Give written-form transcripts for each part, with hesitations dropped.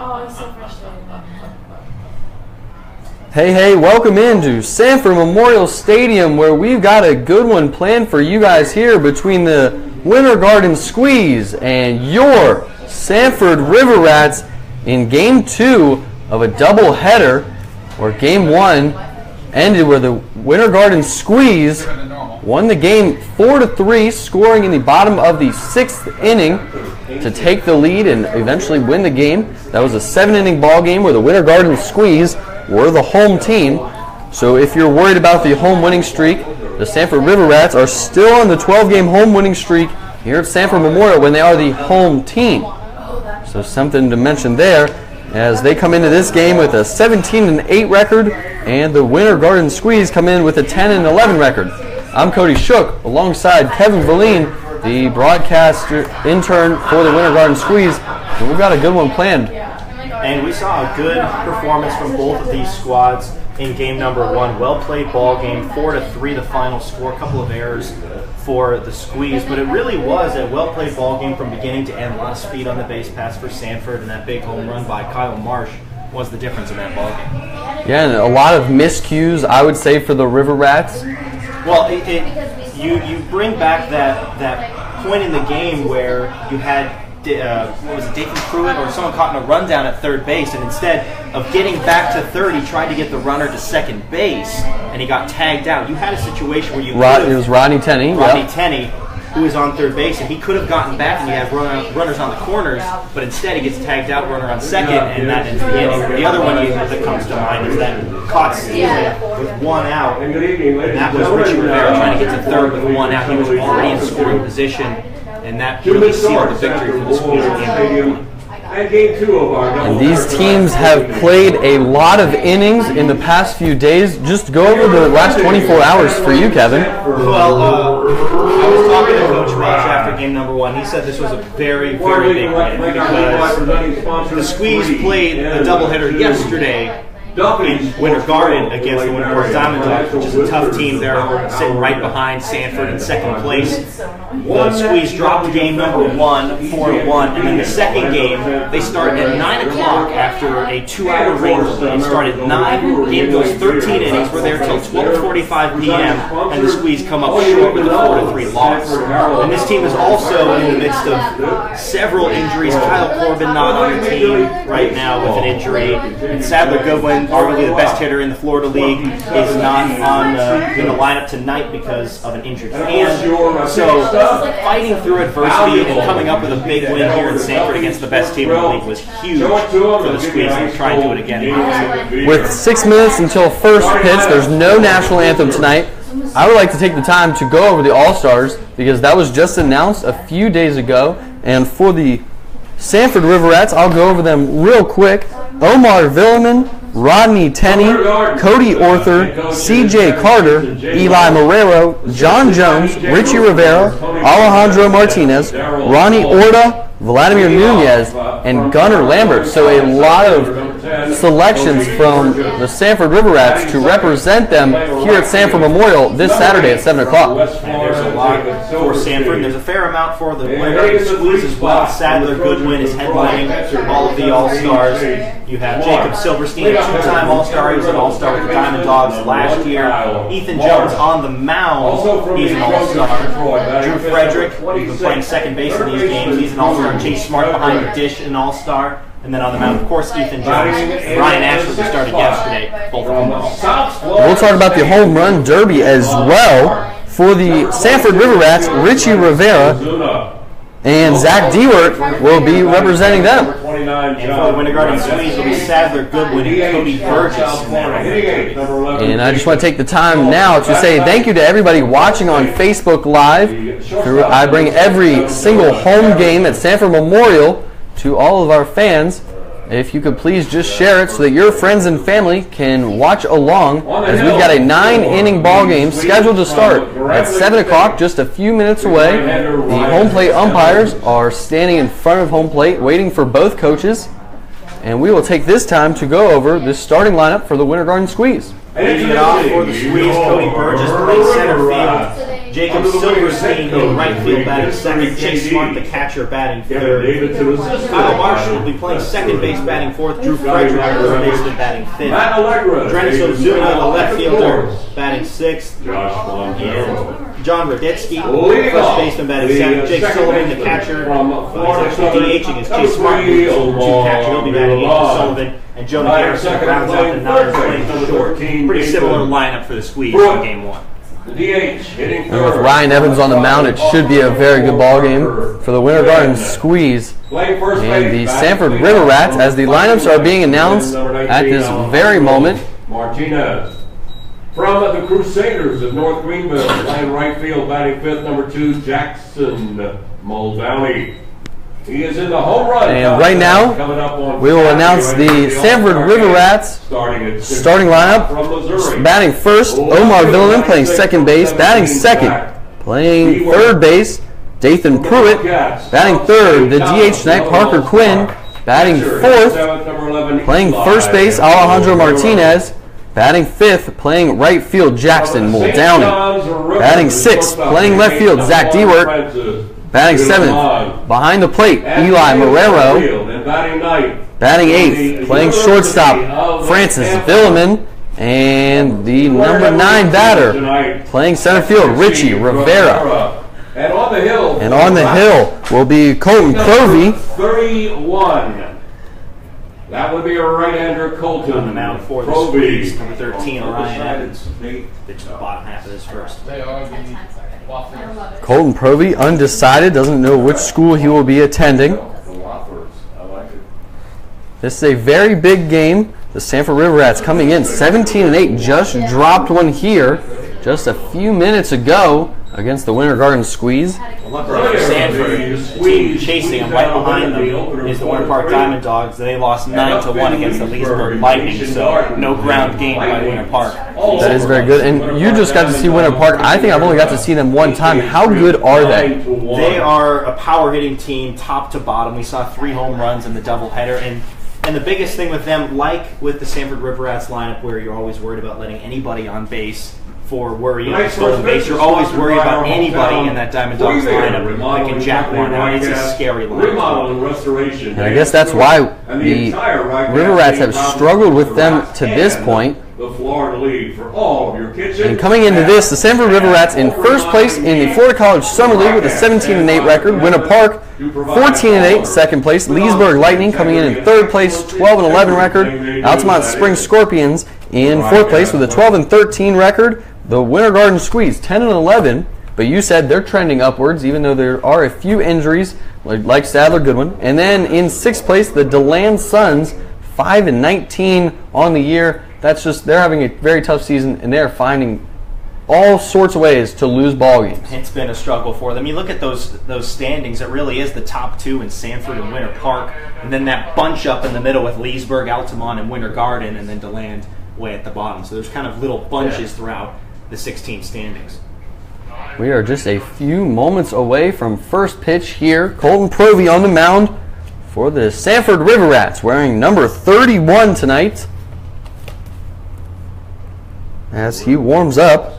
Oh, I'm so frustrated. Hey, welcome into Sanford Memorial Stadium, where we've got a good one planned for you guys here between the Winter Garden Squeeze and your Sanford River Rats in Game 2 of a doubleheader, where Game 1 ended where the Winter Garden Squeeze won the game 4-3, scoring in the bottom of the 6th inning to take the lead and eventually win the game. That was a 7-inning ball game where the Winter Garden Squeeze were the home team. So if you're worried about the home winning streak, the Sanford River Rats are still on the 12-game home winning streak here at Sanford Memorial when they are the home team. So something to mention there as they come into this game with a 17-8 record, and the Winter Garden Squeeze come in with a 10-11 record. I'm Cody Shook alongside Kevin Verleen, the broadcaster intern for the Winter Garden Squeeze, and we've got a good one planned. And we saw a good performance from both of these squads in game number 1. Well-played ball game, 4-3 the final score. A couple of errors for the Squeeze, but it really was a well-played ball game from beginning to end. A lot of speed on the base pass for Sanford, and that big home run by Kyle Marsh was the difference in that ball game. Yeah, and a lot of miscues, I would say, for the River Rats. Well, you bring back that point in the game where you had Dathan Pruitt or someone caught in a rundown at third base, and instead of getting back to third, he tried to get the runner to second base, and he got tagged out. You had a situation where it was Rodney Tenney. Tenney, who was on third base, and he could have gotten back, and you have runners on the corners, but instead he gets tagged out, runner on second, and that ends the inning. The other one that comes to mind is that caught stealing with one out, and that was Richie Rivera trying to get to third with one out. He was already in scoring position, and that really sealed the victory for the Squeeze in game 1. And these teams have played a lot of innings in the past few days. Just go over the last 24 hours for you, Kevin. Well, I was talking to Coach Rush after game number 1. He said this was a very, very big win because the Squeeze played a doubleheader yesterday in Winter Garden against the Winter Garden Diamond Dogs, which is a tough team. They're sitting right behind Sanford in second place. The Squeeze dropped game number 1, 4-1, and then the second game, they start at 9 o'clock after a 2-hour rain delay. It started at 9, game goes 13 innings. We're there till 12:45 p.m., and the Squeeze come up short with a 4-3 loss. And this team is also in the midst of several injuries. Kyle Corbin not on the team right now with an injury, and Sadler Goodwin, arguably the best hitter in the Florida League, is not in the lineup tonight because of an injured hand. So fighting through adversity and coming up with a big win here in Sanford against the best team in the league was huge for the Squeeze, and try and do it again. With 6 minutes until first pitch, there's no national anthem tonight. I would like to take the time to go over the All-Stars because that was just announced a few days ago. And for the Sanford River Rats, I'll go over them real quick. Omar Villeman, Rodney Tenney, Cody Orther, C.J. Carter, Eli Marrero, John Jones, Richie Rivera, Alejandro Martinez, Ronnie Orta, Vladimir Nunez, and Gunnar Lambert. So a lot of selections from the Sanford River Rats to represent them here at Sanford Memorial this Saturday at 7 o'clock. And there's a lot for Sanford, and there's a fair amount for the Winter Squeeze as well. Sadler Goodwin is headlining all of the All-Stars. You have Jacob Silverstein, a two-time All-Star. He was an All-Star with the Diamond Dogs last year. Ethan Jones on the mound. He's an All-Star. Drew Frederick, who's been playing second base in these games. He's an All-Star. Chase Smart behind the dish, an All-Star. And then on the mound, of course, Ethan Jones. Ryan Ashford, who started yesterday. Both of them All-Stars. We'll talk about the home run derby as well. For the Sanford River Rats, Richie Rivera and Zach Dewart will be representing them. And for the Winter Garden Squeeze will be Sadler Goodwin and Cody Burgess. And I just want to take the time now to say thank you to everybody watching on Facebook Live. I bring every single home game at Sanford Memorial to all of our fans. If you could please just share it so that your friends and family can watch along, as we've got a 9-inning ball game scheduled to start at 7 o'clock, just a few minutes away. The home plate umpires are standing in front of home plate waiting for both coaches, and we will take this time to go over the starting lineup for the Winter Garden Squeeze. Leading it off for the Squeeze, Cody Burgess playing center field. Jacob Silverstein in right field batting second. Chase Smart, the catcher, batting third. Kyle Marshall will be playing second base, batting fourth. Drew Frederick, third baseman, batting fifth. Drenis Ozuna, the left fielder, batting sixth. And John Radetsky, first baseman, batting seventh. Jake Sullivan, the catcher, he's actually DHing as Chase Smart, who's catcher. He'll be batting eighth to Sullivan. And Jonah Garrison rounds out the ninth, playing short. Pretty similar lineup for the Squeeze in game one. And with Ryan Evans on the mound, it should be a very good ball game for the Winter Garden Squeeze and the Sanford River Rats, as the lineups are being announced at this very moment. Martinez. From the Crusaders of North Greenville, playing right field, batting fifth, number 2, Jackson Muldowney. He is in the home run. And right now, we will announce the Sanford River Rats starting lineup. Batting first, Omar Villaman, playing second base. Batting second, playing third base, Dathan Pruitt. Batting third, the DH tonight, Parker Quinn. Batting fourth, playing first base, Alejandro Martinez. Batting fifth, playing right field, Jackson Muldowney. Batting sixth, playing left field, Zach Dewart. Batting seventh, behind the plate, Eli Marrero. Batting eighth, playing shortstop, Francis Villaman. And the number 9 batter, playing center field, Richie Rivera. And on the hill will be Colton Covey. 31. That would be a right-hander, Colton. On the mound for the Squeeze, number 13, Ryan Evans. Pitched the bottom half of this first. Colton Provey, undecided, doesn't know which school he will be attending. This is a very big game. The Sanford River Rats coming in 17-8, just dropped one here just a few minutes ago against the Winter Garden Squeeze. Luckily for Sanford, the team chasing them right behind them is the Winter Park Diamond Dogs. They lost 9-1 against the Leesburg Lightning, so no ground game by Winter Park. That is very good. And you just got to see Winter Park. I think I've only got to see them one time. How good are they? They are a power hitting team, top to bottom. We saw 3 home runs in the doubleheader, and the biggest thing with them, like with the Sanford River Rats lineup, where you're always worried about letting anybody on base for worrying about stolen base, you're always worried about anybody in that Diamond Dogs lineup that can jack one out. It's a scary lineup. And I guess that's why the River Rats have struggled with them to this point. And coming into this, the Sanford River Rats in first place in the Florida College Summer League with a 17-8 record. Winter Park 14-8, second place. Leesburg Lightning coming in third place, 12-11 record. Altamont Spring Scorpions in fourth place with a 12-13 record. The Winter Garden Squeeze 10-11, but you said they're trending upwards, even though there are a few injuries like Sadler Goodwin. And then in sixth place, the DeLand Suns 5-19 on the year. That's just, they're having a very tough season, and they're finding all sorts of ways to lose ball games. It's been a struggle for them. You look at those standings, it really is the top 2 in Sanford and Winter Park, and then that bunch up in the middle with Leesburg, Altamont, and Winter Garden, and then DeLand way at the bottom. So there's kind of little bunches throughout the 16 standings. We are just a few moments away from first pitch here. Colton Provey on the mound for the Sanford River Rats, wearing number 31 tonight. As he warms up,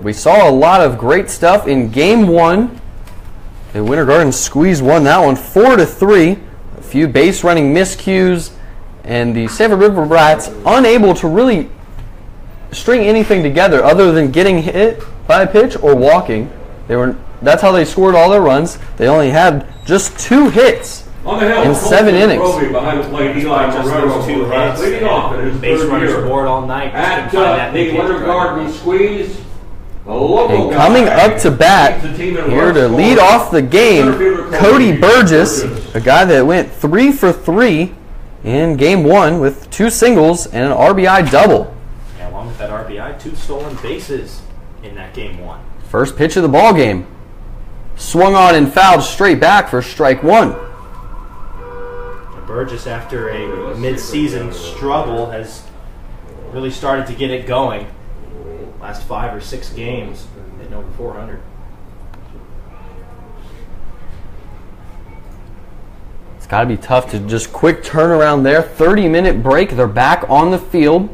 we saw a lot of great stuff in Game 1. The Winter Garden Squeeze won that one 4-3. A few base running miscues, and the Sanford River Rats unable to really string anything together other than getting hit by a pitch or walking. That's how they scored all their runs. They only had just 2 hits in 7 innings. Behind the plate, just those 2 hits. Base runners board all night. The Winter Garden Squeeze. And coming up to bat here to lead off the game, Cody Burgess, a guy that went 3 for 3 in Game 1 with 2 singles and an RBI double. Yeah, along with that RBI, 2 stolen bases in that Game 1. First pitch of the ball game. Swung on and fouled straight back for strike 1. Burgess, after a mid-season struggle, has really started to get it going. Last 5 or 6 games, hitting over 400. It's got to be tough to just quick turnaround there. 30-minute break. They're back on the field.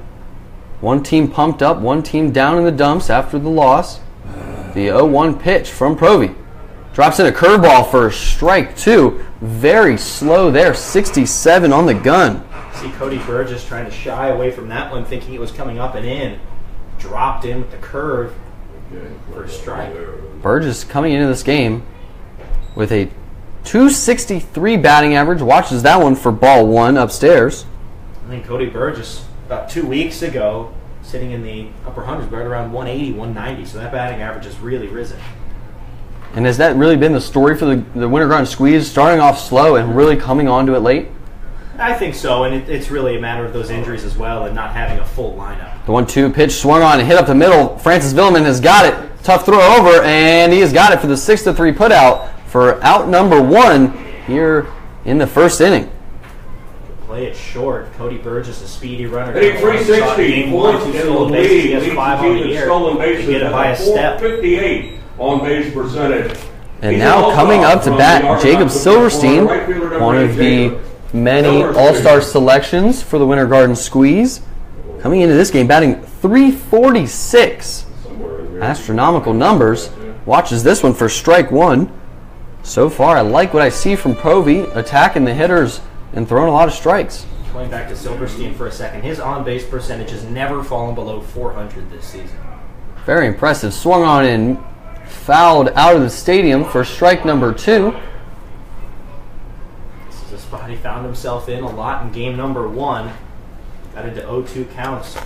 One team pumped up, one team down in the dumps after the loss. The 0-1 pitch from Provy. Drops in a curveball for strike 2. Very slow there, 67 on the gun. See Cody Burgess trying to shy away from that one, thinking it was coming up and in. Dropped in with the curve for a strike. Burgess coming into this game with a 263 batting average. Watches that one for ball 1 upstairs. I think Cody Burgess, about 2 weeks ago, sitting in the upper hundreds, right around 180, 190. So that batting average has really risen. And has that really been the story for the Winter Garden Squeeze, starting off slow and really coming onto it late? I think so, and it's really a matter of those injuries as well and not having a full lineup. The 1-2 pitch swung on and hit up the middle. Francis Villeman has got it. Tough throw over, and he has got it for the 6-3 putout for out number 1 here in the first inning. Play it short. Cody Burgess, a speedy runner. Hitting 360, fourth in the league. He has 5 on the year. Stolen bases, Get it by a step. 458 on base percentage. And now coming up to bat, Jacob Silverstein, one of the many all-star selections for the Winter Garden Squeeze. Coming into this game, batting 346. Astronomical numbers. Watches this one for strike 1. So far, I like what I see from Provy, attacking the hitters and throwing a lot of strikes. Going back to Silverstein for a second, his on-base percentage has never fallen below 400 this season. Very impressive. Swung on and fouled out of the stadium for strike number 2. This is a spot he found himself in a lot in game number 1. Got into 0-2 counts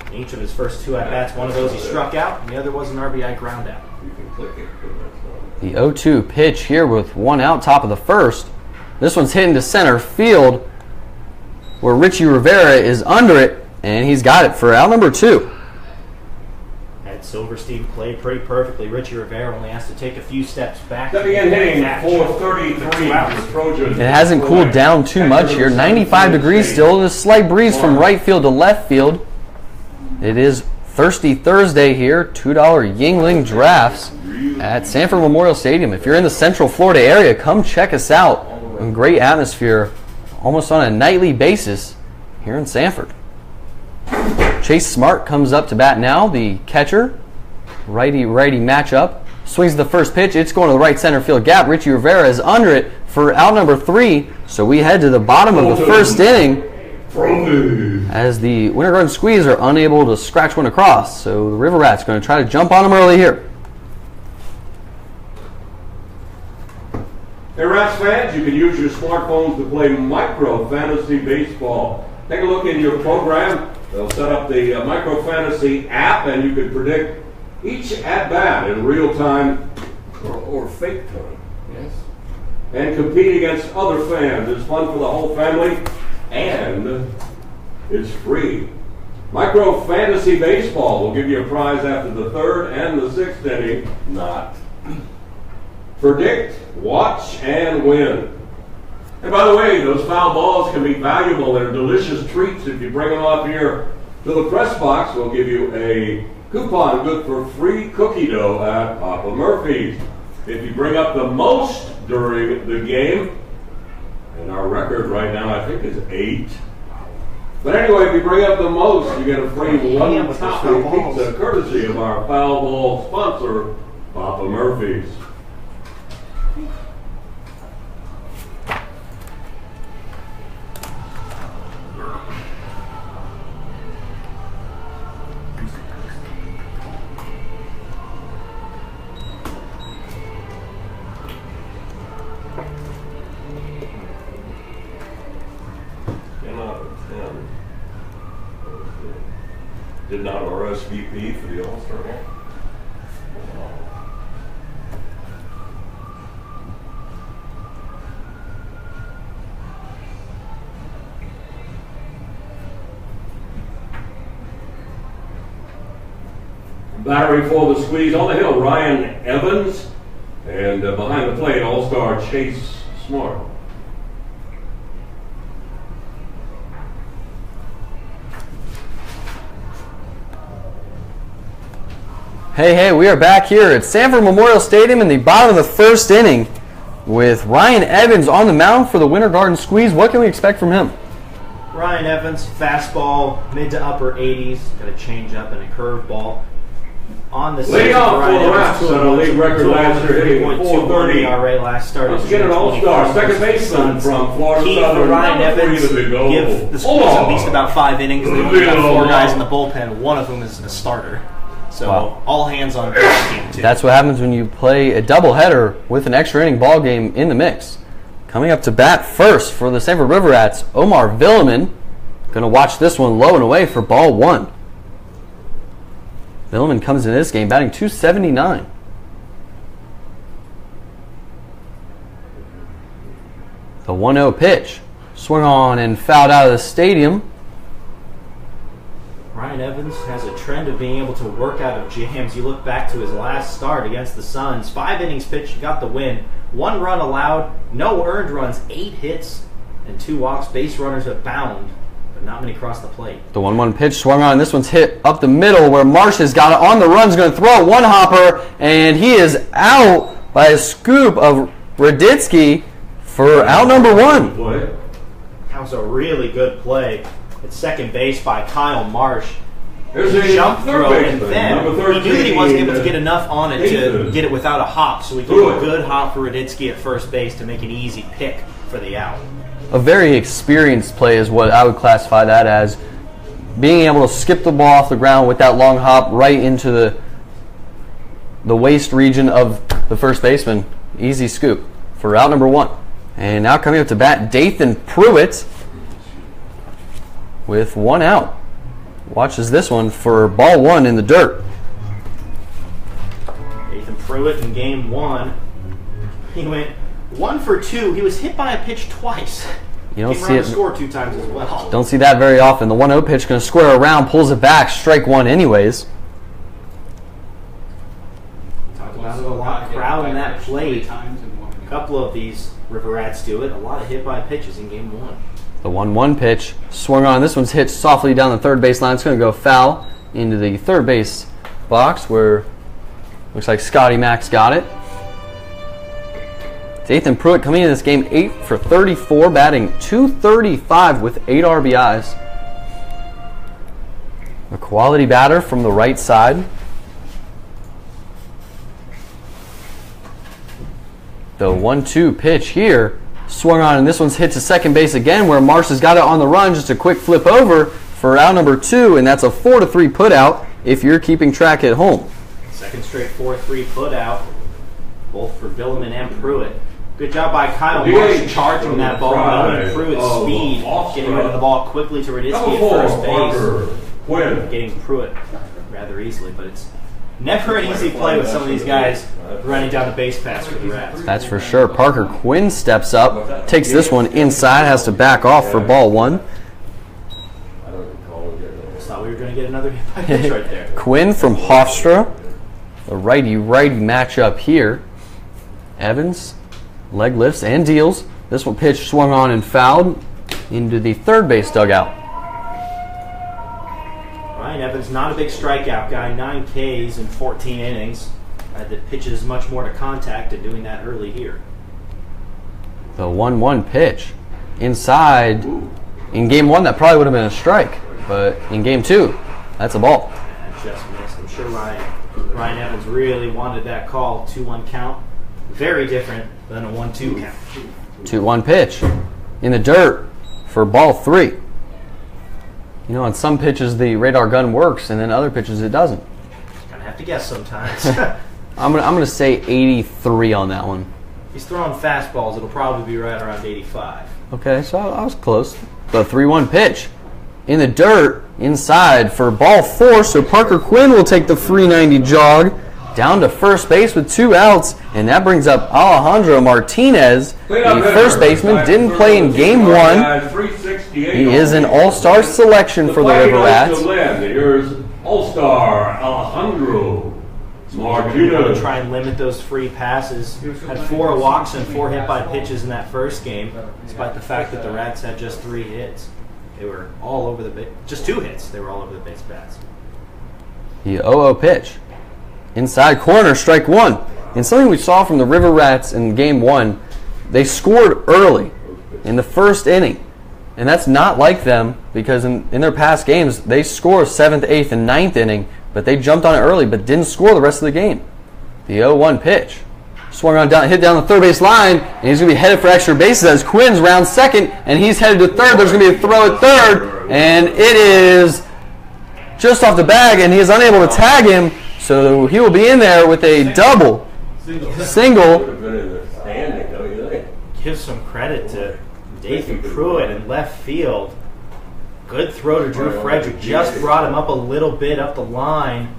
in each of his first 2 at-bats. One of those he struck out, and the other was an RBI ground out. The 0-2 pitch here with 1 out, top of the first. This one's hitting to center field where Richie Rivera is under it, and he's got it for out number 2. Had Silverstein played pretty perfectly. Richie Rivera only has to take a few steps back. Stepping in, hitting 433 for Trojans. It hasn't cooled down too much here. 95 degrees still, and a slight breeze from right field to left field. It is Thirsty Thursday here. $2 Yingling drafts at Sanford Memorial Stadium. If you're in the Central Florida area, come check us out. A great atmosphere almost on a nightly basis here in Sanford. Chase Smart comes up to bat now, the catcher. Righty-righty matchup. Swings the first pitch. It's going to the right center field gap. Richie Rivera is under it for out number 3. So we head to the bottom of the first inning as the Winter Garden Squeeze are unable to scratch one across. So the River Rats going to try to jump on them early here. Hey Rats fans, you can use your smartphones to play Micro Fantasy Baseball. Take a look in your program. They'll set up the Micro Fantasy app, and you can predict each at-bat in real time or fake time. Yes. And compete against other fans. It's fun for the whole family, and it's free. Micro Fantasy Baseball will give you a prize after the 3rd and the 6th inning. Not. Predict, watch, and win. And by the way, those foul balls can be valuable. They're delicious treats. If you bring them up here to the press box, we'll give you a coupon good for free cookie dough at Papa Murphy's. If you bring up the most during the game, and our record right now I think is 8. But anyway, if you bring up the most, you get a free one-topping pizza courtesy of our foul ball sponsor, Papa Murphy's. Did not RSVP for the All-Star game. Battery for the Squeeze on the hill, Ryan Evans. And behind the plate, All-Star Chase Smart. Hey, we are back here at Sanford Memorial Stadium in the bottom of the first inning with Ryan Evans on the mound for the Winter Garden Squeeze. What can we expect from him? Ryan Evans, fastball, mid to upper 80s, got a changeup and a curveball. On the lead off for the Rats on a league record last year, hitting 430 ERA last start. Let's get an all-star, second baseman from Florida Key Southern. for Ryan Evans, give the Squeeze at least about 5 innings. They've only got 4 guys in the bullpen, one of whom is a starter. So all hands on deck game 2. That's what happens when you play a doubleheader with an extra inning ball game in the mix. Coming up to bat first for the Sanford River Rats, Omar Villeman. Going to watch this one low and away for ball 1. Villeman comes into this game batting .279. The 1-0 pitch. Swung on and fouled out of the stadium. Ryan Evans has a trend of being able to work out of jams. You look back to his last start against the Suns. 5 innings pitched, got the win. 1 run allowed, no earned runs, 8 hits, and 2 walks. Base runners abound, but not many cross the plate. The 1-1 pitch swung on. This one's hit up the middle where Marsh has got it on the run. He's going to throw a one-hopper, and he is out by a scoop of Raditsky for out number 1. That was a really good play at second base by Kyle Marsh. There's a Jump throw, and then he knew that he wasn't able to get enough on it to get it without a hop, so he threw a good hop for Raditsky at first base to make an easy pick for the out. A very experienced play is what I would classify that as. Being able to skip the ball off the ground with that long hop right into the waist region of the first baseman. Easy scoop for out number 1. And now coming up to bat, Dathan Pruitt with 1 out. Watches this one for ball 1 in the dirt. Dathan Pruitt in game 1. He went 1 for 2. He was hit by a pitch twice. You don't Came see around it. to score 2 times as well. Don't see that very often. The 1-0 pitch going to square around, pulls it back, strike 1 anyways. Talk about it a lot. Crowd in that plate. A couple of these River Rats do it. A lot of hit by pitches in game 1. The 1-1 pitch swung on. This one's hit softly down the third base line. It's going to go foul into the third base box where looks like Scotty Max got it. Dathan Pruitt coming into this game 8 for 34, batting .235 with 8 RBIs. A quality batter from the right side. The 1-2 pitch here swung on, and this one's hit to second base again where Marsh has got it on the run. Just a quick flip over for out number 2, and that's a 4-3 put out if you're keeping track at home. Second straight 4-3 put out, both for Villeman and Pruitt. Good job by Kyle Marsh charging that ball, knowing Pruitt's speed, getting rid of the ball quickly to Raditsky at first base, getting Pruitt rather easily, but it's never an easy play with some of these guys running down the base pass for the Rats. That's for sure. Parker Quinn steps up, takes this one inside, has to back off for ball 1. Just thought we were going to get another hit by pitch right there. Quinn from Hofstra. The righty-righty matchup here. Evans, leg lifts and deals. This one pitch swung on and fouled into the third base dugout. Ryan Evans, not a big strikeout guy, 9 Ks in 14 innings. The pitches much more to contact and doing that early here. The 1-1 pitch inside. In game 1, that probably would have been a strike, but in game 2, that's a ball. Just missed. I'm sure Ryan Evans really wanted that call. 2-1 count. Very different than a 1-2 count. 2-1 pitch in the dirt for ball 3. You know, on some pitches the radar gun works, and then other pitches it doesn't. Kind of have to guess sometimes. I'm gonna say 83 on that one. He's throwing fastballs. It'll probably be right around 85. Okay, so I was close. The 3-1 pitch in the dirt inside for ball 4. So Parker Quinn will take the 390 jog down to first base with 2 outs, and that brings up Alejandro Martinez, the first baseman. Didn't play in game 1. He is an all-star selection for the River Rats. Here's all-star Alejandro Martinez. To try and limit those free passes. Had 4 walks and 4 hit by pitches in that first game, despite the fact that the Rats had just 3 hits. They were all over the base. Just 2 hits. They were all over the base paths. The 0-0 pitch. Inside corner, strike 1. And something we saw from the River Rats in game 1, they scored early in the first inning. And that's not like them because in their past games, they score 7th, 8th, and 9th inning, but they jumped on it early but didn't score the rest of the game. The 0-1 pitch. Swung on down, hit down the third base line, and he's going to be headed for extra bases as Quinn's round second, and he's headed to third. There's going to be a throw at third, and it is just off the bag, and he is unable to tag him, so he will be in there with a double. Single. Give some credit to Dathan Pruitt in left field. Good throw to Drew Frederick. Just brought him up a little bit up the line.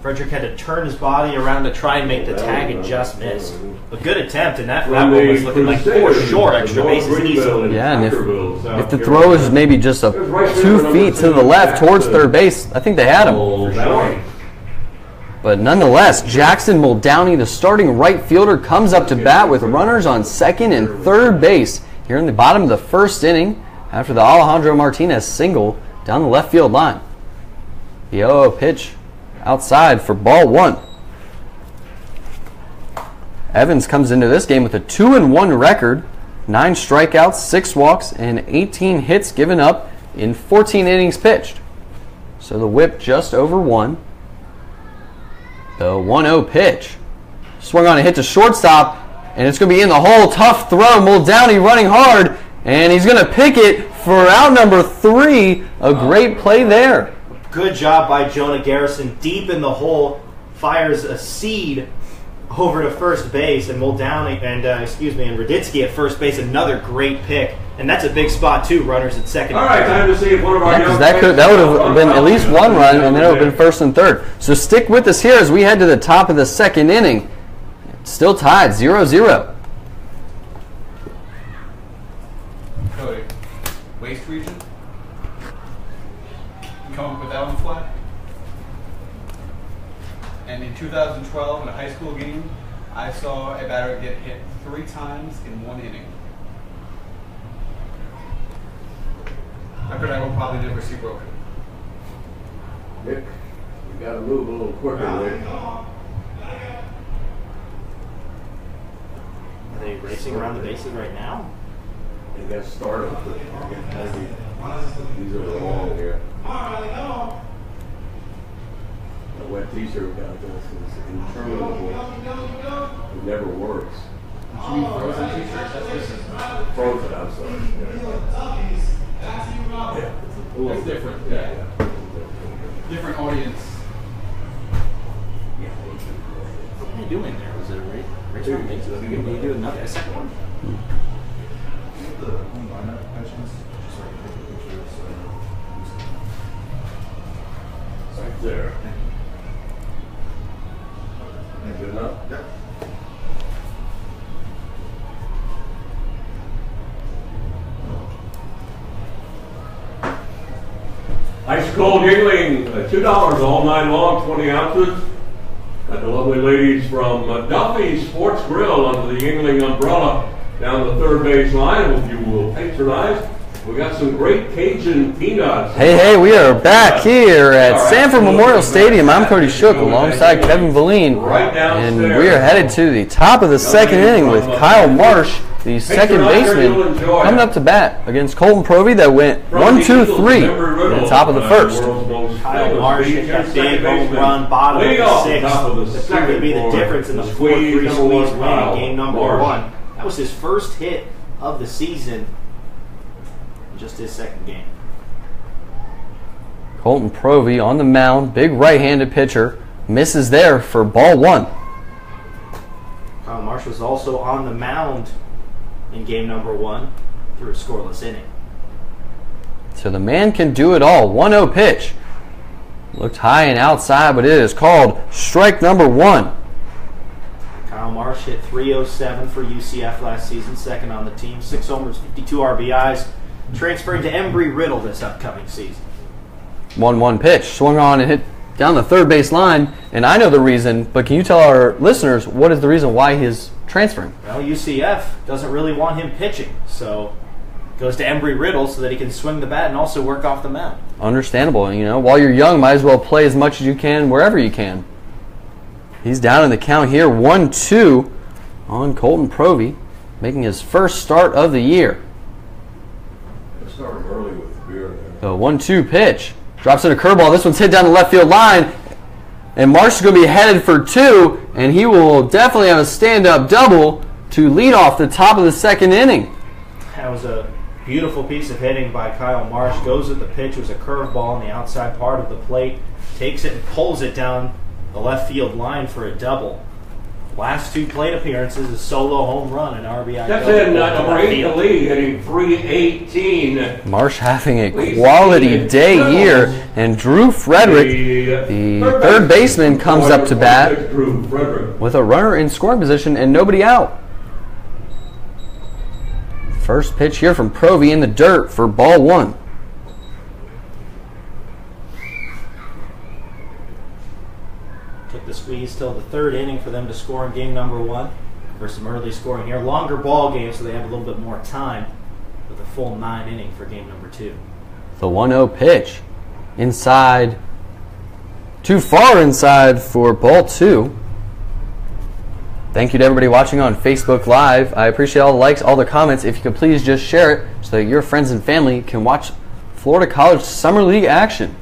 Frederick had to turn his body around to try and make the tag and just missed. A good attempt, and that one was looking like 4 short extra bases easily. Yeah, and if the throw is maybe just 2 feet to the left towards third base, I think they had him. For sure. But nonetheless, Jackson Muldowney, the starting right fielder, comes up to bat with runners on second and third base here in the bottom of the first inning after the Alejandro Martinez single down the left field line. The 0-0 pitch outside for ball 1. Evans comes into this game with a 2-1 record, 9 strikeouts, 6 walks, and 18 hits given up in 14 innings pitched. So the whip just over 1. The 1-0 pitch. Swung on a hit to shortstop, and it's going to be in the hole. Tough throw. Muldowney running hard, and he's going to pick it for out number 3. A great play there. Good job by Jonah Garrison. Deep in the hole, fires a seed over to first base, and Muldowney and Raditsky at first base. Another great pick, and that's a big spot too. Runners at second. All right, time to see if one of our that would have been at least 1 run, and then it would have been first and third. So stick with us here as we head to the top of the second inning. Still tied, 0-0. Cody, waste region. You come up with that one flat. And in 2012, in a high school game, I saw a batter get hit 3 times in 1 inning. After that, we'll probably never see broken. Nick, we got to move a little quicker, Nick. Are they racing around the bases right now? They got started. These are the long here. The wet t-shirt got this is interminable. It never works. You mean frozen t-shirts? This is Frozen, I'm sorry. Yeah. It's different. Yeah. Different audience. What are you doing there? Was it a race around the bases? Can you do another second one? Right there. Good enough? Yeah. Ice cold Yingling, $2 all night long, 20 ounces. Got the lovely ladies from Duffy's Sports Grill under the Yingling umbrella down the third base line. Hope you will patronize. We got some great Cajun peanuts. Hey, we are back here at Sanford Memorial Stadium. I'm Cody Shook alongside Kevin Valine. And we are headed to the top of the second inning with Kyle Marsh, the second baseman, coming up to bat against Colton Provey that went 1-2-3 at the top of the first. Kyle Marsh hit that big home run, bottom of the 6th. That could be the difference in the 4-3 squeeze win in game number 1. That was his first hit of the season. Just his second game. Colton Provey on the mound, big right-handed pitcher, misses there for ball 1. Kyle Marsh was also on the mound in game number 1 through a scoreless inning. So the man can do it all. 1-0 pitch. Looked high and outside, but it is called strike number 1. Kyle Marsh hit .307 for UCF last season, second on the team, 6 homers, 52 RBIs. Transferring to Embry-Riddle this upcoming season. 1-1 pitch. Swung on and hit down the third base line. And I know the reason, but can you tell our listeners what is the reason why he's transferring? Well, UCF doesn't really want him pitching, so goes to Embry-Riddle so that he can swing the bat and also work off the mound. Understandable. While you're young, might as well play as much as you can wherever you can. He's down in the count here, 1-2 on Colton Provey, making his first start of the year. Started The 1-2 pitch. Drops in a curveball. This one's hit down the left field line. And Marsh is going to be headed for 2. And he will definitely have a stand-up double to lead off the top of the second inning. That was a beautiful piece of hitting by Kyle Marsh. Goes with the pitch. It was a curveball on the outside part of the plate. Takes it and pulls it down the left field line for a double. Last 2 plate appearances, a solo home run and RBI. That's in number 8 in the league, hitting .318. Marsh having a quality day here. And Drew Frederick, the third baseman, comes up to bat with a runner in scoring position and nobody out. First pitch here from Provy in the dirt for ball 1. Took the squeeze till the 3rd inning for them to score in game number 1. For some early scoring here. Longer ball game, so they have a little bit more time with a full 9 inning for game number 2. The 1-0 pitch. Inside. Too far inside for ball 2. Thank you to everybody watching on Facebook Live. I appreciate all the likes, all the comments. If you could please just share it so that your friends and family can watch Florida College Summer League action.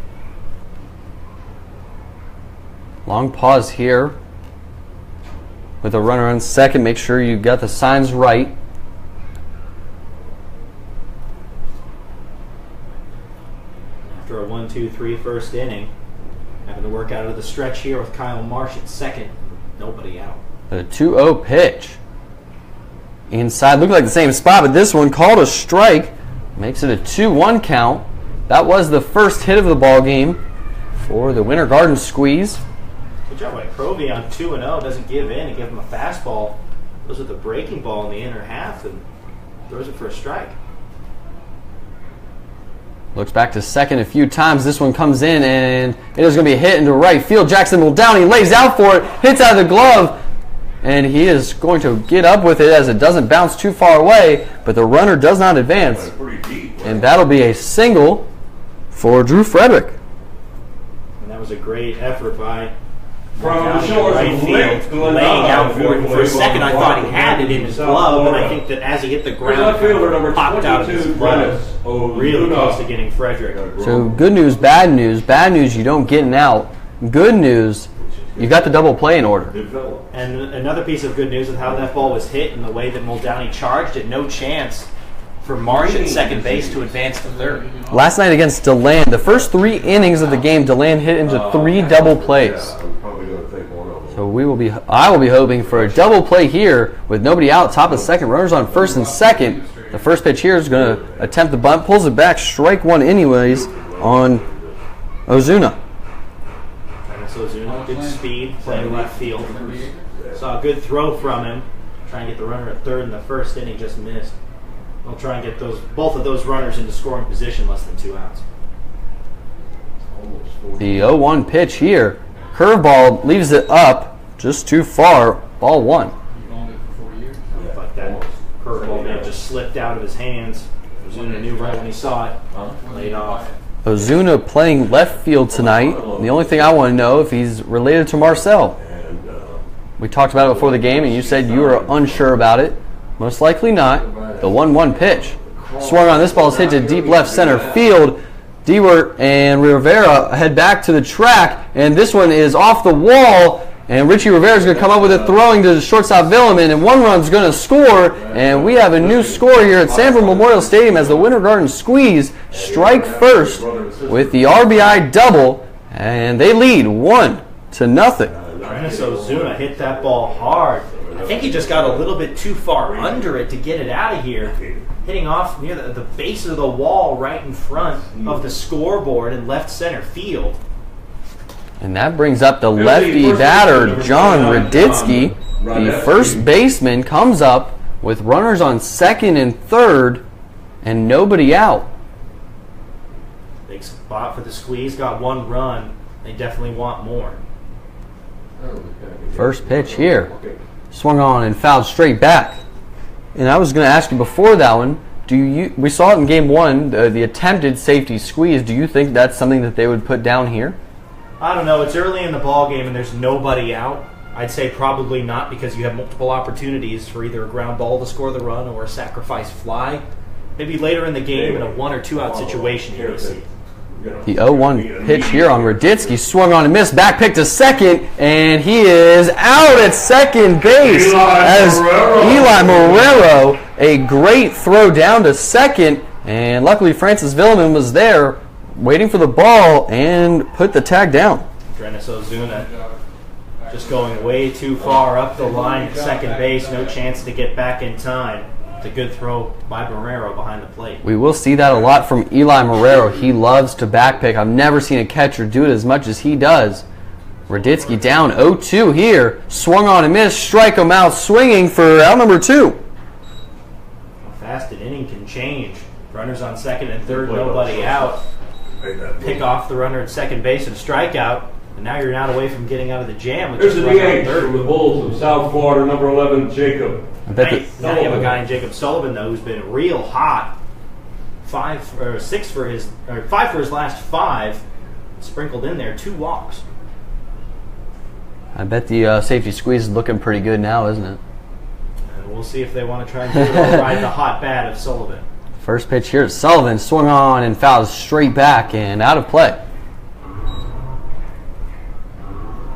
Long pause here with a runner on second. Make sure you got the signs right. After a 1-2-3 first inning, having to work out of the stretch here with Kyle Marsh at second. Nobody out. The 2-0 pitch. Inside, looked like the same spot, but this one called a strike. Makes it a 2-1 count. That was the first hit of the ball game for the Winter Garden Squeeze. Good job by Provy on 2-0. Doesn't give in. He gives him a fastball. Goes with a breaking ball in the inner half and throws it for a strike. Looks back to second a few times. This one comes in and it is going to be a hit into right field. Jackson will down. He lays out for it. Hits out of the glove. And he is going to get up with it as it doesn't bounce too far away. But the runner does not advance. And that'll be a single for Drew Frederick. And that was a great effort by From the shores right of field, laying out for it. For a second, I thought he had it in his glove, and I think that as he hit the ground, it popped out of his glove. Really close to getting Frederick. So good news, bad news. Bad news, you don't get an out. Good news, you got the double play in order. And another piece of good news with how that ball was hit and the way that Muldowney charged it, no chance for Marsh at second base to advance to third. Last night against DeLand, the first 3 innings of the game, DeLand hit into 3 double plays. So I will be hoping for a double play here with nobody out, top of the second, runners on first and second. The first pitch here is going to attempt the bunt, pulls it back, strike 1 anyways on Ozuna. So Ozuna, good speed, playing left field. Saw a good throw from him. Try and get the runner at third in the first inning, just missed. We'll try and get both of those runners into scoring position, less than 2 outs. The 0-1 pitch here. Curveball leaves it up just too far. Ball 1. Looked like that curveball may have just slipped out of his hands. Ozuna knew right when he saw it. Laid off. Ozuna playing left field tonight. The only thing I want to know if he's related to Marcel. We talked about it before the game, and you said you were unsure about it. Most likely not. The 1-1 pitch. Swung on. This ball is hit to deep left center field. Dewart and Rivera head back to the track, and this one is off the wall, and Richie Rivera is going to come up with it, throwing to the shortstop Villeman, and 1 run's going to score, and we have a new score here at Sanford Memorial Stadium as the Winter Garden Squeeze strike first with the RBI double, and they lead 1-0. Dennis Ozuna hit that ball hard. I think he just got a little bit too far under it to get it out of here. Hitting off near the base of the wall right in front of the scoreboard in left center field. And that brings up the lefty batter, John Raditsky. The first baseman comes up with runners on second and third and nobody out. Big spot for the Squeeze. Got 1 run. They definitely want more. First pitch here. Swung on and fouled straight back. And I was going to ask you before that one, we saw it in game 1, the attempted safety squeeze. Do you think that's something that they would put down here? I don't know. It's early in the ball game and there's nobody out. I'd say probably not, because you have multiple opportunities for either a ground ball to score the run or a sacrifice fly. Maybe later in the game in a 1 or 2 out situation you may see. The 0-1 pitch here on Raditsky. Swung on and missed. Back pick to second, and he is out at second base as Eli Marrero. A great throw down to second, and luckily Francis Villeman was there waiting for the ball and put the tag down. Drenis Ozuna just going way too far up the line at second base. No chance to get back in time. It's a good throw by Marrero behind the plate. We will see that a lot from Eli Marrero. He loves to back pick. I've never seen a catcher do it as much as he does. Raditsky down 0-2 here. Swung on and missed. Strike him out swinging for out number 2. How fast an inning can change. Runners on second and third, nobody out. Pick off the runner at second base and strikeout. And now you're not away from getting out of the jam. There's the DH from the Bulls of South Florida, number 11, Jacob. Nice. Now you have a guy in Jacob Sullivan, though, who's been real hot. 5 for his last 5, sprinkled in there, 2 walks. I bet the safety squeeze is looking pretty good now, isn't it? And we'll see if they want to try and do it or ride the hot bat of Sullivan. First pitch here, Sullivan swung on and fouled straight back and out of play.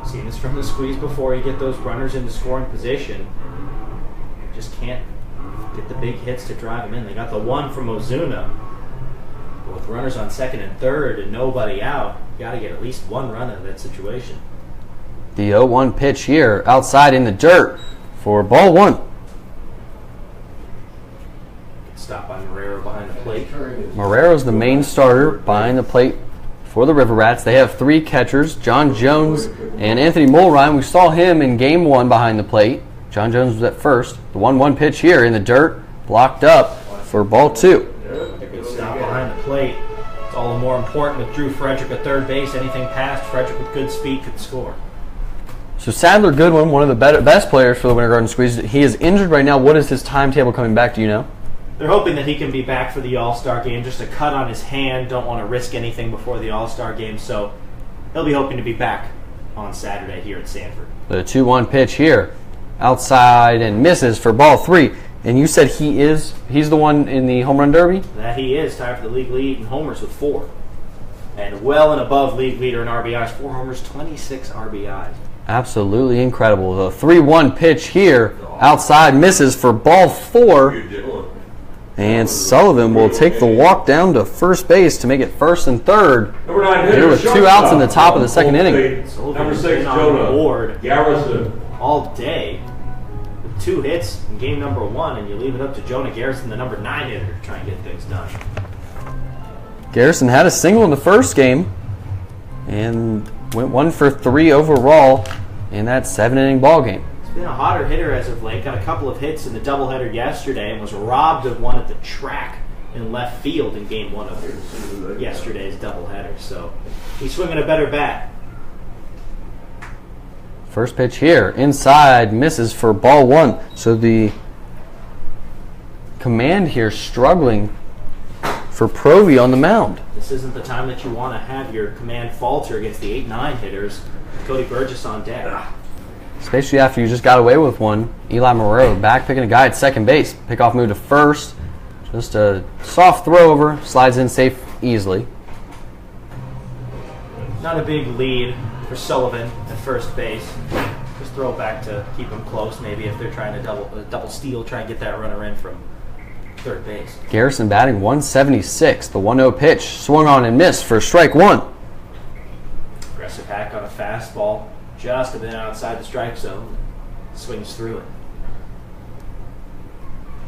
Seen this from the squeeze before. You get those runners into scoring position. Just can't get the big hits to drive them in. They got the one from Ozuna. But with runners on second and third and nobody out, you got to get at least 1 run out of that situation. The 0-1 pitch here, outside in the dirt for ball 1. Stop by Marrero behind the plate. Marrero's the main starter behind the plate for the River Rats. They have 3 catchers, John Jones and Anthony Mulrine. We saw him in game 1 behind the plate. John Jones was at first. The 1-1 pitch here in the dirt, blocked up for ball 2. A good stop behind the plate. It's all the more important with Drew Frederick at third base. Anything past Frederick with good speed could score. So Sadler Goodwin, one of the best players for the Winter Garden Squeeze, he is injured right now. What is his timetable coming back? Do you know? They're hoping that he can be back for the All-Star game. Just a cut on his hand. Don't want to risk anything before the All-Star game. So he'll be hoping to be back on Saturday here at Sanford. The 2-1 pitch here. Outside and misses for ball 3. And you said he's the one in the home run derby? That he is. Tied for the league lead in homers with 4. And well and above league leader in RBIs. 4 homers, 26 RBIs. Absolutely incredible. The 3-1 pitch here. Outside misses for ball 4. And Sullivan will take the walk down to first base to make it first and third. Here with 2 outs in the top of the second inning. Number 6, Jonah Ward Garrison. All day with 2 hits in game number 1, and you leave it up to Jonah Garrison, the number 9 hitter, to try and get things done. Garrison had a single in the first game and went 1 for 3 overall in that 7-inning ball game. He's been a hotter hitter as of late. Got a couple of hits in the doubleheader yesterday and was robbed of one at the track in left field in game 1 of yesterday's doubleheader. So he's swinging a better bat. First pitch here, inside, misses for ball 1. So the command here struggling for Provy on the mound. This isn't the time that you want to have your command falter against the 8-9 hitters. Cody Burgess on deck. Especially after you just got away with one. Eli Marrero back picking a guy at second base. Pickoff move to first. Just a soft throw over. Slides in safe easily. Not a big lead for Sullivan at first base. Just throw it back to keep him close. Maybe if they're trying to double steal, try and get that runner in from third base. Garrison batting 176. The 1-0 pitch. Swung on and missed for strike 1. Aggressive hack on a fastball. Just a bit outside the strike zone. Swings through it.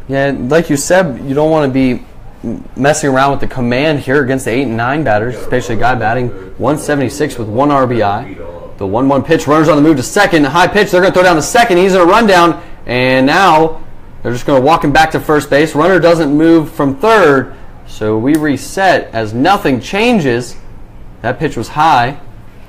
Yeah, like you said, you don't want to be messing around with the command here against the 8 and 9 batters, especially a guy batting 176 with 1 RBI. The 1-1 pitch, runners on the move to second. High pitch, they're going to throw down to second. He's in a rundown, and now they're just going to walk him back to first base. Runner doesn't move from third, so we reset as nothing changes. That pitch was high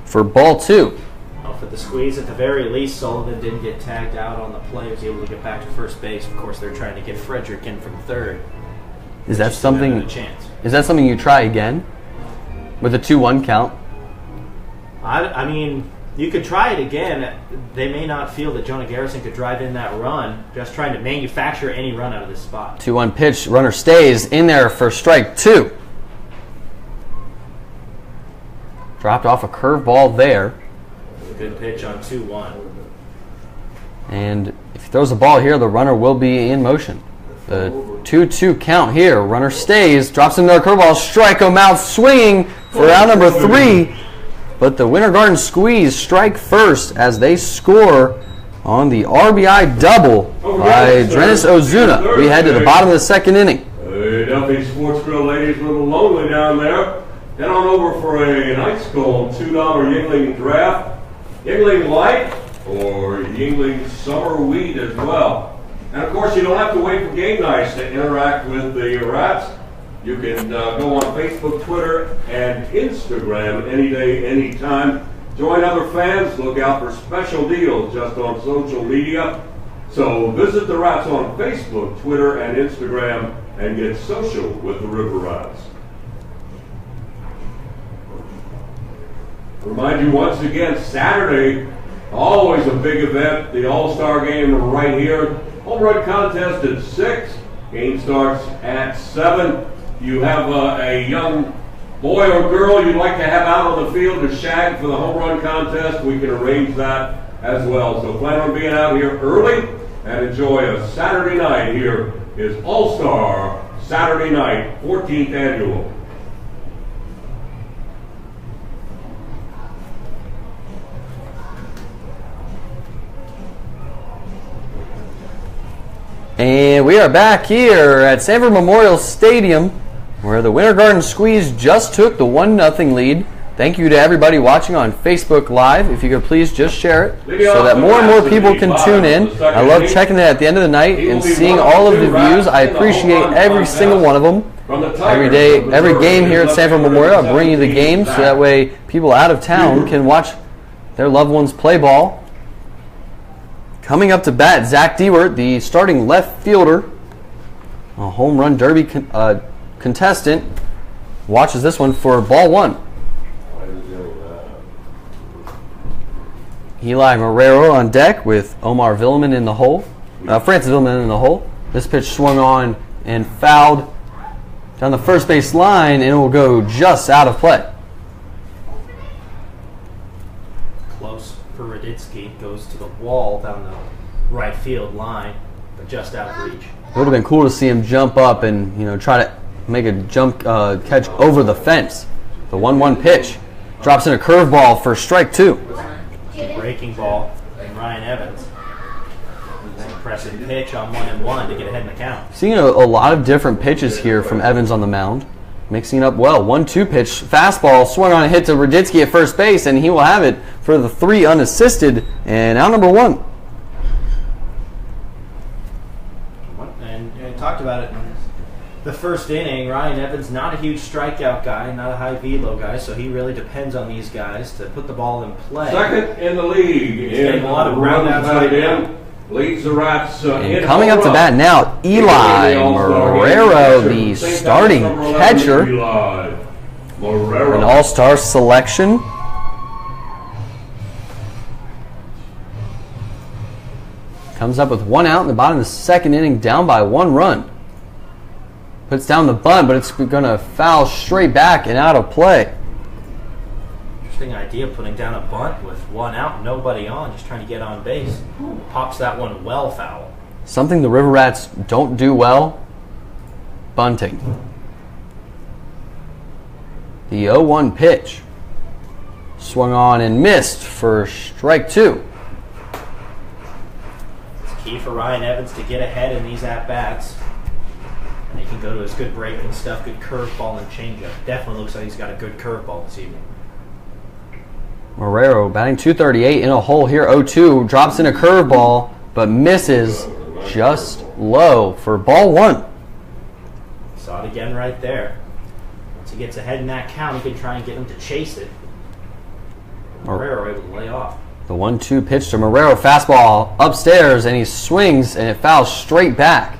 for ball 2. Well, for the squeeze, at the very least, Sullivan didn't get tagged out on the play. He was able to get back to first base. Of course, they're trying to get Frederick in from third. Is that something? Is that something you try again with a 2-1 count? I mean, you could try it again. They may not feel that Jonah Garrison could drive in that run. Just trying to manufacture any run out of this spot. 2-1 pitch. Runner stays in there for strike 2. Dropped off a curveball there. Good pitch on 2-1. And if he throws the ball here, the runner will be in motion. The 2-2 count here. Runner stays, drops another curveball, strike him out, swinging for out number 3. But the Winter Garden Squeeze strike first as they score on the RBI double by Drenis Ozuna. We head to the bottom of the second inning. Hey, Duffy Sports Grill ladies, a little lonely down there. Head on over for a nice cold $2 Yingling draft, Yingling Light, or Yingling Summer Wheat as well. And of course, you don't have to wait for game nights to interact with the Rats. You can go on Facebook, Twitter, and Instagram any day, any time. Join other fans. Look out for special deals just on social media. So visit the Rats on Facebook, Twitter, and Instagram and get social with the River Rats. Remind you once again, Saturday, always a big event, the All-Star Game right here. Home run contest at 6. Game starts at 7. You have a young boy or girl you'd like to have out on the field to shag for the home run contest, we can arrange that as well. So plan on being out here early and enjoy a Saturday night. Here is All-Star Saturday Night, 14th Annual. And we are back here at Sanford Memorial Stadium, where the Winter Garden Squeeze just took the 1-0 lead. Thank you to everybody watching on Facebook Live. If you could please just share it so that more and more people can tune in. I love checking it at the end of the night and seeing all of the views. I appreciate every single one of them. Every day, every game here at Sanford Memorial, I bring you the game so that way people out of town can watch their loved ones play ball. Coming up to bat, Zach Dewart, the starting left fielder, a home run derby contestant, watches this one for ball 1. Eli Marrero on deck with Omar Villeman in the hole. Francis Villeman in the hole. This pitch swung on and fouled down the first base line, and it will go just out of play. Close for Raditsky. Goes to the wall down the right field line, but just out of reach. It would have been cool to see him jump up and try to make a jump catch over the fence. The 1-1 pitch drops in a curveball for strike 2. Breaking ball from Ryan Evans. Impressive pitch on 1-1 to get ahead in the count. Seeing a lot of different pitches here from Evans on the mound. Mixing it up well. 1-2 pitch, fastball, swung on a hit to Raditsky at first base, and he will have it for the 3 unassisted, and out number 1. And talked about it in the first inning. Ryan Evans, not a huge strikeout guy, not a high velo guy, so he really depends on these guys to put the ball in play. Second in the league. He's getting a lot of groundouts right now. Leads the Rats. And coming up to bat now, Eli Marrero, the starting catcher. An all-star selection. Comes up with 1 out in the bottom of the second inning, down by 1 run. Puts down the bunt, but it's going to foul straight back and out of play. Interesting idea, putting down a bunt with 1 out, nobody on, just trying to get on base. Pops that one well foul. Something the River Rats don't do well, bunting. The 0-1 pitch. Swung on and missed for strike 2. It's key for Ryan Evans to get ahead in these at-bats. And he can go to his good breaking stuff, good curveball and changeup. Definitely looks like he's got a good curveball this evening. Marrero batting .238 in a hole here. 0-2 drops in a curveball, but misses just low for ball 1. Saw it again right there. Once he gets ahead in that count, he can try and get him to chase it. Marrero able to lay off. The 1-2 pitch to Marrero, fastball upstairs, and he swings and it fouls straight back.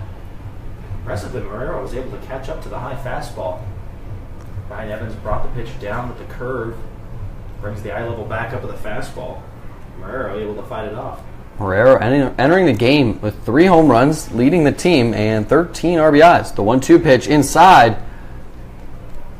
Impressive that Marrero was able to catch up to the high fastball. Ryan Evans brought the pitch down with the curve, brings the eye level back up with the fastball. Marrero able to fight it off. Marrero entering the game with 3 home runs, leading the team, and 13 RBIs. The 1-2 pitch inside.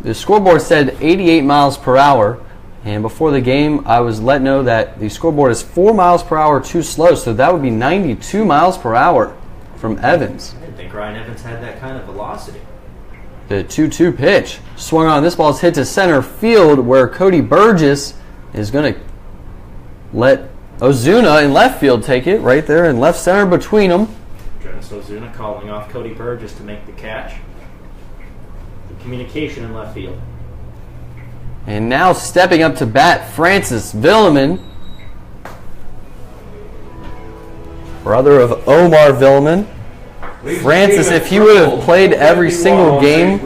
The scoreboard said 88 miles per hour, And before the game, I was let know that the scoreboard is 4 miles per hour too slow, so that would be 92 miles per hour from Evans. I didn't think Ryan Evans had that kind of velocity. The 2-2 pitch swung on. This ball is hit to center field, where Cody Burgess is going to let Ozuna in left field take it right there in left center between them. Jonas Ozuna calling off Cody Burgess to make the catch. The communication in left field. And now stepping up to bat, Francis Villeman, brother of Omar Villeman. Francis, if he would have played every single game,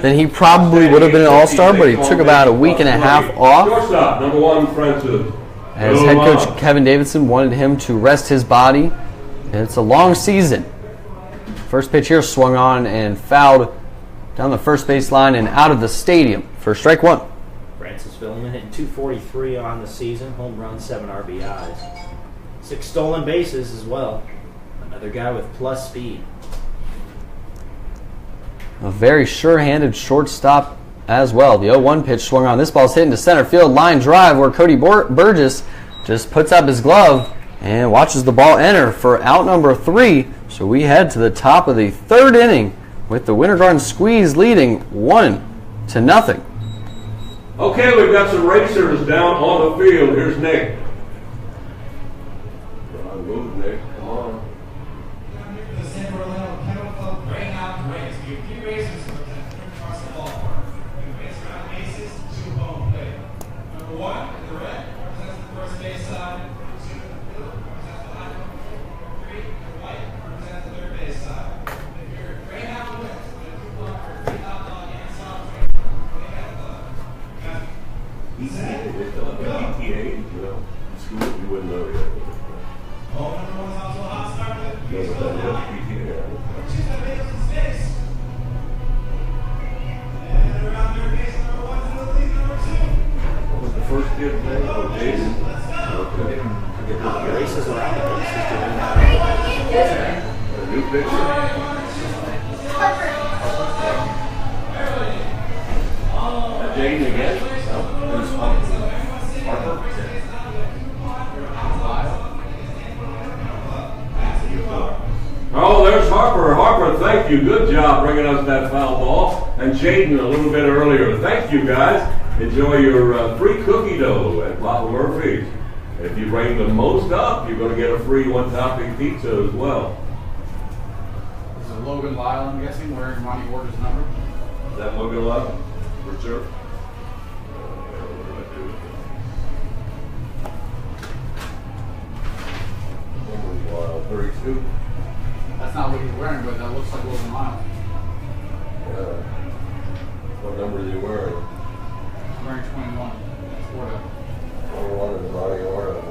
then he probably would have been an all-star, but he took about a week and a half off. Shortstop, number 1, Francis. As head coach Kevin Davidson wanted him to rest his body. And it's a long season. First pitch here swung on and fouled down the first base line and out of the stadium for strike 1. Francis Villeman hitting .243 on the season, home run, 7 RBIs. 6 stolen bases as well. Another guy with plus speed. A very sure-handed shortstop as well. The 0-1 pitch swung on. This ball's hitting to center field. Line drive where Cody Burgess just puts up his glove and watches the ball enter for out number 3. So we head to the top of the 3rd inning with the Winter Garden Squeeze leading 1-0. Okay, we've got some racers down on the field. Here's Nick. Move, Nick. Come on. The Sanford Kennel Club Greyhound race. We have 3 races across the ballpark. We race around bases, 2 home plate. Number 1 in the red represents the first base side. 2 in the blue represents the line. 3 in the white represents the third base side. If you're a Greyhound wins, with a coupon for $3,000 and soft drink from the Kennel Club. ETA, you know, school, you wouldn't know yet. Oh, number 1's off to a hot start with Yeah, but that was ETA. choose the middle of the space. And around third base, number 1 to the lead, number 2. What was the first kid's name? Oh, Jason. Okay. Races around the bases doing that. A new pitcher. Jaden again? Harper? Oh, there's Harper. Harper, thank you. Good job bringing us that foul ball. And Jaden a little bit earlier. Thank you, guys. Enjoy your free cookie dough at Papa Murphy's. If you bring the most up, you're going to get a free 1-topping pizza as well. This is Logan Lyle, I'm guessing, wearing Ronnie Order's number. Is that Logan Love? For sure. 32. That's not what he's wearing, but that looks like Logan Lyle. What number is he wearing? He's wearing 21. That's Order. 21 is Ronnie Orta.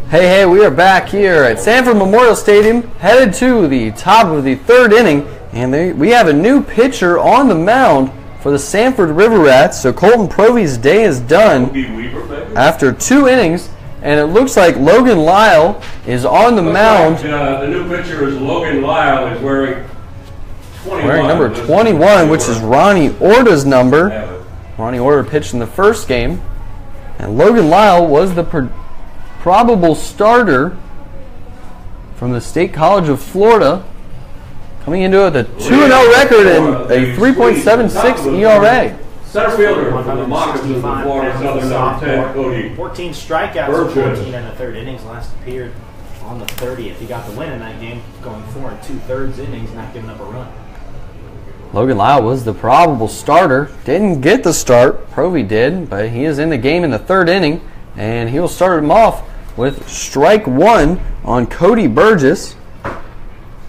Hey, we are back here at Sanford Memorial Stadium, headed to the top of the 3rd inning, and we have a new pitcher on the mound for the Sanford River Rats. So Colton Provy's day is done after 2 innings, and it looks like Logan Lyle is on the mound. The new pitcher is Logan Lyle. Is wearing 21. Wearing number 21, which is Ronnie Orta's number. Ronnie Orta pitched in the first game, and Logan Lyle was the probable starter from the State College of Florida, coming into it with a 2-0 record and a 3.76 ERA. Center fielder from the Moccasins of Florida Southern, number 10, Cody. 14 strikeouts in 14 in the 3rd innings. Last appeared on the 30th. He got the win in that game, going 4 2/3 innings, not giving up a run. Logan Lyle was the probable starter. Didn't get the start. Provy did, but he is in the game in the 3rd inning, and he will start him off with strike 1 on Cody Burgess.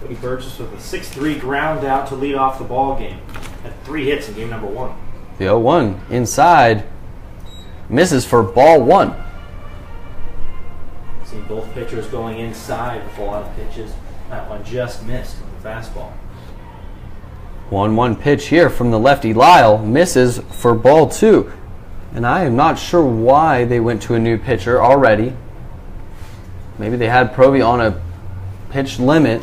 Cody Burgess with a 6-3 ground out to lead off the ball game. Had 3 hits in game number 1. The 0-1 inside misses for ball 1. See both pitchers going inside with a lot of pitches. That one just missed with the fastball. 1-1 pitch here from the lefty Lyle misses for ball 2. And I am not sure why they went to a new pitcher already. Maybe they had Provy on a pitch limit.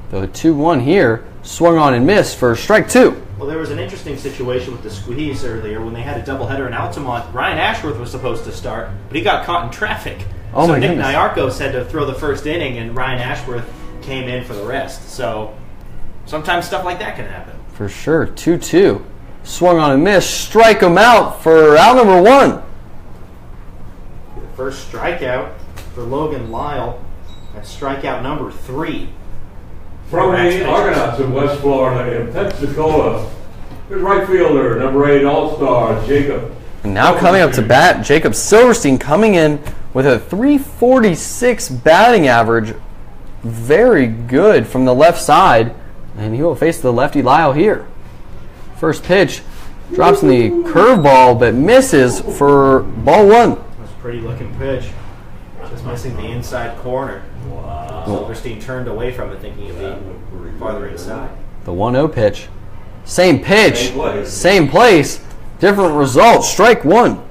The 2-1 here, swung on and missed for strike 2. Well, there was an interesting situation with the squeeze earlier when they had a doubleheader in Altamont. Ryan Ashworth was supposed to start, but he got caught in traffic. Oh, so my Nick goodness. Nyarkos had to throw the first inning, and Ryan Ashworth came in for the rest. So sometimes stuff like that can happen. For sure, 2-2. Swung on and missed, strike him out for out number 1. The first strikeout for Logan Lyle. That's strikeout number 3. From the Argonauts of West Florida in Pensacola, here's right fielder, number 8 All-Star, Jacob. And now coming up to bat, Jacob Silverstein coming in with a .346 batting average. Very good from the left side. And he will face the lefty Lyle here. First pitch drops in the curveball, but misses for ball 1. That's a pretty looking pitch. Just missing the inside corner. Silverstein turned away from it, thinking it'd be farther inside. The 1-0 pitch. Same pitch, same place, different result. Strike 1.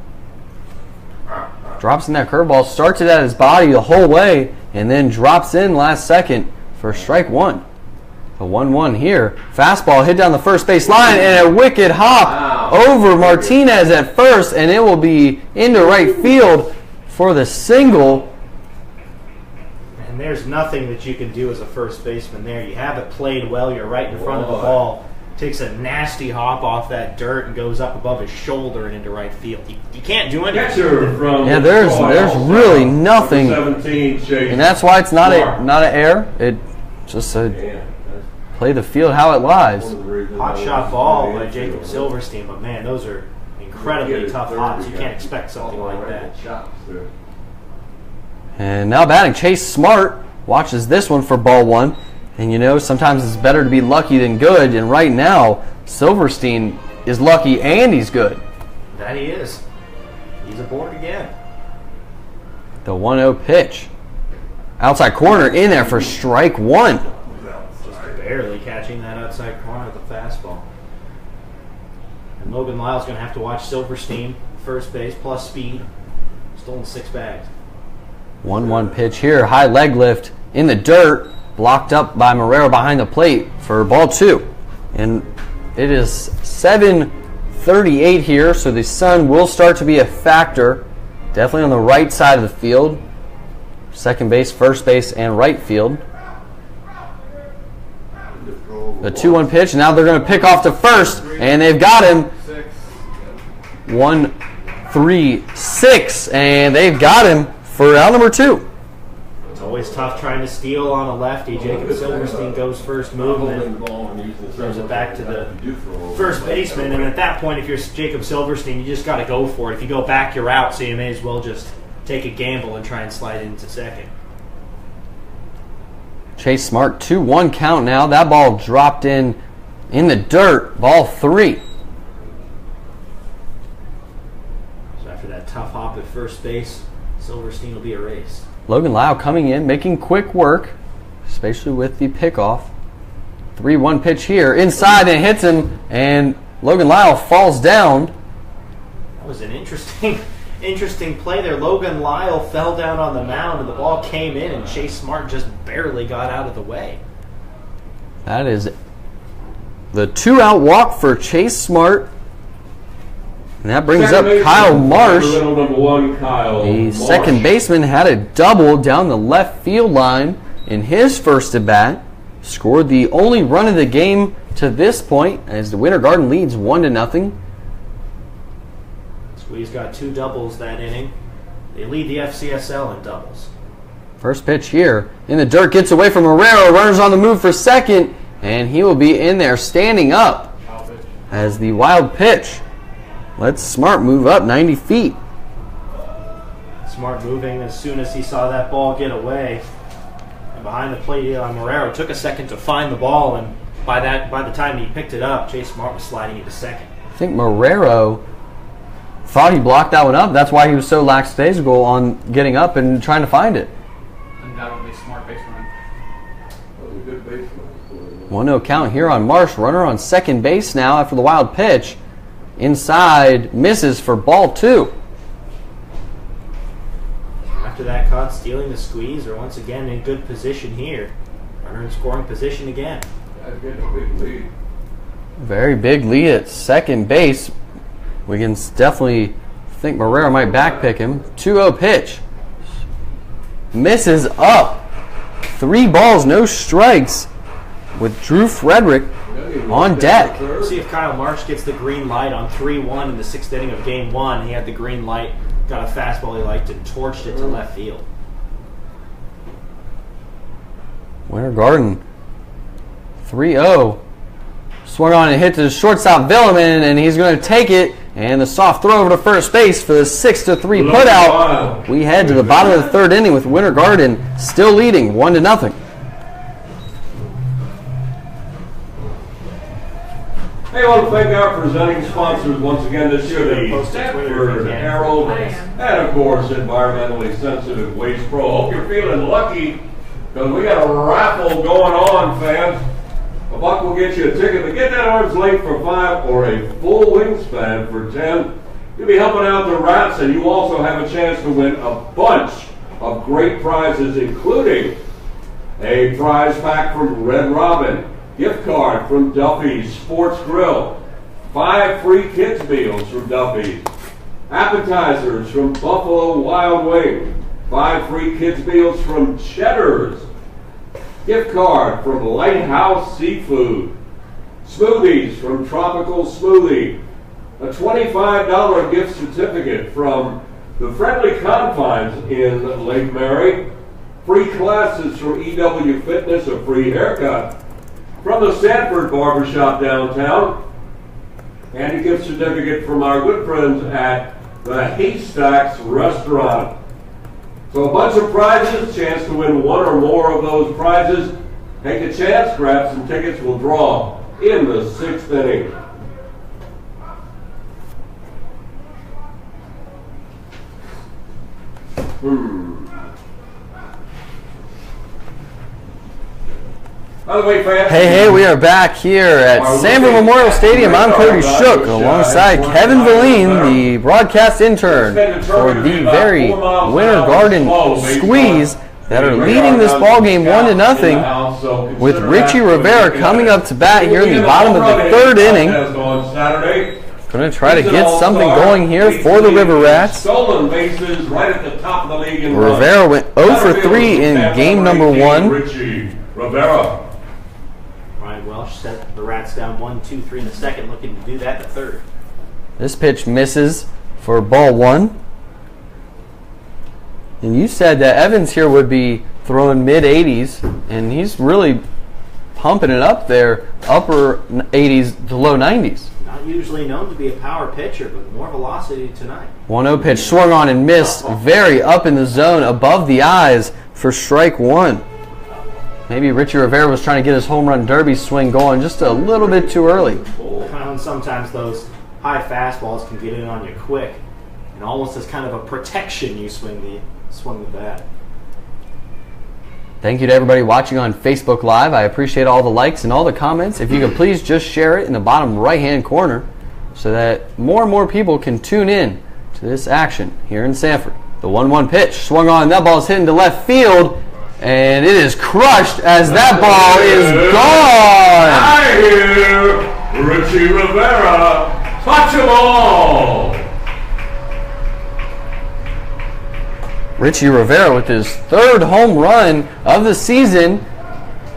Drops in that curveball, starts it at his body the whole way, and then drops in last second for strike 1. The 1-1 here. Fastball hit down the first base line, and a wicked hop over Martinez at first, and it will be into right field for the single. And there's nothing that you can do as a first baseman there. You have it played well. You're right in front of the ball. Takes a nasty hop off that dirt and goes up above his shoulder and into right field. You can't do anything. Yeah, there's really nothing, 17, and that's why it's not an error. It just play the field how it lies. Hot shot ball by Jacob Silverstein, but man, those are incredibly tough hops. You can't expect something like that. And now batting, Chase Smart watches this one for ball 1. And you know, sometimes it's better to be lucky than good. And right now, Silverstein is lucky and he's good. That he is. He's aboard again. The 1-0 pitch. Outside corner in there for strike 1. Just barely catching that outside corner with the fastball. And Logan Lyle's going to have to watch Silverstein, first base, plus speed. Stolen 6 bags. 1-1 pitch here. High leg lift in the dirt. Blocked up by Marrero behind the plate for ball 2. And it is 7:38 here, so the sun will start to be a factor. Definitely on the right side of the field. Second base, first base, and right field. The 2-1 pitch. Now they're going to pick off to first, and they've got him. 1-3-6, and they've got him for out number 2. It's always tough trying to steal on a lefty. Jacob Silverstein goes first move and throws it back to the first baseman. And at that point, if you're Jacob Silverstein, you just got to go for it. If you go back, you're out, so you may as well just take a gamble and try and slide into second. Chase Smart, 2-1 count now. That ball dropped in the dirt. Ball 3. So after that tough hop at first base, Silverstein will be erased. Logan Lyle coming in, making quick work, especially with the pickoff. 3-1 pitch here. Inside and hits him, and Logan Lyle falls down. That was an interesting play there. Logan Lyle fell down on the mound, and the ball came in, and Chase Smart just barely got out of the way. That is the 2-out walk for Chase Smart. And that brings up Kyle Marsh. The second baseman had a double down the left field line in his first at bat. Scored the only run of the game to this point as the Winter Garden leads 1-0. Squeeze got 2 doubles that inning. They lead the FCSL in doubles. First pitch here in the dirt, gets away from Marrero. Runners on the move for second, and he will be in there standing up as the wild pitch. Let's Smart move up 90 feet. Smart moving as soon as he saw that ball get away. And behind the plate, Marrero took a second to find the ball, and by the time he picked it up, Chase Smart was sliding into second. I think Marrero thought he blocked that one up. That's why he was so lackadaisical on getting up and trying to find it. Undoubtedly smart baseman. 1-0 count here on Marsh. Runner on second base now after the wild pitch. Inside, misses for ball 2. After that, caught stealing the squeeze are once again in good position here. Runner in scoring position again. That's getting a big lead. Very big lead at second base. We can definitely think Marrero might backpick him. 2-0 pitch. Misses up. 3 balls, no strikes with Drew Frederick on deck. See if Kyle Marsh gets the green light on 3-1 in the 6th inning of Game 1. He had the green light, got a fastball he liked, and torched it to left field. Winter Garden 3-0. Swung on and hit to the shortstop Villeman, and he's going to take it. And the soft throw over to first base for the 6-3 putout. We head to the bottom of the 3rd inning with Winter Garden still leading 1-0. Hey, I want to thank our presenting sponsors once again this year, the Sanford Herald, and of course, environmentally sensitive Waste Pro. Hope you're feeling lucky because we got a raffle going on, fans. $1 will get you a ticket to get that arms length for 5 or a full wingspan for 10. You'll be helping out the Rats, and you also have a chance to win a bunch of great prizes, including a prize pack from Red Robin, gift card from Duffy's Sports Grill, 5 free kids meals from Duffy's, appetizers from Buffalo Wild Wing, 5 free kids meals from Cheddar's, gift card from Lighthouse Seafood, smoothies from Tropical Smoothie, a $25 gift certificate from the Friendly Confines in Lake Mary, free classes from EW Fitness, a free haircut from the Sanford Barbershop downtown, and a gift certificate from our good friends at the Haystacks Restaurant. So a bunch of prizes, chance to win 1 or more of those prizes. Take a chance, grab some tickets, we'll draw in the 6th inning. By the way, fans. Hey, we are back here at Sanford Memorial Stadium. I'm Cody Shook alongside Kevin Valine, the broadcast intern for the very Winter Garden Squeeze that are leading this ball game 1-0 with Richie Rivera coming up to bat here in the bottom of the 3rd inning. Going to try to get something going here for the River Rats. Stolen bases right at the top of the league. Rivera went 0 for 3 in game number 1. Richie Rivera. Ryan Welsh set the Rats down 1-2-3 in the 2nd, looking to do that in the 3rd. This pitch misses for ball 1. And you said that Evans here would be throwing mid-80s, and he's really pumping it up there, upper 80s to low 90s. Not usually known to be a power pitcher, but more velocity tonight. 1-0 pitch swung on and missed, very up in the zone, above the eyes for strike 1. Maybe Richie Rivera was trying to get his home run derby swing going just a little bit too early. And sometimes those high fastballs can get in on you quick, and almost as kind of a protection you swing the bat. Thank you to everybody watching on Facebook Live. I appreciate all the likes and all the comments. If you could please just share it in the bottom right-hand corner so that more and more people can tune in to this action here in Sanford. The 1-1 pitch swung on. That ball is hit into left field, and it is crushed as that ball is gone. I hear Richie Rivera touch a ball. Richie Rivera with his 3rd home run of the season,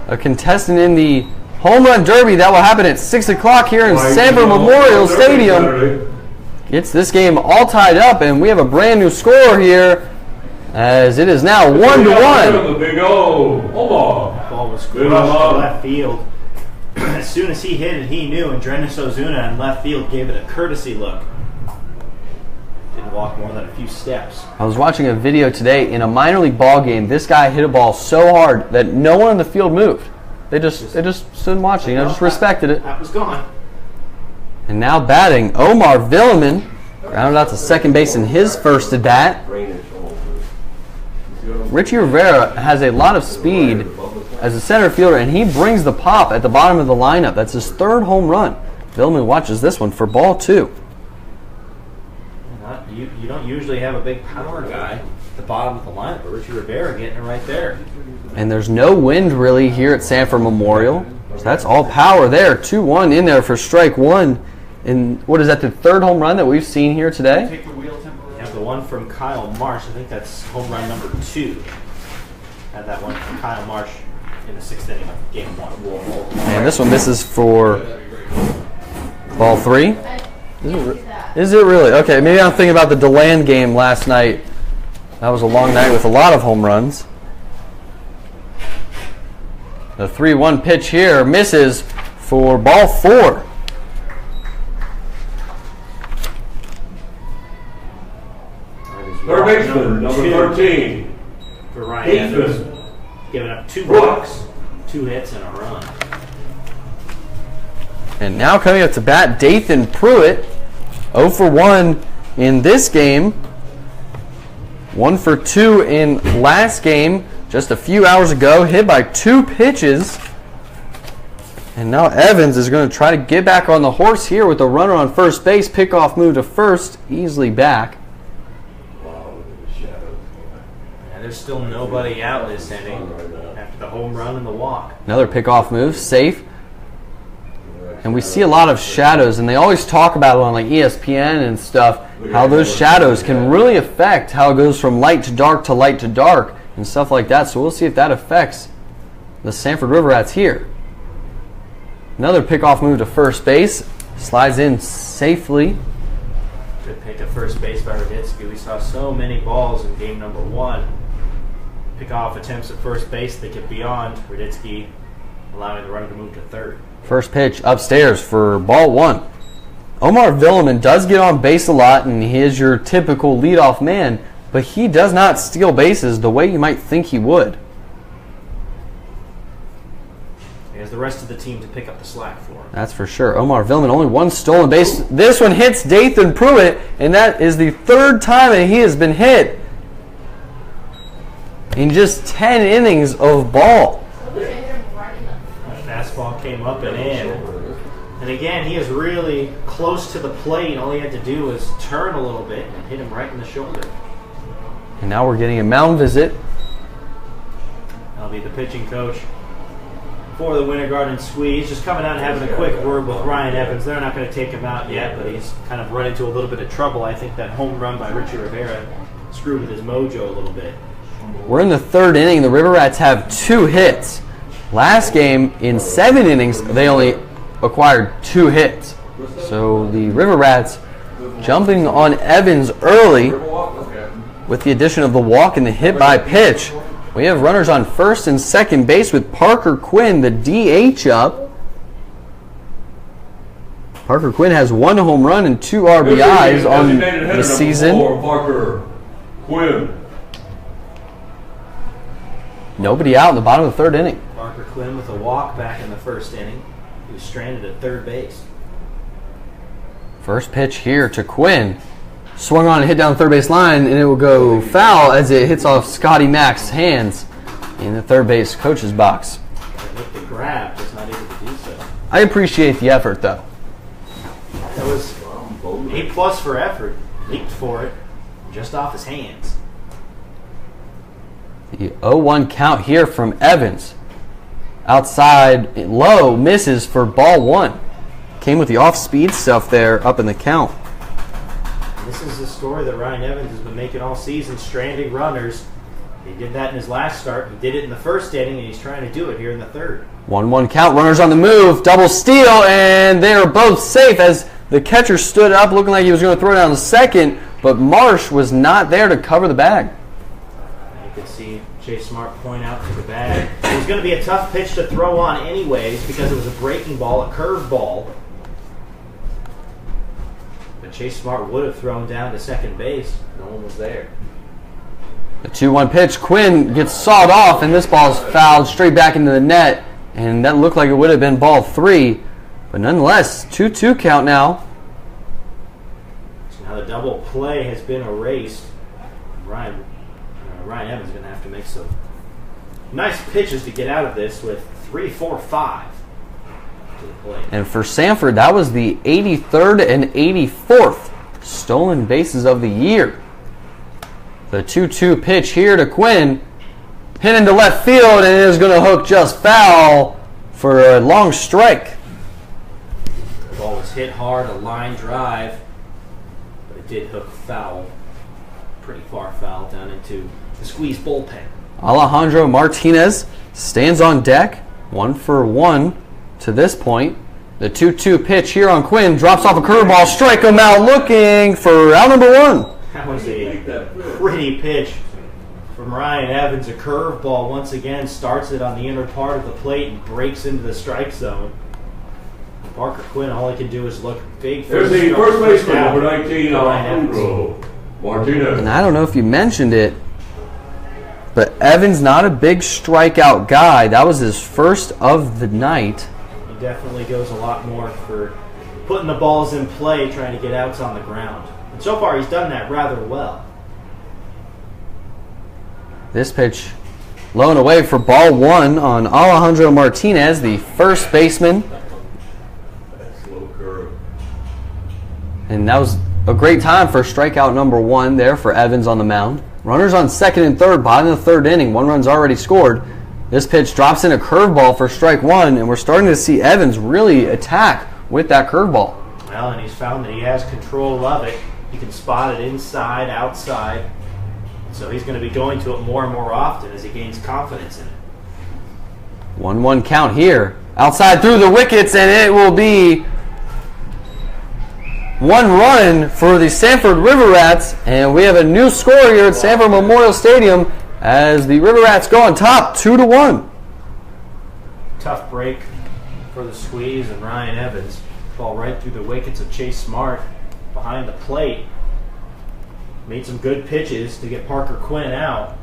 a contestant in the home run derby that will happen at 6 o'clock here in Sanford Memorial Stadium. Gets this game all tied up, and we have a brand new score here as it is now 1-1. The big O. Ball was crushed to left field. As soon as he hit it, he knew, and Drenis Ozuna in left field gave it a courtesy look. Didn't walk more than a few steps. I was watching a video today in a minor league ball game. This guy hit a ball so hard that no one on the field moved. They just stood watching, just respected it. That was gone. And now batting, Omar Villeman, rounded out to second base in his first at bat. Richie Rivera has a lot of speed as a center fielder, and he brings the pop at the bottom of the lineup. That's his 3rd home run. Villeman watches this one for ball 2. You don't usually have a big power guy. The bottom of the lineup, but Richie Rivera getting it right there. And there's no wind really here at Sanford Memorial. So that's all power there. 2-1 in there for strike one. And what is that, the third home run that we've seen here today? Take the wheel temporarily. You have the one from Kyle Marsh. I think that's home run number 2. Had that one from Kyle Marsh in the 6th inning of game 1. And this one misses for ball 3. Is it really? Okay, maybe I'm thinking about the DeLand game last night. That was a long night with a lot of home runs. The 3-1 pitch here misses for ball 4. Third baseman, number 13. For Ryan Evans, giving up 2 walks, 2 hits, and a run. And now coming up to bat, Dathan Pruitt, 0 for 1 in this game. 1 for 2 in last game, just a few hours ago, hit by 2 pitches. And now Evans is going to try to get back on the horse here with a runner on first base. Pickoff move to first, easily back. And there's still nobody out this inning after the home run and the walk. Another pickoff move, safe. And we see a lot of shadows, and they always talk about it on like ESPN and stuff, how those shadows can really affect how it goes from light to dark and stuff like that. So we'll see if that affects the Sanford River Rats here. Another pickoff move to first base, slides in safely. Good pick at first base by Raditsky. We saw so many balls in game number 1. Pickoff attempts at first base, they get beyond Raditsky, allowing the runner to move to third. First pitch upstairs for ball 1. Omar Villeman does get on base a lot, and he is your typical leadoff man, but he does not steal bases the way you might think he would. He has the rest of the team to pick up the slack for him. That's for sure. Omar Villeman, only 1 stolen base. This one hits Dathan Pruitt, and that is the 3rd time that he has been hit in just 10 innings of ball. Fastball came up and in. And again, he is really close to the plate. All he had to do was turn a little bit and hit him right in the shoulder. And now we're getting a mound visit. That'll be the pitching coach for the Winter Garden Squeeze. Just coming out and having a quick word with Ryan Evans. They're not going to take him out yet, but he's kind of run into a little bit of trouble. I think that home run by Richie Rivera screwed with his mojo a little bit. We're in the 3rd inning. The River Rats have 2 hits. Last game, in 7 innings, they only acquired 2 hits. So the River Rats jumping on Evans early with the addition of the walk and the hit by pitch. We have runners on first and second base with Parker Quinn, the DH, up. Parker Quinn has 1 home run and 2 RBIs on the season. Parker Quinn. Nobody out in the bottom of the 3rd inning. Parker Quinn with a walk back in the 1st inning. He was stranded at third base. First pitch here to Quinn. Swung on and hit down the third base line, and it will go foul as it hits off Scotty Mack's hands in the third base coach's box. With the grab, just not able to do so. I appreciate the effort, though. That was A+ for effort. Leaped for it, just off his hands. The 0-1 count here from Evans. Outside, low, misses for ball 1. Came with the off-speed stuff there up in the count. This is the story that Ryan Evans has been making all season, stranding runners. He did that in his last start. He did it in the 1st inning, and he's trying to do it here in the 3rd. 1-1 count, runners on the move, double steal, and they are both safe as the catcher stood up looking like he was going to throw down the second, but Marsh was not there to cover the bag. You could see Chase Smart point out to the bag. It was going to be a tough pitch to throw on anyways because it was a breaking ball, a curved ball. But Chase Smart would have thrown down to second base. No one was there. The 2-1 pitch, Quinn gets sawed off, and this ball is fouled straight back into the net, and that looked like it would have been ball 3. But nonetheless, 2-2 count now. So now the double play has been erased. Ryan Evans is going to have to make some nice pitches to get out of this with 3, 4, 5 to the plate. And for Sanford, that was the 83rd and 84th stolen bases of the year. The 2-2 pitch here to Quinn. Hit into left field, and it is going to hook just foul for a long strike. The ball was hit hard, a line drive, but it did hook foul, pretty far foul down into the Squeeze bullpen. Alejandro Martinez stands on deck, 1 for 1 to this point. The 2-2 pitch here on Quinn drops off a curveball, strike him out, looking for out number 1. That was a pretty pitch from Ryan Evans. A curveball once again starts it on the inner part of the plate and breaks into the strike zone. Parker Quinn, all he can do is look big. There's the first baseman, number 19, Alejandro Martinez. And I don't know if you mentioned it, but Evans not a big strikeout guy. That was his first of the night. He definitely goes a lot more for putting the balls in play, trying to get outs on the ground. And so far, he's done that rather well. This pitch low and away for ball 1 on Alejandro Martinez, the first baseman. Slow curve. And that was a great time for strikeout number 1 there for Evans on the mound. Runners on second and third, bottom of the third inning. 1 run's already scored. This pitch drops in a curveball for strike 1, and we're starting to see Evans really attack with that curveball. Well, and he's found that he has control of it. He can spot it inside, outside. So he's going to be going to it more and more often as he gains confidence in it. 1-1 count here. Outside through the wickets, and it will be 1 run for the Sanford River Rats. And we have a new score here at Sanford Memorial Stadium as the River Rats go on top 2-1. Tough break for the Squeeze and Ryan Evans. Ball right through the wickets of Chase Smart behind the plate. Made some good pitches to get Parker Quinn out,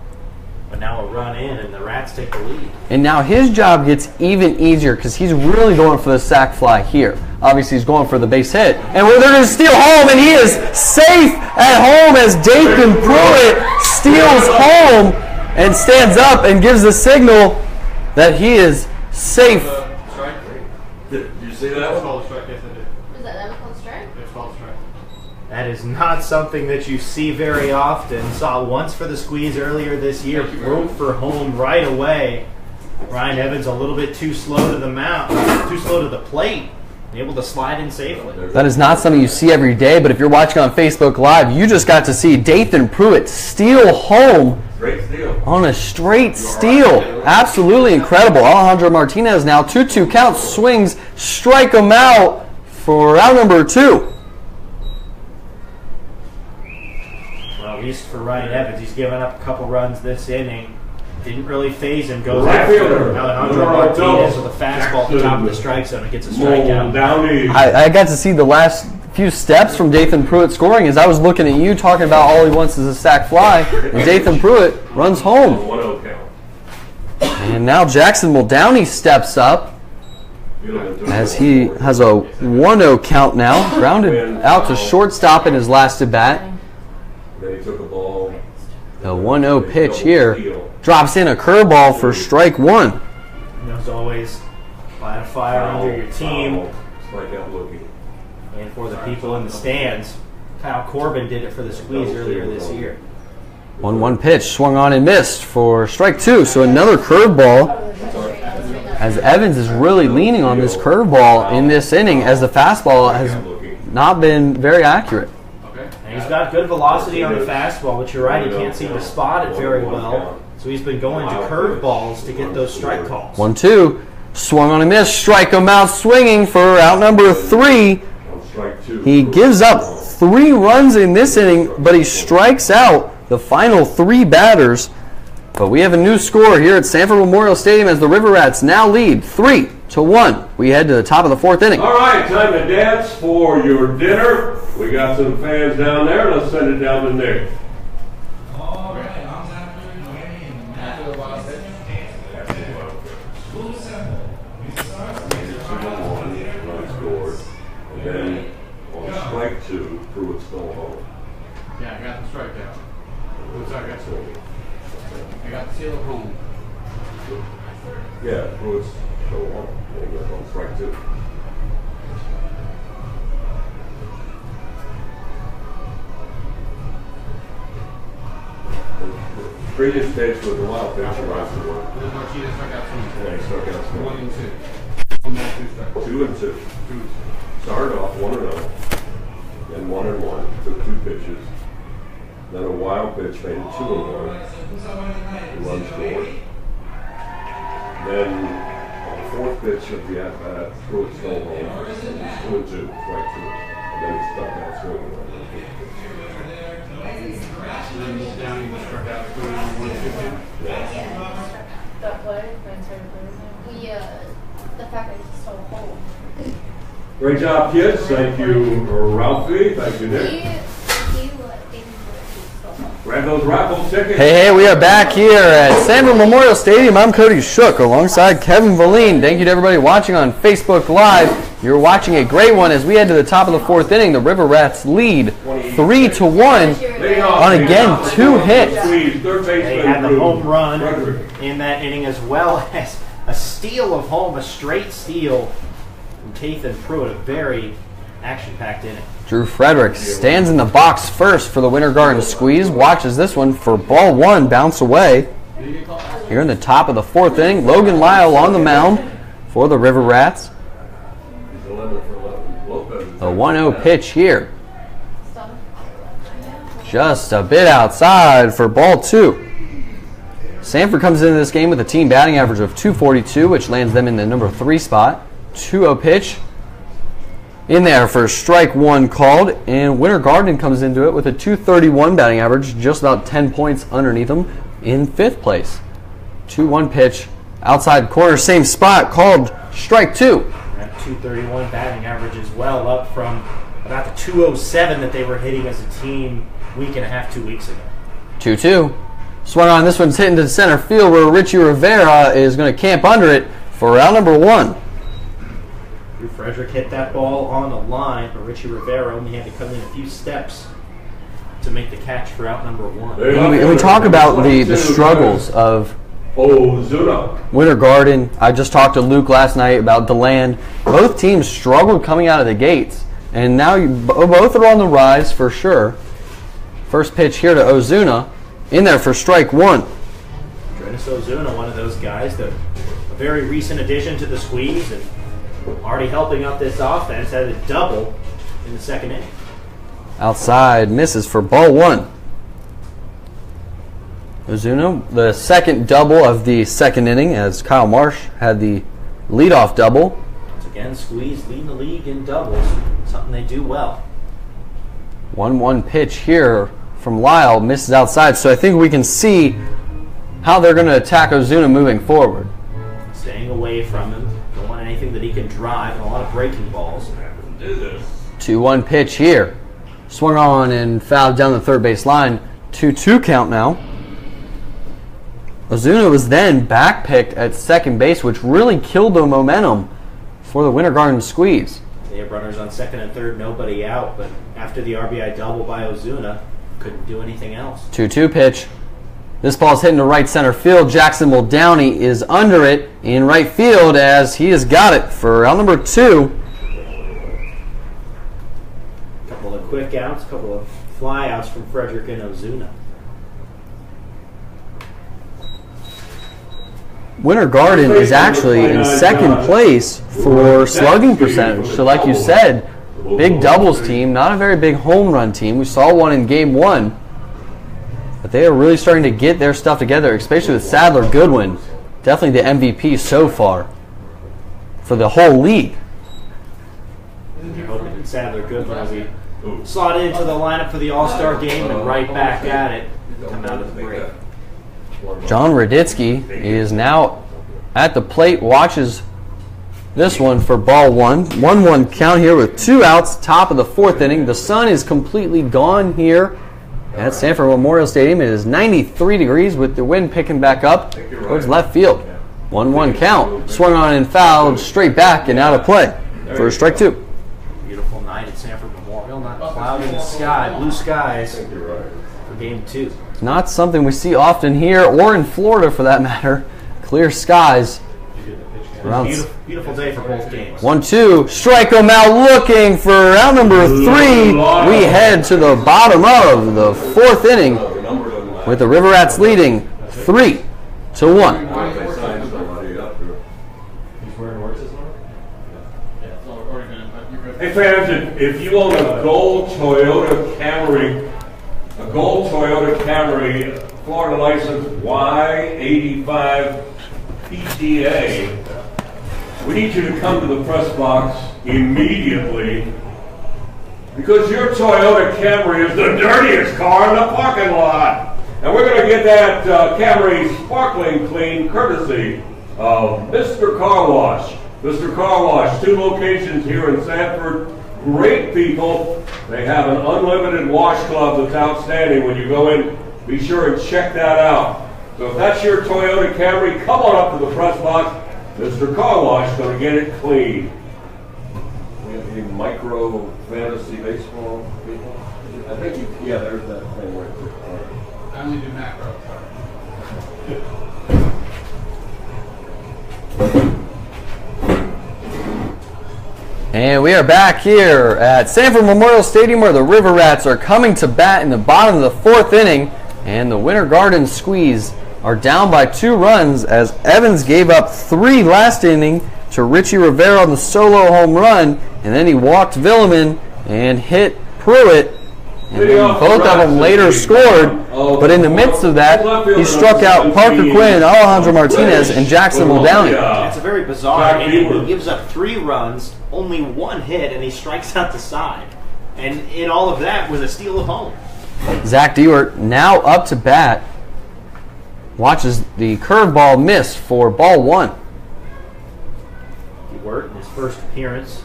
but now a run in and the Rats take the lead. And now his job gets even easier because he's really going for the sac fly here. Obviously, he's going for the base hit. And they're going to steal home, and he is safe at home as Dathan Pruitt steals home and stands up and gives the signal that he is safe. Did you see that? That's called a strike. Yes, I did. Was that called strike? It's called a strike. That is not something that you see very often. Saw once for the Squeeze earlier this year. Broke for home right away. Ryan Evans a little bit too slow to the mount, too slow to the plate. Able to slide in safely. That is not something you see every day, but if you're watching on Facebook Live, you just got to see Dathan Pruitt steal home on a straight steal. Absolutely incredible. Alejandro Martinez now 2-2 count, swings, strike him out for out number 2. Well, at least for Ryan Evans, he's given up a couple runs this inning. Didn't really phase him. Goes after Alejandro Martinez with a fastball at the top of the strike zone and gets a strikeout. I got to see the last few steps from Dathan Pruitt scoring as I was looking at you talking about all he wants is a sac fly, and Dathan Pruitt runs home. And now Jackson Muldowney steps up as he has a 1-0 count now. Grounded out to shortstop in his last at bat. Then he took a ball. The 1-0 pitch here drops in a curveball for strike 1. And as always, light a fire under your team and for the people in the stands. Kyle Corbin did it for the Squeeze earlier this year. 1-1 pitch swung on and missed for strike 2. So another curveball as Evans is really leaning on this curveball in this inning as the fastball has not been very accurate. And he's got good velocity on the fastball, but you're right, he can't seem to spot it very well. So he's been going to curveballs to get those strike calls. 1-2, swung on and missed, strike him out swinging for out number 3. He gives up 3 runs in this inning, but he strikes out the final 3 batters. But we have a new score here at Sanford Memorial Stadium as the River Rats now lead 3-1. We head to the top of the 4th inning. All right, time to dance for your dinner. We got some fans down there. Let's send it down to Nick. All right, I'm Sanford, Noemi, and Matthew about School Simple. We start And then on strike 2, Pruitt's still home. Yeah, I got the strikeout. What's I got? I got the seal of home. Yeah, Pruitt's still home. And he goes on strike 2. Previous pitch was a wild pitch. Martinez struck out 2 Yeah, he struck out 1 and 2. 2 and 2. Started off 1-0. Then 1-1. Took 2 pitches. Then a wild pitch made it 2-1. 1 scored. Then on the 4th pitch of the at-bat, threw it still home. It was 2-2, right through it. And then he stuck out swinging on the 5th pitch. Struck out 1 and 2. That play, the fact that he's so cold. Great job, kids. Thank you, Ralphie. Thank you, Nick. Grab those raffle tickets. Hey, we are back here at Sanford Memorial Stadium. I'm Cody Shook alongside Kevin Valine. Thank you to everybody watching on Facebook Live. You're watching a great one as we head to the top of the 4th inning. The River Rats lead 3-1 on, again, 2 hits. They had the home run in that inning as well as a steal of home, a straight steal from Tathan Pruitt. A very action-packed inning. Drew Frederick stands in the box first for the Winter Garden Squeeze. Watches this one for ball 1, bounce away. Here in the top of the 4th inning, Logan Lyle on the mound for the River Rats. A 1-0 pitch here. Just a bit outside for ball 2. Sanford comes into this game with a team batting average of .242, which lands them in the number 3 spot. 2-0 pitch in there for strike 1 called, and Winter Garden comes into it with a .231 batting average, just about 10 points underneath them in 5th place. 2-1 pitch outside corner, same spot, called strike 2. That .231 batting average as well, up from about the .207 that they were hitting as a team week and a half, 2 weeks ago. 2-2. Swung on, this one's hitting to center field where Richie Rivera is going to camp under it for round number 1. Drew Frederick hit that ball on the line, but Richie Rivera only had to come in a few steps to make the catch for out number 1. And we talk about the struggles of Winter Garden. I just talked to Luke last night about DeLand. Both teams struggled coming out of the gates, and now both are on the rise for sure. First pitch here to Ozuna, in there for strike 1. Jonas Ozuna, one of those guys, a very recent addition to the squeeze, and already helping out this offense, had a double in the 2nd inning. Outside, misses for ball 1. Ozuna, the 2nd double of the 2nd inning, as Kyle Marsh had the leadoff double. Once again, squeeze leading the league in doubles, something they do well. 1-1 pitch here from Lyle, misses outside, so I think we can see how they're going to attack Ozuna moving forward. Staying away from him. Don't want anything that he can drive, and a lot of breaking balls. 2-1 pitch here. Swung on and fouled down the 3rd base line. 2-2 count now. Ozuna was then backpicked at 2nd base, which really killed the momentum for the Winter Garden Squeeze. They have runners on 2nd and 3rd, nobody out, but after the RBI double by Ozuna, couldn't do anything else. 2-2 pitch. This ball's hitting to right center field. Jackson Muldowney is under it in right field as he has got it for round number 2. A couple of quick outs, a couple of fly outs from Frederick and Ozuna. Winter Garden is actually in 2nd place for slugging percentage. So like you said, big doubles team, not a very big home run team. We saw one in game 1. But they are really starting to get their stuff together, especially with Sadler Goodwin. Definitely the MVP so far for the whole league. You're hoping that Sadler Goodwin will be slotted into the lineup for the All-Star game and right back at it. Come out of the break. John Raditsky is now at the plate, watches this one for ball 1. 1-1 count here with 2 outs, top of the 4th inning. The sun is completely gone here at Sanford Memorial Stadium. It is 93 degrees with the wind picking back up towards left field. 1-1 count. Swung on and fouled straight back and out of play for strike 2. Beautiful night at Sanford Memorial. Not cloudy in the sky, blue skies for game 2. Not something we see often here or in Florida for that matter. Clear skies. Beautiful day for both games. 1-2. Strike him out looking for round number 3. We head to the bottom of the 4th inning with the River Rats leading 3-1. He's wearing horses now? Yeah, it's already been, but you're good. Hey fans, if you own a gold Toyota Camry, Florida license Y85 PTA, we need you to come to the press box immediately because your Toyota Camry is the dirtiest car in the parking lot. And we're going to get that Camry sparkling clean courtesy of Mr. Car Wash. Mr. Car Wash, 2 locations here in Sanford. Great people. They have an unlimited wash club that's outstanding. When you go in, be sure and check that out. So if that's your Toyota Camry, come on up to the press box. Mr. Car Wash is going to get it clean. We have any micro fantasy baseball people? I think yeah, there's that thing right there. I only do macro. And we are back here at Sanford Memorial Stadium where the River Rats are coming to bat in the bottom of the 4th inning. And the Winter Garden Squeeze are down by 2 runs as Evans gave up 3 last inning to Richie Rivera on the solo home run. And then he walked Villeman and hit Pruitt. And then both of them later scored. But in the midst of that, he struck out Parker Quinn, Alejandro Martinez, and Jackson Muldowney. It's a very bizarre inning. He gives up 3 runs, only 1 hit, and he strikes out the side. And in all of that was a steal of home. Zach Dewart now up to bat. Watches the curveball miss for ball 1. Dewart, in his first appearance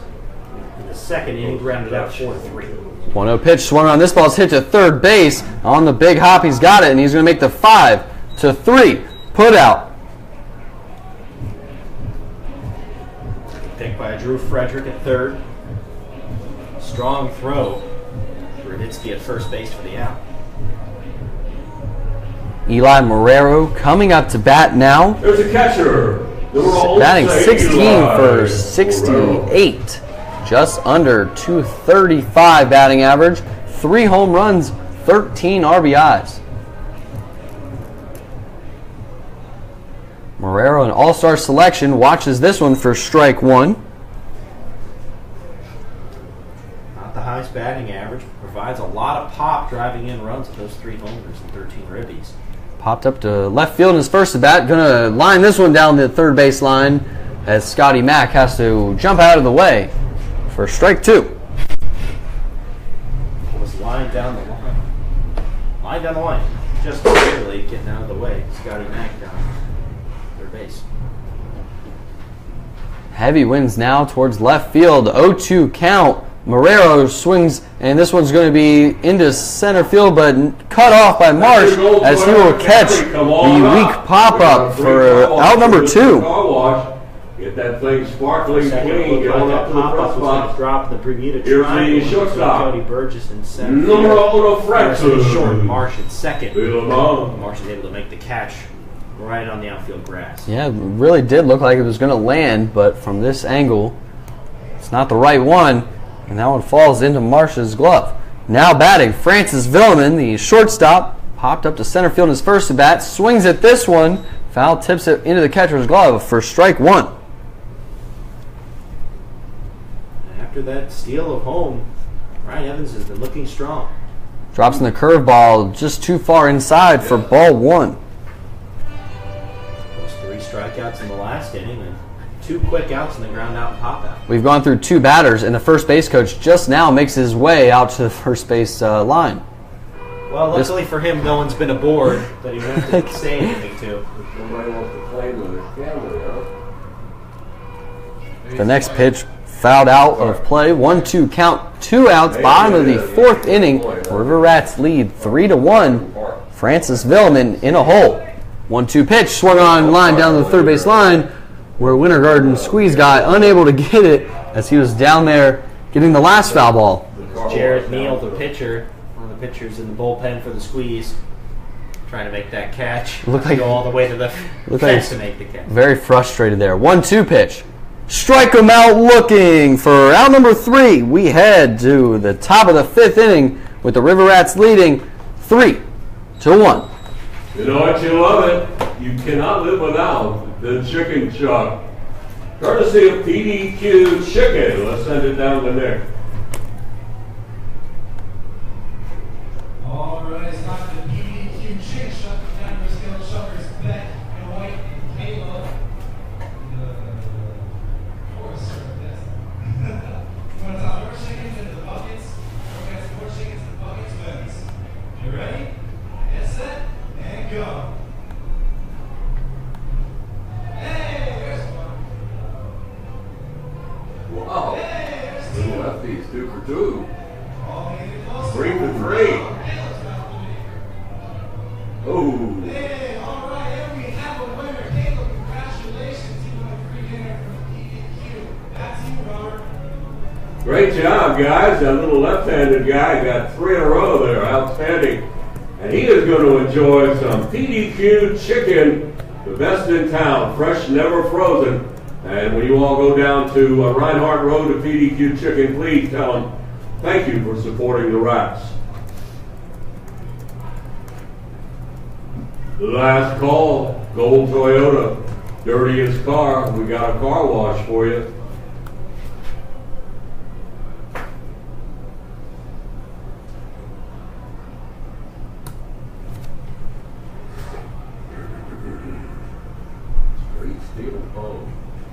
in the 2nd inning, grounded out 4-3. 1-0 pitch swung on. This ball's hit to third base. On the big hop, he's got it, and he's going to make the 5-3 put out. Picked by Drew Frederick at third. Strong throw. Raditsky at first base for the out. Eli Marrero coming up to bat now. There's a catcher. Batting 16 for 68. Just under 235 batting average. 3 home runs, 13 RBIs. Marrero, an all-star selection, watches this one for strike 1. Not the highest batting average. Provides a lot of pop driving in runs with those 3 homers and 13 ribbies. Popped up to left field in his first at bat. Going to line this one down the third base line as Scotty Mack has to jump out of the way for strike 2. Was lined down the line. Lined down the line. Just barely getting out of the way. Scotty Mack down third base. Heavy winds now towards left field. 0-2 count. Marrero swings, and this one's going to be into center field, but cut off by Marsh as he will catch the weak pop-up for out number 2. Get that thing sparkling clean. That pop-up was going to drop the Bermuda Here's triangle. the shortstop. Cody Burgess in center. Numero Francis. Short Marsh at second. Villamone. Marsh is able to make the catch right on the outfield grass. Yeah, it really did look like it was going to land, but from this angle, it's not the right one, and that one falls into Marsh's glove. Now batting, Francis Villeman, the shortstop, popped up to center field in his first at bat, swings at this one, foul tips it into the catcher's glove for strike 1. After that steal of home, Ryan Evans has been looking strong. Drops in the curveball just too far inside for ball 1. Those 3 strikeouts in the last inning and 2 quick outs in the ground out and pop out. We've gone through 2 batters, and the first base coach just now makes his way out to the first base line. Well, luckily for him, no one's been aboard that he won't have to say anything to. Nobody wants to play with his camera, huh? The next pitch fouled out of play. 1-2 count, 2 outs, bottom of the 4th inning. River Rats lead 3-1. Francis Villeman in a hole. 1-2 pitch swung on line down the third base line where Winter Garden Squeeze guy unable to get it as he was down there getting the last foul ball. Jared Neal, the pitcher, one of the pitchers in the bullpen for the Squeeze, trying to make that catch. Looked like go all the way to the fence to make the catch. Very frustrated there. 1-2 pitch. Strike him out looking for out number 3. We head to the top of the 5th inning with the River Rats leading 3-1. You know what? You love it. You cannot live without the chicken chuck. Courtesy of PDQ Chicken. Let's send it down to Nick. All right, it's not the PDQ chicken shut down your skill shuckers bet and white and Caleb. Of course, sir, yes. You want to toss more chickens into the buckets? Or guys, more chickens in the buckets wins. You ready? Get set and go. Hey, there's one. Wow. Hey, there's Little two. lefties, 2 for 2. Oh, getting closer. 3 for 3. Oh. Hey, all right, and we have a winner. Caleb, congratulations. You won a free dinner from PDQ. That's you, Robert. Great job, guys. That little left-handed guy got 3 in a row there. Outstanding. And he is going to enjoy some PDQ chicken, the best in town, fresh, never frozen. And when you all go down to Reinhardt Road to PDQ Chicken, please tell them thank you for supporting the Rats. Last call, Gold Toyota, dirtiest car. We got a car wash for you. Straight steel bone.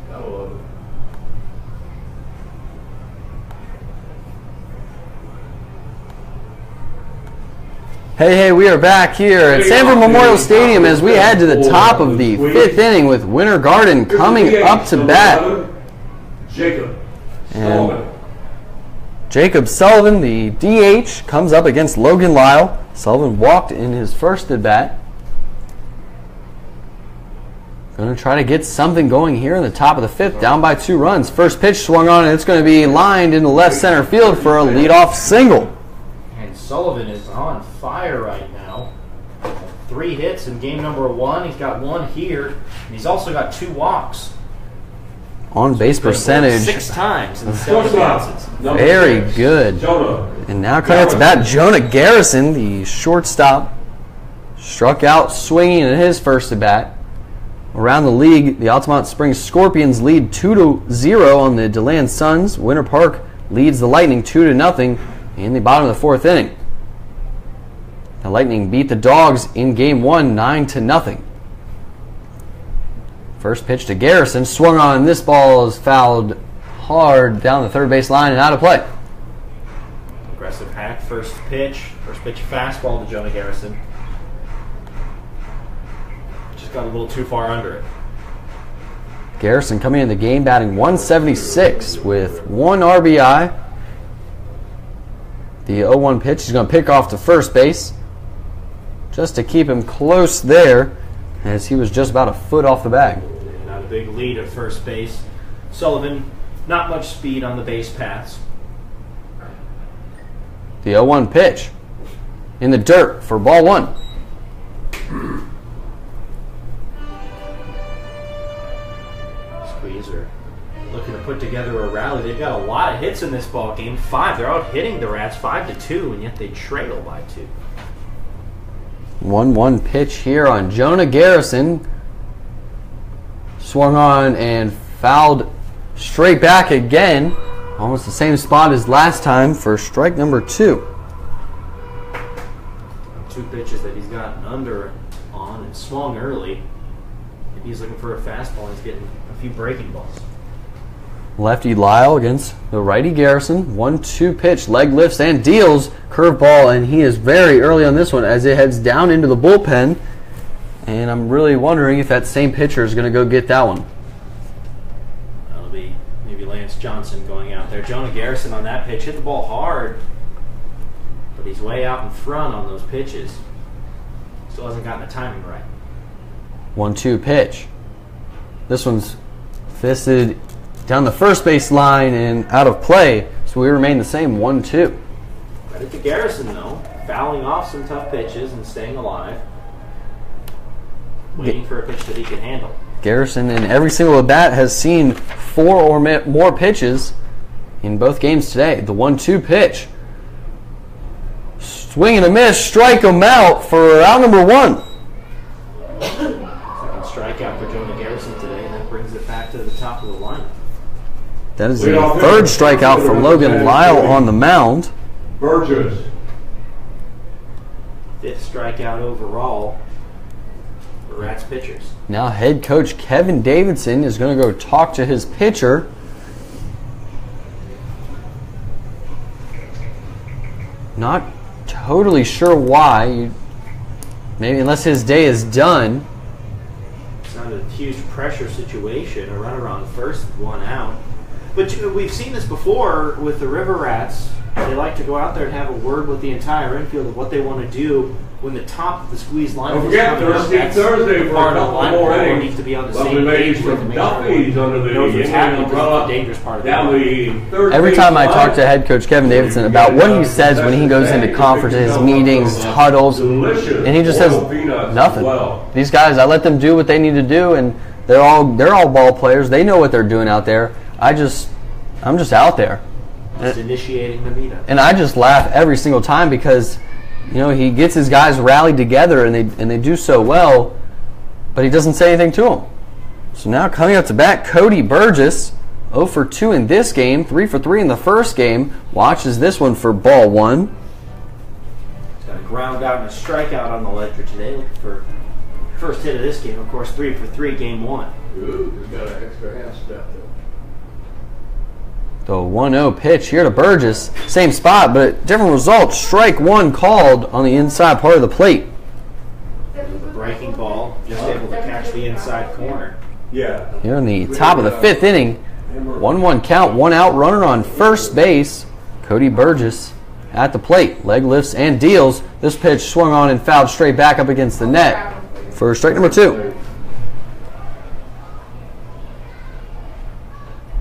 Gotta love it. Hey, we are back here at Sanford Memorial Stadium as we head to the top of the 5th inning with Winter Garden coming up to bat. Jacob And Sullivan. Jacob Sullivan, the DH, comes up against Logan Lyle. Sullivan walked in his first at bat. Going to try to get something going here in the top of the 5th, down by 2 runs. First pitch swung on, and it's going to be lined into left center field for a leadoff single. And Sullivan is on fire right now. 3 hits in game number 1. He's got 1 here, and he's also got 2 walks. On base percentage, 6 times in 7 bounces. very good. And now coming up to bat, Jonah Garrison, the shortstop, struck out swinging in his first at bat. Around the league, the Altamont Springs Scorpions lead 2-0 on the DeLand Suns. Winter Park leads the Lightning 2-0 in the bottom of the 4th inning. The Lightning beat the Dogs in Game 1 9-0. First pitch to Garrison, swung on, and this ball is fouled hard down the third base line and out of play. Aggressive hack, first pitch fastball to Jonah Garrison. Just got a little too far under it. Garrison coming in the game batting 176 with 1 RBI. The 0-1 pitch, he's going to pick off to first base just to keep him close there as he was just about a foot off the bag. Not a big lead at first base. Sullivan, not much speed on the base paths. The 0-1 pitch in the dirt for ball 1. Squeezer looking to put together a rally. They've got a lot of hits in this ball game. 5. They're out hitting the Rats 5-2, and yet they trail by 2. 1-1 pitch here on Jonah Garrison. Swung on and fouled straight back again. Almost the same spot as last time for strike number 2. 2 pitches that he's gotten under on and swung early. Maybe he's looking for a fastball. He's getting a few breaking balls. Lefty Lyle against the righty Garrison. 1-2 pitch, leg lifts and deals. Curveball, and he is very early on this one as it heads down into the bullpen. And I'm really wondering if that same pitcher is going to go get that one. That'll be maybe Lance Johnson going out there. Jonah Garrison on that pitch hit the ball hard, but he's way out in front on those pitches. Still hasn't gotten the timing right. 1-2 pitch. This one's fisted down the first base line and out of play, so we remain the same 1-2. Credit to Garrison, though, fouling off some tough pitches and staying alive, waiting for a pitch that he can handle. Garrison in every single at bat has seen 4 or more pitches in both games today. The 1-2 pitch. Swing and a miss, strike him out for out number 1. brings it back to the top of the lineup. That is the third strikeout for Logan Lyle on the mound. Burgess. 5th strikeout overall for Rats pitchers. Now head coach Kevin Davidson is going to go talk to his pitcher. Not totally sure why. Maybe unless his day is done. It's not a huge pressure situation. A runner on first, 1 out. But we've seen this before with the River Rats. They like to go out there and have a word with the entire infield of what they want to do when the top of the squeeze line Don't forget Thursday for a couple more innings. Needs to be on the Lovely same ladies page with from the Duffy's under the knows what's happening because umbrella it's the dangerous part of the down game. the third Every base time I line. talk to head coach Kevin Davidson about what he says when he goes into conferences, meetings, huddles, and he just says nothing. These guys, I let them do what they need to do, and they're all ball players. They know what they're doing out there. I'm just out there. Just initiating the meetup. And I just laugh every single time because, he gets his guys rallied together and they do so well, but he doesn't say anything to them. So now coming up to bat, Cody Burgess, 0 for 2 in this game, 3 for 3 in the first game. Watches this one for ball 1. He's got a ground out and a strikeout on the ledger today. Looking for first hit of this game. Of course, 3 for 3, game 1. Ooh, he's got an extra half step there. The 1-0 pitch here to Burgess. Same spot, but different result. Strike 1 called on the inside part of the plate. Breaking ball, just able to catch the inside corner. Yeah. Here in the top of the 5th inning. 1-1 count, 1 out, runner on first base. Cody Burgess at the plate. Leg lifts and deals. This pitch swung on and fouled straight back up against the net for strike number 2.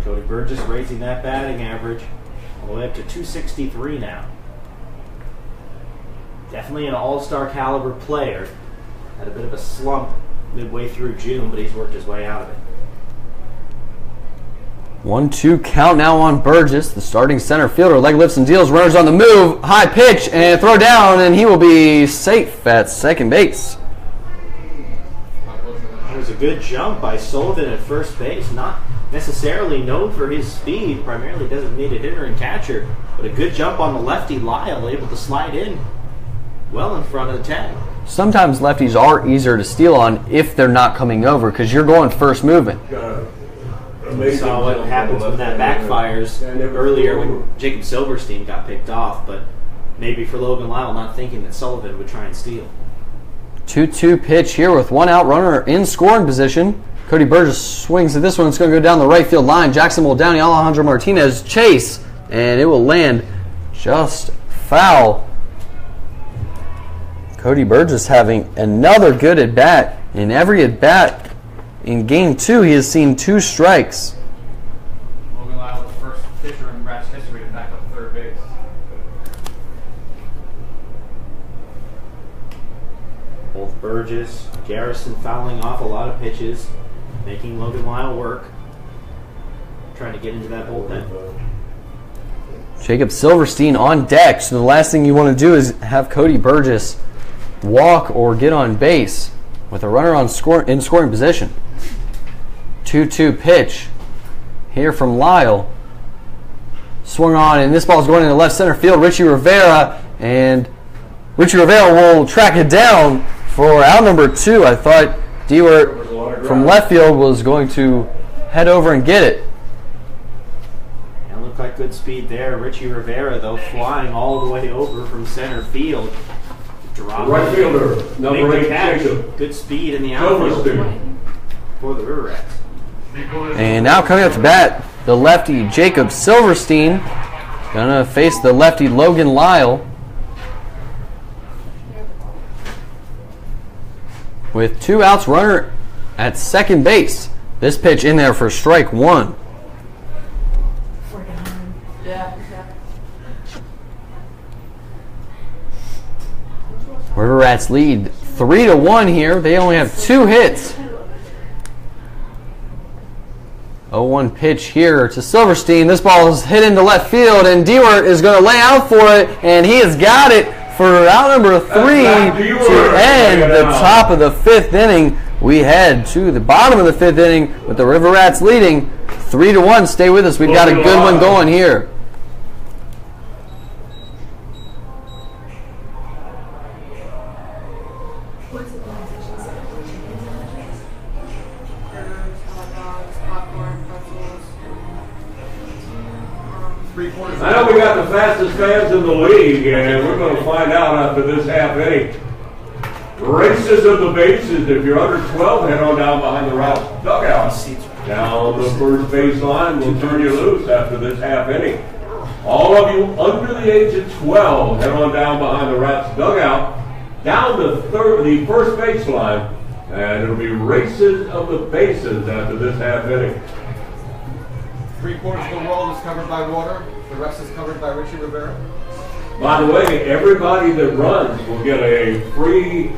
Cody Burgess raising that batting average all the way up to 263 now. Definitely an all-star caliber player. Had a bit of a slump midway through June, but he's worked his way out of it. 1-2 count now on Burgess, the starting center fielder. Leg lifts and deals, runners on the move, high pitch and throw down, and he will be safe at second base. It was a good jump by Sullivan at first base. Not necessarily known for his speed, primarily designated hitter and catcher, but a good jump on the lefty Lyle, able to slide in well in front of the tag. Sometimes lefties are easier to steal on if they're not coming over because you're going first moving. We saw what happens when that backfires earlier when Jacob Silverstein got picked off, but maybe for Logan Lyle not thinking that Sullivan would try and steal. 2-2 pitch here with 1 out, runner in scoring position. Cody Burgess swings at this one. It's going to go down the right field line. Jackson will down Alejandro Martinez. Chase, and it will land just foul. Cody Burgess having another good at-bat. In every at-bat in Game 2, he has seen 2 strikes. Logan Lyle, the first pitcher in Rats history to back up third base. Both Burgess, Garrison fouling off a lot of pitches, making Logan Lyle work, trying to get into that bullpen. Jacob Silverstein on deck. So the last thing you want to do is have Cody Burgess walk or get on base with a runner on in scoring position. 2-2 pitch here from Lyle. Swung on, and this ball is going into left center field. Richie Rivera, and Richie Rivera will track it down for out number 2. I thought Dewart from left field was going to head over and get it. And looked like good speed there. Richie Rivera, though, flying all the way over from center field. Drop Right fielder, number 8, Jacob. Good speed in the outfield for the River Rats. And now coming up to bat, the lefty Jacob Silverstein gonna face the lefty Logan Lyle. With 2 outs, runner at second base. This pitch in there for strike 1. River Rats lead 3-1 here. They only have 2 hits. 0-1 pitch here to Silverstein. This ball is hit into left field, and Dewart is going to lay out for it, and he has got it for out number 3 to end the top of the 5th inning we head to the bottom of the 5th inning with the River Rats leading 3-1. Stay with us. We've got a good one going here. I know we got the fastest fans in the league, and we're going to find out after this half inning. Races of the bases. If you're under 12, head on down behind the Rouse dugout. Down the first base line, we'll turn you loose after this half inning. All of you under the age of 12, head on down behind the Rats dugout, down the first base line, and it'll be races of the bases after this half inning. 3/4 of the world is covered by water. The rest is covered by Richie Rivera. By the way, everybody that runs will get a free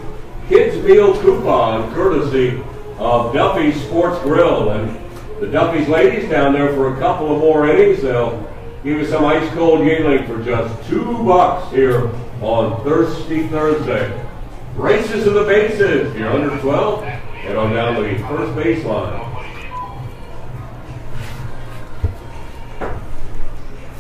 kids meal coupon courtesy of Duffy's Sports Grill. And the Duffy's ladies down there, for a couple of more innings, they'll give you some ice cold Yingling for just $2 here on Thirsty Thursday. Races of the bases. If you're under 12, head on down to the first baseline.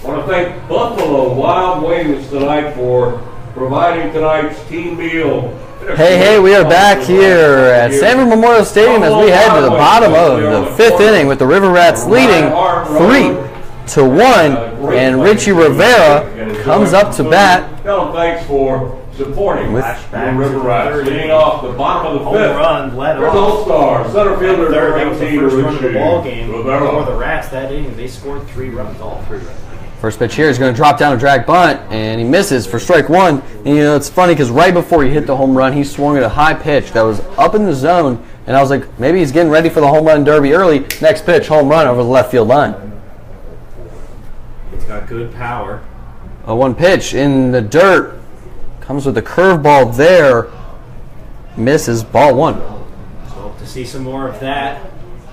I want to thank Buffalo Wild Wings tonight for providing tonight's team meal. Hey, we are back here at Sanford Memorial Stadium as we head to the bottom of the 5th inning with the River Rats leading 3-1, and Richie Rivera comes up to bat. Tell them thanks for supporting with the River Rats. Leading off the bottom of the 5th. Home run led There's off. All-Star center fielder. Third, that was the first run of the ball game Rivera. for the Rats that inning. They scored 3 runs, all 3 runs. First pitch here is going to drop down a drag bunt, and he misses for strike 1. And you know, it's funny because right before he hit the home run, he swung at a high pitch that was up in the zone, and I was like, maybe he's getting ready for the home run derby early. Next pitch, home run over the left field line. It's got good power. A 1 pitch in the dirt. Comes with a curveball there. Misses, ball 1. So hope to see some more of that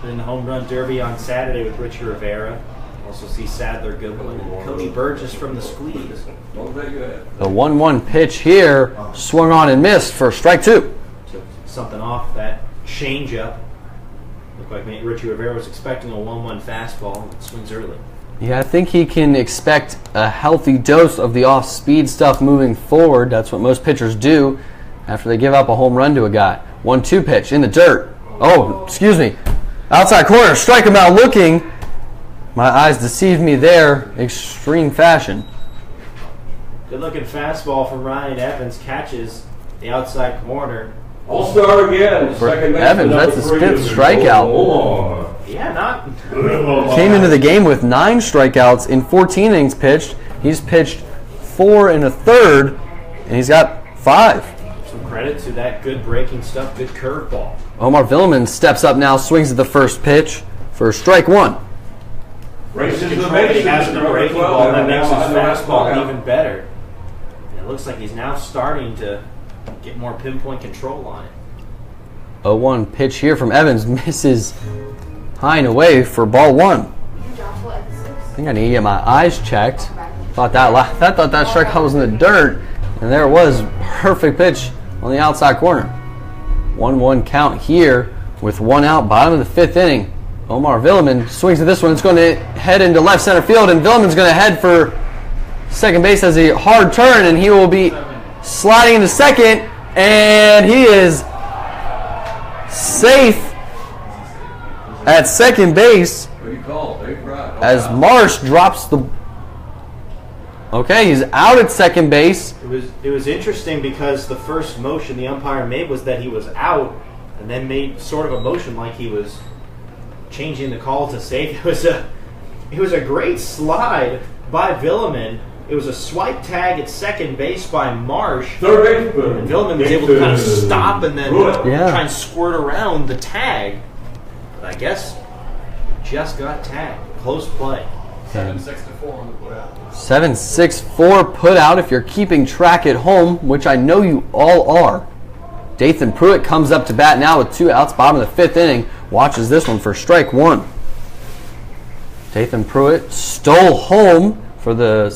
in the home run derby on Saturday with Richie Rivera. Also see Sadler Goodwin and Cody Burgess from the Squeeze. The 1-1 pitch here, swung on and missed for strike 2. Took something off that changeup. Looked like Richie Rivera was expecting a 1-1 fastball and swings early. Yeah, I think he can expect a healthy dose of the off-speed stuff moving forward. That's what most pitchers do after they give up a home run to a guy. 1-2 pitch in the dirt. Oh, excuse me. Outside corner, strike him out looking. My eyes deceived me there. Extreme fashion. Good looking fastball from Ryan Evans, catches the outside corner. All-Star again. For Second Evans, that's his 5th strikeout. Yeah, not. Came into the game with 9 strikeouts in 14 innings pitched. He's pitched 4 1/3, and he's got 5. Some credit to that good breaking stuff, good curveball. Omar Villeman steps up now, swings at the first pitch for strike 1. Races of the Control, he bases. has the breaking ball that makes his Down behind the Rats fastball dugout. even better. And it looks like he's now starting to get more pinpoint control on it. 0-1 pitch here from Evans, misses high and away for ball 1. I think I need to get my eyes checked. I thought that strikeout was in the dirt, and there it was. Perfect pitch on the outside corner. 1-1 count here with 1 out, bottom of the 5th inning. Omar Villeman swings at this one. It's going to head into left center field, and Villeman's going to head for second base as a hard turn, and he will be sliding into second, and he is safe at second base as Marsh drops the... Okay, he's out at second base. It was interesting because the first motion the umpire made was that he was out, and then made sort of a motion like he was changing the call to safe. It was a great slide by Villeman. It was a swipe tag at second base by Marsh. Third baseman. And Villeman was able to kind of stop and then Yeah. try and squirt around the tag. But I guess just got tagged. Close play. 7-6-4 on the putout. 7-6-4 put out if you're keeping track at home, which I know you all are. Dathan Pruitt comes up to bat now with 2 outs, bottom of the 5th inning. Watches this one for strike 1. Dathan Pruitt stole home for the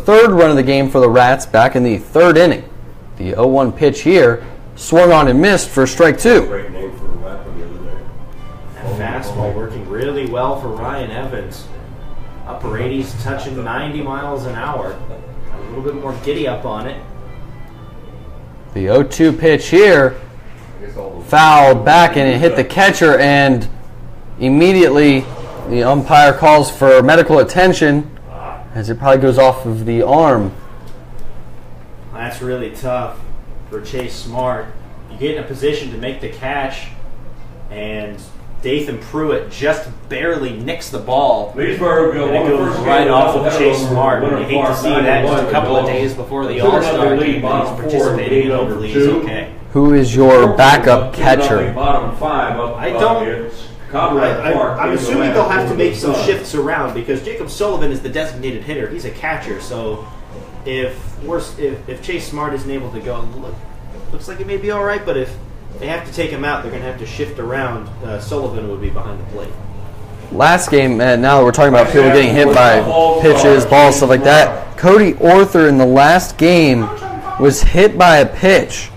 third run of the game for the Rats back in the 3rd inning. The 0-1 pitch here, swung on and missed for strike 2. Great name for a weapon the other day. That fastball working really well for Ryan Evans. Upper 80s, touching 90 miles an hour. A little bit more giddy up on it. The 0-2 pitch here, fouled back and it hit the catcher, and immediately the umpire calls for medical attention as it probably goes off of the arm. That's really tough for Chase Smart. You get in a position to make the catch, and Dathan Pruitt just barely nicks the ball. Leesburg And it goes right off of Chase Smart. And you hate to see that just a couple of days before the All-Star game, but he's participating and hopefully he's okay. Who is your backup catcher? I don't. I'm assuming they'll have to make some shifts around because Jacob Sullivan is the designated hitter. He's a catcher, so if Chase Smart isn't able to go, looks like it may be all right. But if they have to take him out, they're going to have to shift around. Sullivan would be behind the plate. Last game, now that we're talking about people getting hit by pitches, balls, stuff like that, Cody Arthur in the last game was hit by a pitch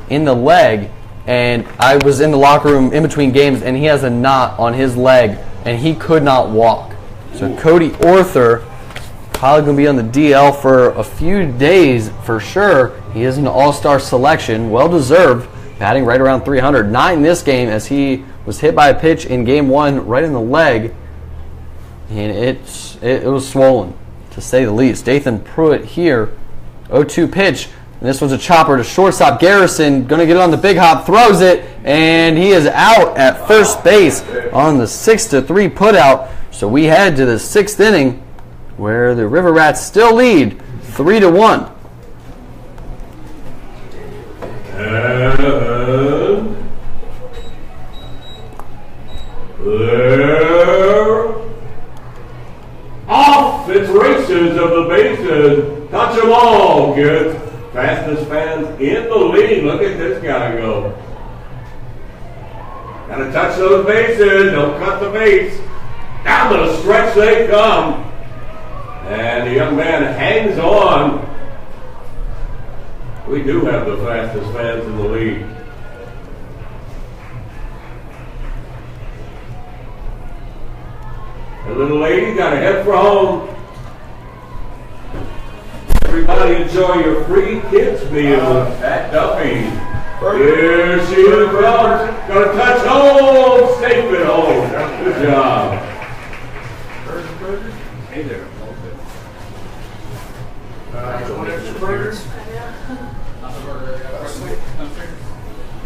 in the leg, and I was in the locker room in between games, and he has a knot on his leg, and he could not walk. So Cody Arthur probably going to be on the DL for a few days for sure. He is an all-star selection, well-deserved, batting right around 300. Not in this game, as he was hit by a pitch in game 1 right in the leg, and it was swollen, to say the least. Dathan Pruitt here, 0-2 pitch. And this was a chopper to shortstop. Garrison going to get it on the big hop, throws it, and he is out at first base on the 6-3 putout. So we head to the 6th inning, where the River Rats still lead 3-1. And they're off. It's races of the bases. Touch them all, kids. Fastest fans in the league. Look at this guy go. Gotta touch those bases. Don't cut the base. Down the stretch they come. And the young man hangs on. We do have the fastest fans in the league. The little lady got to head for home. Everybody enjoy your free kids meal at Duffy's. Here she comes. Gonna touch home. Safe at home. Good job. Hey there. One extra burgers?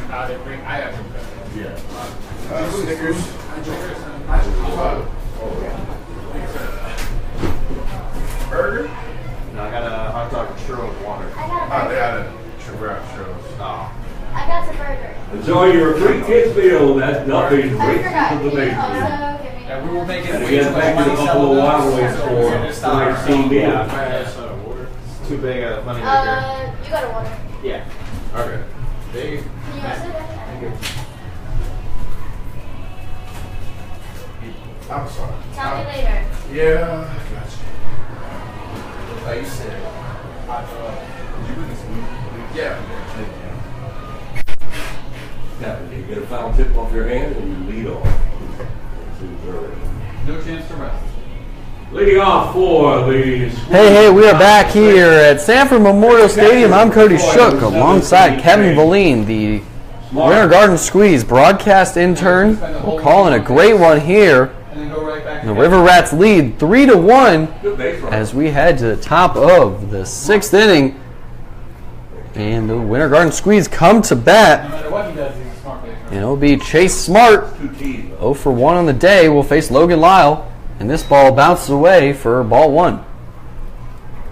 I have some. Yeah. Snickers. Burger? No, I got a hot dog and churro with water. They had a churros. Oh. I got some burger. Enjoy your free kids meal at Duffy's. I Races forgot. of the Can you Bases. also give me? Yeah, we were making And again, thank you to Buffalo Wild Wings for tonight's team meal. It's too big a money maker. You got a water. Yeah. Okay. They, Can you also get it? I'm sorry. Tell me later. Yeah, I got you. Like you said, did you put this in? Yeah. Yeah, you get a foul tip off your hand and you lead off. No chance to rest. Leading off for the Hey, we are back here at Sanford Memorial Stadium. I'm Cody Shook alongside Kevin Valine, the Winter Garden Squeeze broadcast intern. We're calling a great one here. And then go right back. The River Rats lead 3-1 as we head to the top of the 6th inning. And the Winter Garden Squeeze come to bat. No matter what he does, he's a smart player. And it'll be Chase Smart, 0 for 1 on the day. Will face Logan Lyle. And this ball bounces away for ball 1.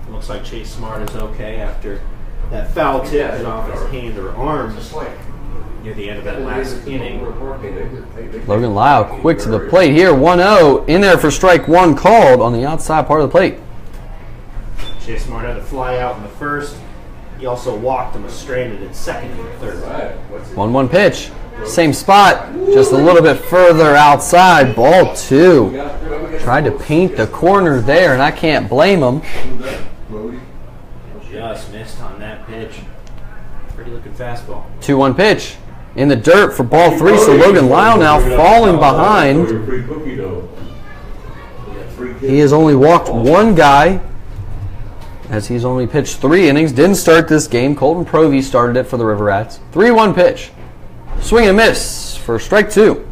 Looks like Chase Smart is okay after that foul tip hit off his hand or arm near the end of that last inning. Logan Lyle quick to the plate here. 1-0 in there for strike 1 called on the outside part of the plate. Chase Smart had a fly out in the first. He also walked and was stranded in second and third. 1-1 pitch. Same spot, just a little bit further outside. Ball 2. Tried to paint the corner there, and I can't blame him. Just missed on that pitch. Pretty looking Good fastball. 2-1 pitch in the dirt for ball 3. So Logan Lyle now falling behind. He has only walked one guy as he's only pitched 3 innings. Didn't start this game. Colton Provey started it for the River Rats. 3-1 pitch. Swing and a miss for strike 2.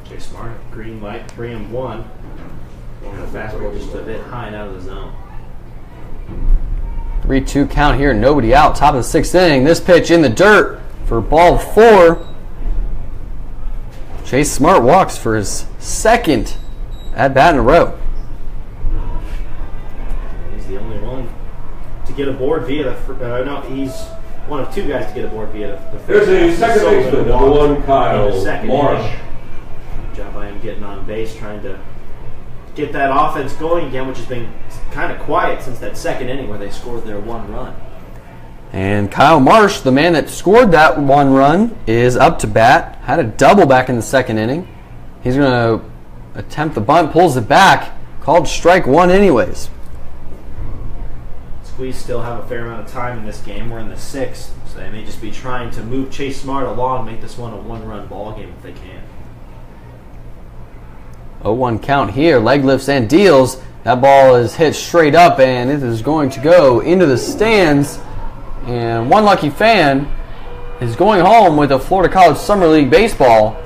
Jay Smart, green light, 3-1. And the fastball just a bit high and out of the zone. 3-2 count here. Nobody out. Top of the 6th inning. This pitch in the dirt for ball 4. Chase Smart walks for his 2nd at bat in a row. He's the only one to get aboard via the no, he's one of 2 guys to get aboard via the first. Here's the second baseman, number 1, Kyle Marsh. Good job by him getting on base, trying to get that offense going again, which has been kind of quiet since that 2nd inning where they scored their 1 run. And Kyle Marsh, the man that scored that 1 run, is up to bat. Had a double back in the 2nd inning. He's going to attempt the bunt, pulls it back. Called strike 1 anyways. Squeeze still have a fair amount of time in this game. We're in the 6th, so they may just be trying to move Chase Smart along, make this one a 1-run ball game if they can. 0-1 count here. Leg lifts and deals. That ball is hit straight up, and it is going to go into the stands. And one lucky fan is going home with a Florida College Summer League baseball.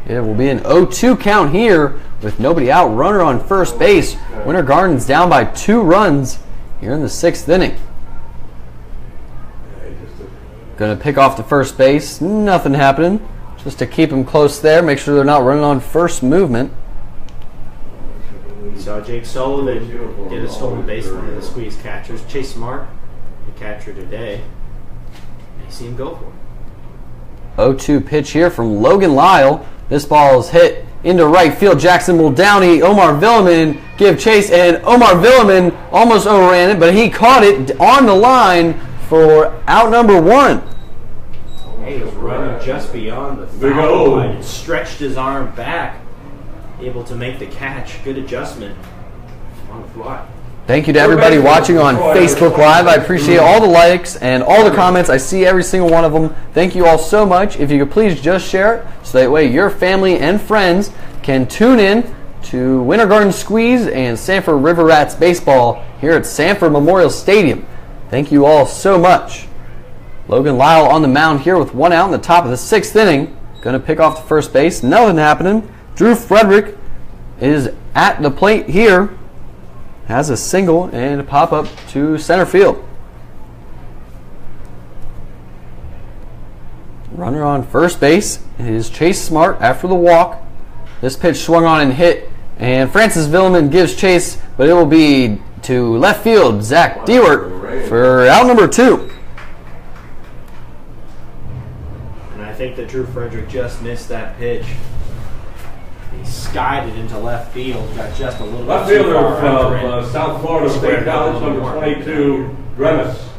It will be an 0-2 count here with nobody out. Runner on first base. Winter Gardens down by 2 runs here in the 6th inning. Going to pick off the first base. Nothing happening. Just to keep them close there. Make sure they're not running on first movement. Saw Jake Sullivan get a stolen base, one of the Squeeze catchers. Chase Smart, the catcher today. You see him go for it. 0-2 pitch here from Logan Lyle. This ball is hit into right field. Jackson will downy. Omar Villeman give chase, and Omar Villeman almost overran it, but he caught it on the line for out number 1. He was running just beyond the foul line and stretched his arm back, able to make the catch. Good adjustment on the fly. Thank you to everybody watching on Facebook Live. I appreciate all the likes and all the comments. I see every single one of them. Thank you all so much. If you could please just share it so that way your family and friends can tune in to Winter Garden Squeeze and Sanford River Rats baseball here at Sanford Memorial Stadium. Thank you all so much. Logan Lyle on the mound here with 1 out in the top of the 6th inning. Going to pick off the first base. Nothing happening. Drew Frederick is at the plate here. Has a single and a pop-up to center field. Runner on first base is Chase Smart after the walk. This pitch swung on and hit, and Francis Villeman gives chase, but it will be to left field. Zach Dewart for out number 2. And I think that Drew Frederick just missed that pitch. He skied it into left field, got just a little left bit too fielder far from South Florida State College, number 22, Drenis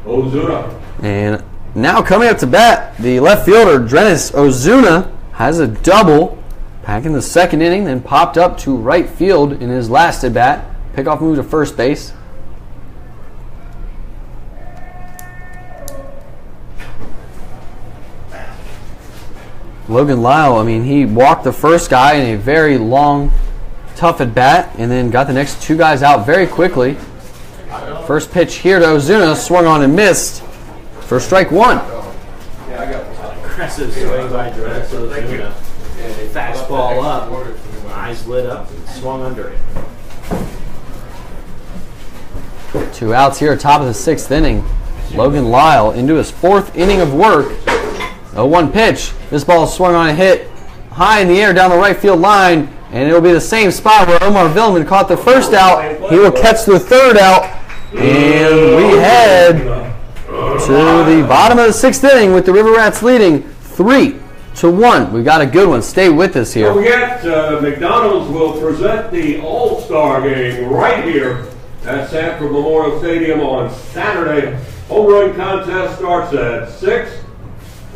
Ozuna. And now coming up to bat, the left fielder, Drenis Ozuna, has a double back in the 2nd inning, then popped up to right field in his last at bat. Pickoff move to first base. Logan Lyle, I mean, he walked the first guy in a very long, tough at bat, and then got the next 2 guys out very quickly. First pitch here to Ozuna, swung on and missed for strike 1. Aggressive swing by Drenis Ozuna. Fastball up, eyes lit up, and swung under it. 2 outs here, top of the 6th inning. Logan Lyle into his 4th inning of work. 0-1 pitch. This ball swung on a hit high in the air down the right field line, and it will be the same spot where Omar Villeman caught the first out. He will catch the 3rd out, and we head to the bottom of the 6th inning with the River Rats leading 3-1. We got a good one. Stay with us here. Don't forget, McDonald's will present the All-Star game right here at Sanford Memorial Stadium on Saturday. Home run contest starts at 6.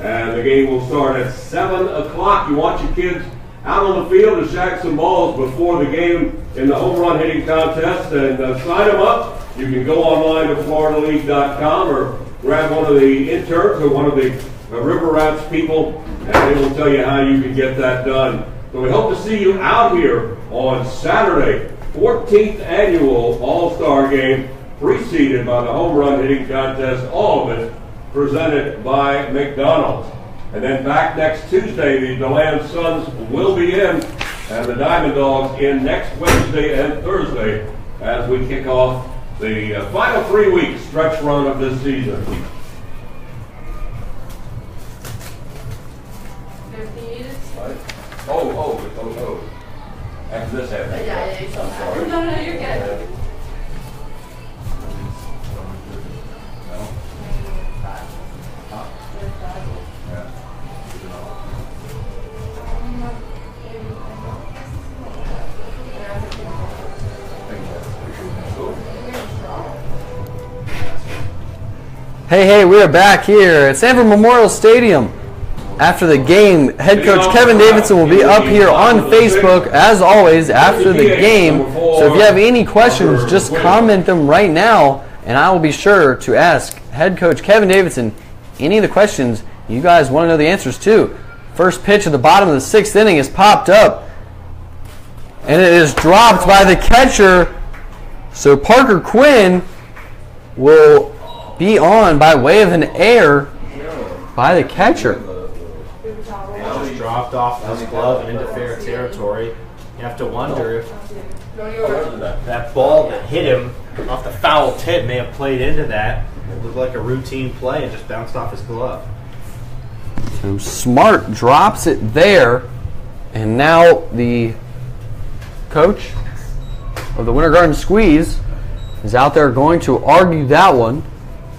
And the game will start at 7 o'clock. You want your kids out on the field to shack some balls before the game in the home run hitting contest, and sign them up You can go online to floridaleague.com or grab one of the interns or one of the River Rats people, and they will tell you how you can get that done. So we hope to see you out here on Saturday, 14th annual All-Star Game, preceded by the home run hitting contest, all of it presented by McDonald's. And then back next Tuesday, the DeLand Suns will be in, and the Diamond Dogs in next Wednesday and Thursday as we kick off the final 3-week stretch run of this season. Oh. After this happens. Yeah, you're so sorry. No, you're good. Hey, we are back here at Sanford Memorial Stadium. After the game, head coach Kevin Davidson will be up here on Facebook, as always, after the game. So if you have any questions, just comment them right now, and I will be sure to ask head coach Kevin Davidson any of the questions you guys want to know the answers to. First pitch at the bottom of the 6th inning is popped up, and it is dropped by the catcher. So Parker Quinn will be on by way of an error by the catcher. Just dropped off his glove and into fair territory. You have to wonder if that ball that hit him off the foul tip may have played into that. It looked like a routine play and just bounced off his glove. So Smart drops it there, and now the coach of the Winter Garden Squeeze is out there going to argue that one.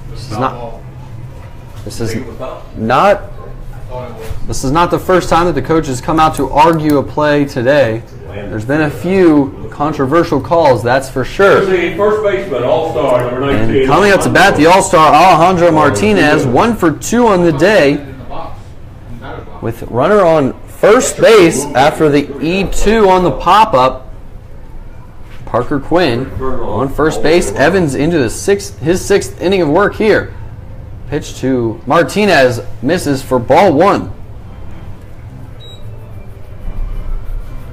This is not the first time that the coach has come out to argue a play today. There's been a few controversial calls, that's for sure. The first baseman, All-Star, number 19. And coming up to bat, the All-Star Alejandro Martinez, 1 for 2 on the day, with runner on first base after the E2 on the pop-up. Parker Quinn on first base. Evans into his sixth inning of work here. Pitch to Martinez, misses for ball 1.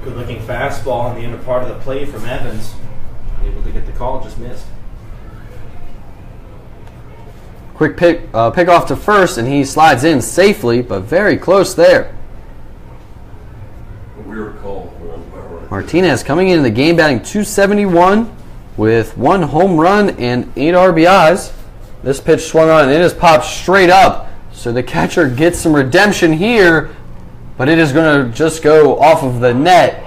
Good looking fastball on the inner part of the plate from Evans. Able to get the call, just missed. Quick pick off to first, and he slides in safely, but very close there. Weird call. Martinez coming into the game batting .271 with 1 home run and 8 RBIs. This pitch swung on and it is popped straight up. So the catcher gets some redemption here, but it is going to just go off of the net.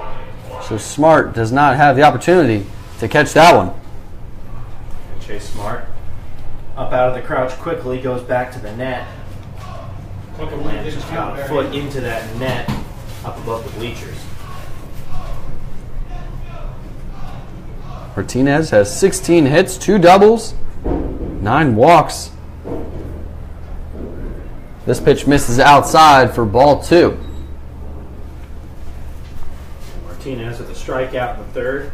So Smart does not have the opportunity to catch that one. Chase Smart up out of the crouch quickly, goes back to the net. Lands just about a foot into that net up above the bleachers. Martinez has 16 hits, 2 doubles, 9 walks. This pitch misses outside for ball 2. Martinez with a strikeout in the third.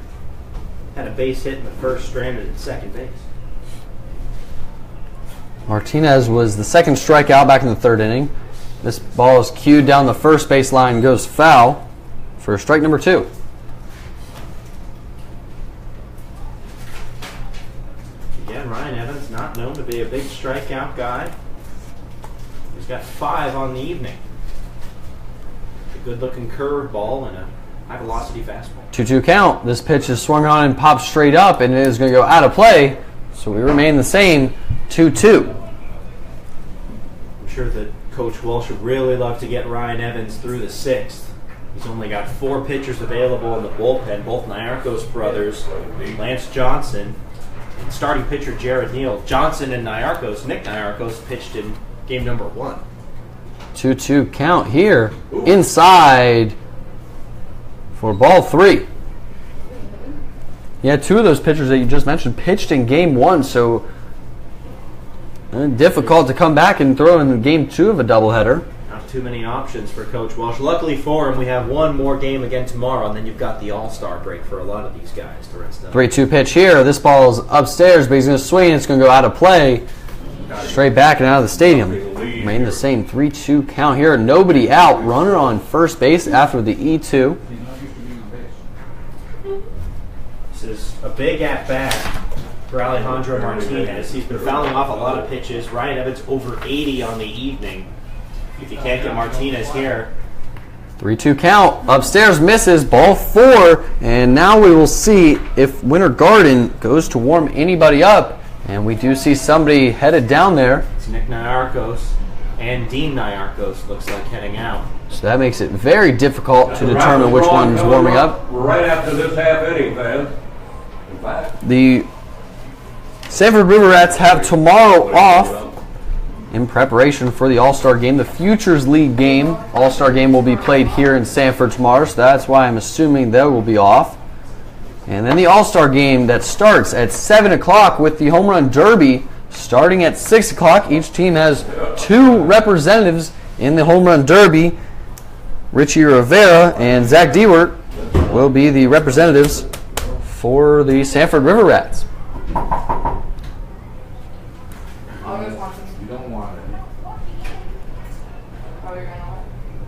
Had a base hit in the first, stranded at second base. Martinez was the second strikeout back in the 3rd inning. This ball is cued down the first base line and goes foul for strike number 2. Again, Ryan Evans, not known to be a big strikeout guy. He's got 5 on the evening. A good-looking curveball and a high-velocity fastball. 2-2 count. This pitch is swung on and popped straight up, and it is going to go out of play. So we remain the same, 2-2. I'm sure that Coach Walsh would really love to get Ryan Evans through the 6th. He's only got 4 pitchers available in the bullpen, both Nyarkos brothers, Lance Johnson, and starting pitcher Jared Neal. Johnson and Nyarkos, Nick Nyarkos, pitched in game number 1. 2-2 count here. Inside for ball 3. Yeah, 2 of those pitchers that you just mentioned pitched in game 1, so difficult to come back and throw in game 2 of a doubleheader. Not too many options for Coach Welsh. Luckily for him, we have one more game again tomorrow, and then you've got the All-Star break for a lot of these guys to rest up. 3-2 pitch here. This ball is upstairs, but he's going to swing. It's going to go out of play. Straight back and out of the stadium. Remain the same 3-2 count here. Nobody out. Runner on first base after the E2. This is a big at-bat for Alejandro Martinez. He's been fouling off a lot of pitches. Ryan Evans over 80 on the evening. If you can't get Martinez here. 3-2 count. Upstairs misses. Ball 4. And now we will see if Winter Garden goes to warm anybody up. And we do see somebody headed down there. It's Nick Nyarkos and Dean Nyarkos looks like heading out. So that makes it very difficult to determine which one's warming up. Right after this half inning, fans. In fact, The Sanford River Rats have tomorrow off in preparation for the All-Star game. The Futures League game, All-Star game, will be played here in Sanford tomorrow, so that's why I'm assuming they will be off. And then the All-Star game that starts at 7 o'clock with the Home Run Derby starting at 6 o'clock. Each team has 2 representatives in the Home Run Derby. Richie Rivera and Zach Dewart will be the representatives for the Sanford River Rats. You don't want it.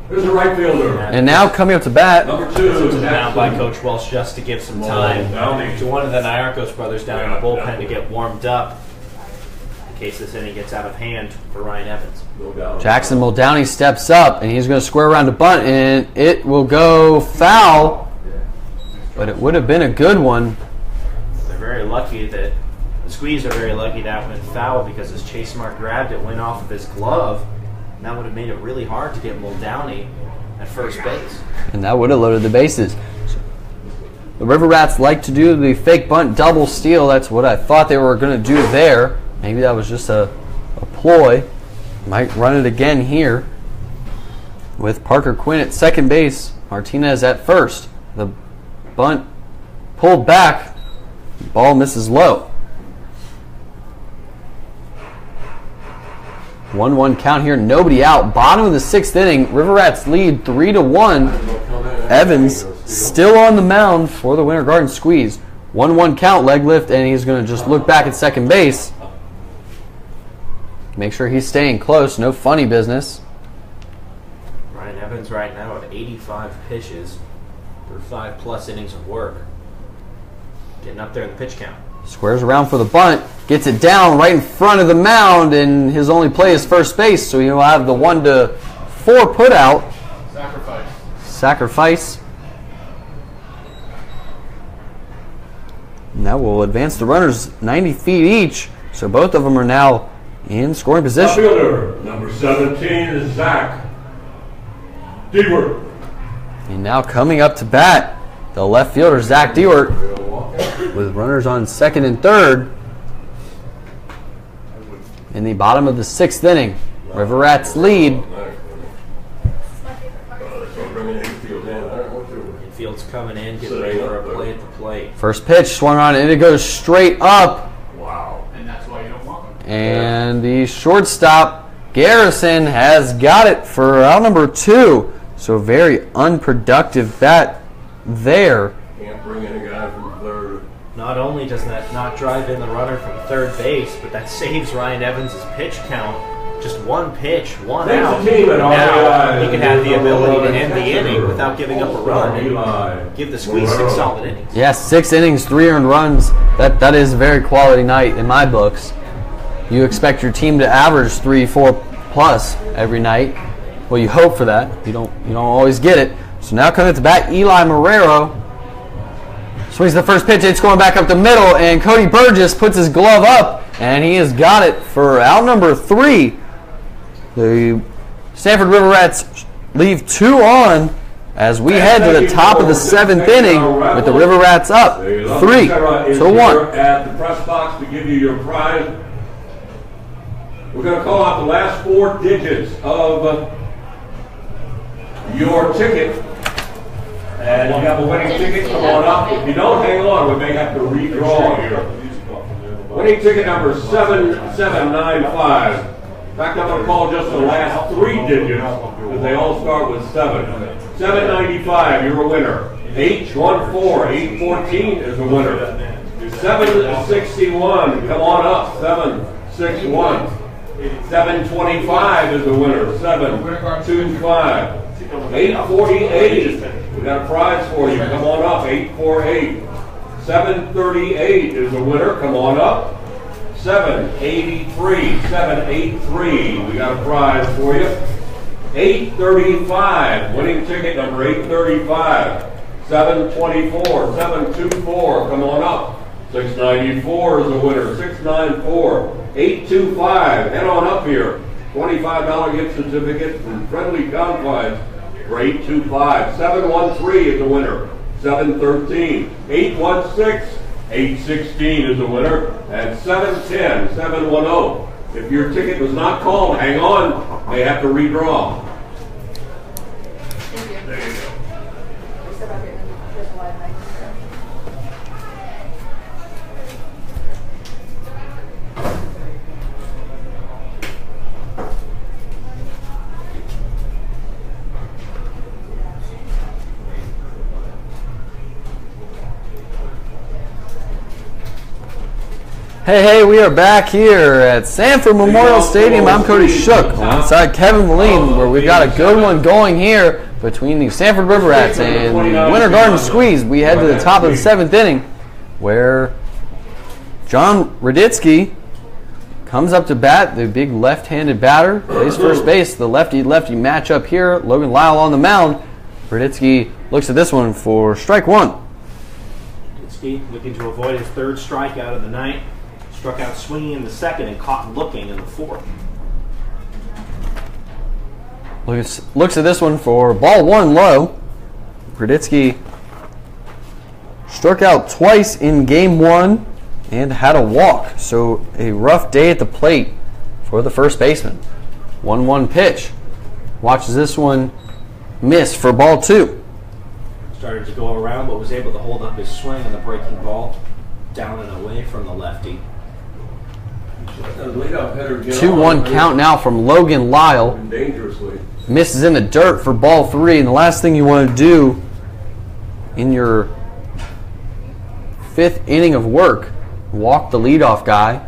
there's a right fielder. And now coming up to bat, Number 2. To the mound by Coach Welsh just to give some time to one of the Nyarkos brothers down in the bullpen to get warmed up in case this inning gets out of hand for Ryan Evans. No doubt. Jackson Muldowney steps up, and he's going to square around to bunt, and it will go foul, but it would have been a good one. They're very lucky that the Squeeze are very lucky that went foul because as Chase Smart grabbed it, went off of his glove, and that would have made it really hard to get Muldowney at first base. And that would have loaded the bases. The River Rats like to do the fake bunt double steal. That's what I thought they were going to do there. Maybe that was just a ploy. Might run it again here with Parker Quinn at second base. Martinez at first. The bunt pulled back. Ball misses low. 1-1 count here. Nobody out. Bottom of the 6th inning. River Rats lead 3-1. Evans still on the mound for the Winter Garden Squeeze. 1-1 count, leg lift, and he's going to just look back at second base. Make sure he's staying close. No funny business. Ryan Evans right now at 85 pitches through 5+ innings of work. Getting up there in the pitch count. Squares around for the bunt. Gets it down right in front of the mound, and his only play is first base, so he'll have the 1-4 put out. Sacrifice. And that will advance the runners 90 feet each, so both of them are now in scoring position. Fielder, number 17 is Zach Dewart. And now coming up to bat, the left fielder, Zach Dewart, with runners on second and third in the bottom of the 6th inning. River Rats lead. Infield's coming in, getting ready for a play at the plate. First pitch swung on, and it goes straight up. Wow. And that's why you don't want them. And the shortstop, Garrison, has got it for out number 2. So very unproductive bat there. Can't bring in a guy from third. Not only does that not drive in the runner from third base, but that saves Ryan Evans' pitch count. Just one pitch, one out. Now he can have the ability to end the inning without giving up a run and give the Squeeze 6 solid innings. Yes, 6 innings, 3 earned runs. That is a very quality night in my books. You expect your team to average 3-4 plus every night. Well, you hope for that. You don't always get it. So now coming to bat, Eli Marrero swings the first pitch. It's going back up the middle, and Cody Burgess puts his glove up, and he has got it for out number 3. The Sanford River Rats leave 2 on as we head to the top of the 7th inning with the River Rats up 3-1. At the press box to give you your prize. We're going to call out the last 4 digits of your ticket. And you have a winning ticket, come on up. If you don't, hang on, we may have to redraw here. Winning ticket number 7795. In fact, I'm going to call just the last 3 digits because they all start with 7. 795, you're a winner. 814, 814 is a winner. 761, come on up. 761. 725 is a winner. 725. 848, we got a prize for you. Come on up. 848. 738 is a winner. Come on up. 783. 783, we got a prize for you. 835, winning ticket number 835. 724, 724, come on up. 694 is a winner. 694, 825, head on up here. $25 gift certificate from Friendly Confines for 825. 713 is a winner. 713, 816, 816 is a winner. And 710, 710. If your ticket was not called, hang on. They have to redraw. There you go. Step up here. There's a wide mic. Hey, we are back here at Sanford Memorial Stadium. I'm Cody Shook alongside Kevin Moline, where we've got a good one going here between the Sanford River Rats and the Winter Garden Squeeze. We head to the top of the 7th inning, where John Raditsky comes up to bat, the big left-handed batter, plays first base. The lefty-lefty matchup here. Logan Lyle on the mound. Raditsky looks at this one for strike 1. Raditsky looking to avoid his 3rd strikeout of the night. Struck out swinging in the 2nd and caught looking in the 4th. Looks at this one for ball 1 low. Raditsky struck out twice in game 1 and had a walk. So a rough day at the plate for the first baseman. 1-1 pitch. Watches this one miss for ball 2. Started to go around but was able to hold up his swing on the breaking ball down and away from the lefty. 2-1 count now from Logan Lyle. Dangerously. Misses in the dirt for ball 3, and the last thing you want to do in your 5th inning of work, walk the leadoff guy.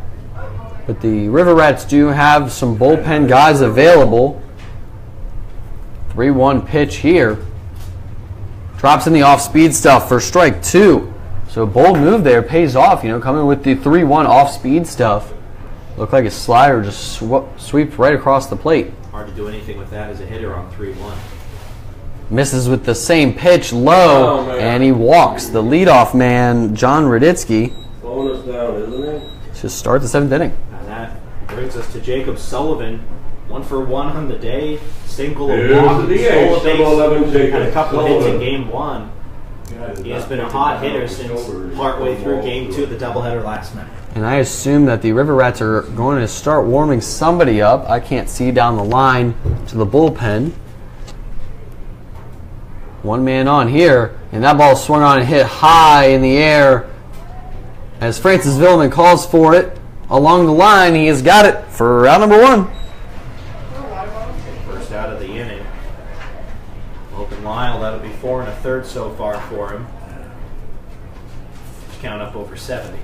But the River Rats do have some bullpen guys available. 3-1 pitch here. Drops in the off-speed stuff for strike 2. So bold move there, pays off, coming with the 3-1 off-speed stuff. Looked like a slider just sweeps right across the plate. Hard to do anything with that as a hitter on 3-1. Misses with the same pitch low, and he walks the leadoff man, John Raditsky. Slowing us down, isn't it? To start the 7th inning. And that brings us to Jacob Sullivan. 1 for 1 on the day. Single, a Here's walk, the stole a DH, number 11 base, Jacob had a couple of hits in Sullivan. game 1. He has been a hot hitter since partway through game 2 of the doubleheader last night. And I assume that the River Rats are going to start warming somebody up. I can't see down the line to the bullpen. One man on here, and that ball swung on and hit high in the air as Francis Villeman calls for it. Along the line, he has got it for round number 1. First out of the inning. Logan Lyle, that'll be 4 1/3 so far for him. Count up over 70.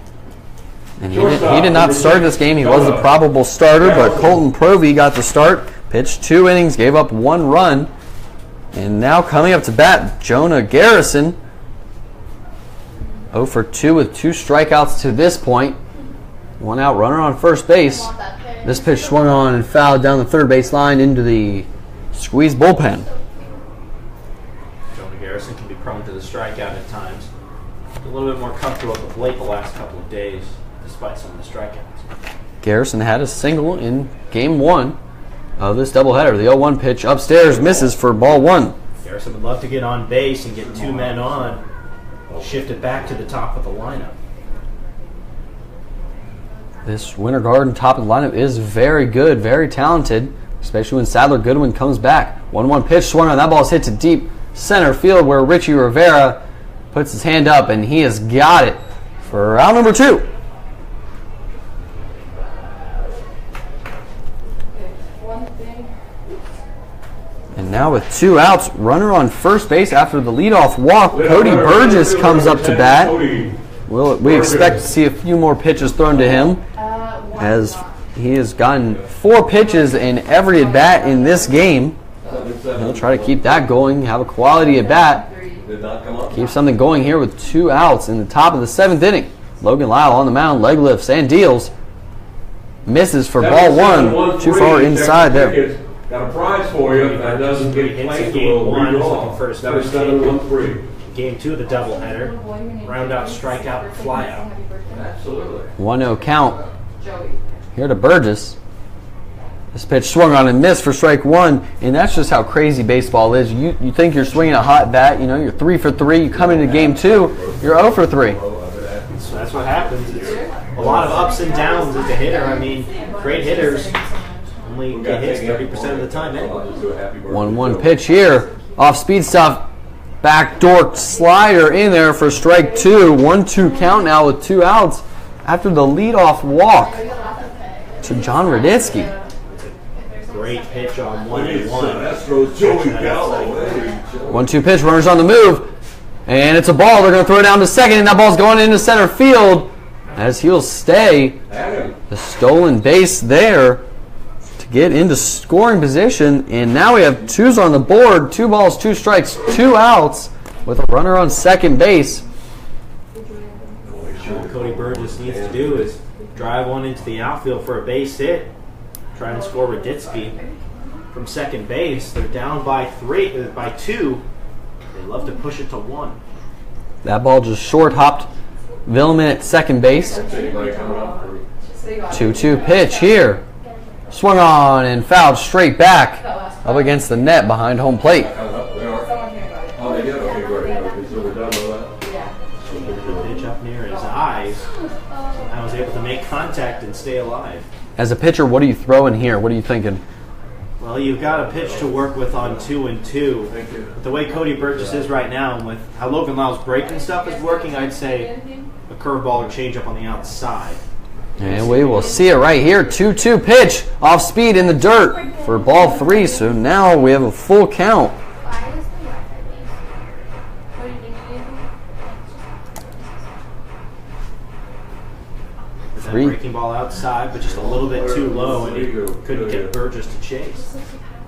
And he did not start this game. He was the probable starter, but Colton Provey got the start. Pitched 2 innings, gave up 1 run. And now coming up to bat, Jonah Garrison. 0 for 2 with 2 strikeouts to this point. 1 out, runner on first base. This pitch swung on and fouled down the third base line into the squeeze bullpen. Jonah Garrison can be prone to the strikeout at times. A little bit more comfortable at the plate the last couple of days, despite some of the strikeouts. Garrison had a single in game 1 of this doubleheader. The 0-1 pitch upstairs misses for ball 1. Garrison would love to get on base and get 2 men on. Shift it back to the top of the lineup. This Winter Garden top of the lineup is very good, very talented, especially when Sadler Goodwin comes back. 1-1 pitch swung on. That ball is hit to deep center field where Richie Rivera puts his hand up, and he has got it for round number 2. And Now with 2 outs, runner on first base after the leadoff walk. Cody Burgess comes up to bat. We expect to see a few more pitches thrown to him, as he has gotten 4 pitches in every at bat in this game. He'll try to keep that going, have a quality at bat. Keep something going here with 2 outs in the top of the 7th inning. Logan Lyle on the mound, leg lifts and deals. Misses for ball 1, too far inside there. Got a prize for you if that doesn't get played. Game 1 is looking for his That was first 7-1-3. Game 2 of the doubleheader. Round out, strikeout, and fly out. Absolutely. 1-0 count. Here to Burgess. This pitch swung on and missed for strike 1, and that's just how crazy baseball is. You think you're swinging a hot bat, you know, you're 3 for 3. You come into game 2, you're 0 for 3. So that's what happens. It's a lot of ups and downs as a hitter. I mean, great hitters only get hits 30% of the time anyway. 1-1 pitch here. Off speed stuff. Backdoor slider in there for strike 2. 1-2 count now with 2 outs after the leadoff walk to John Raditsky. Great pitch on 1-1. 1-2 pitch, runners on the move. And it's a ball. They're going to throw it down to second, and that ball's going into center field as he'll stay. The stolen base there to get into scoring position. And now we have 2s on the board. 2 balls, 2 strikes, 2 outs with a runner on second base. What Cody Burgess needs to do is drive one into the outfield for a base hit. Try and score Raditsky from second base. They're down by 2. They love to push it to 1. That ball just short hopped Villeman at second base. 2-2 pitch here. Swung on and fouled straight back up against the net behind home plate. Pitch up near his eyes. I was able to make contact and stay alive. As a pitcher, what are you throwing here? What are you thinking? Well, you've got a pitch to work with on 2-2. But the way Cody Burgess is right now, and with how Logan Lyle's breaking stuff is working, I'd say a curveball or changeup on the outside. And we will see it right here. 2-2 pitch off speed in the dirt for ball 3. So now we have a full count. That breaking ball outside, but just a little bit too low, and he couldn't get Burgess to chase.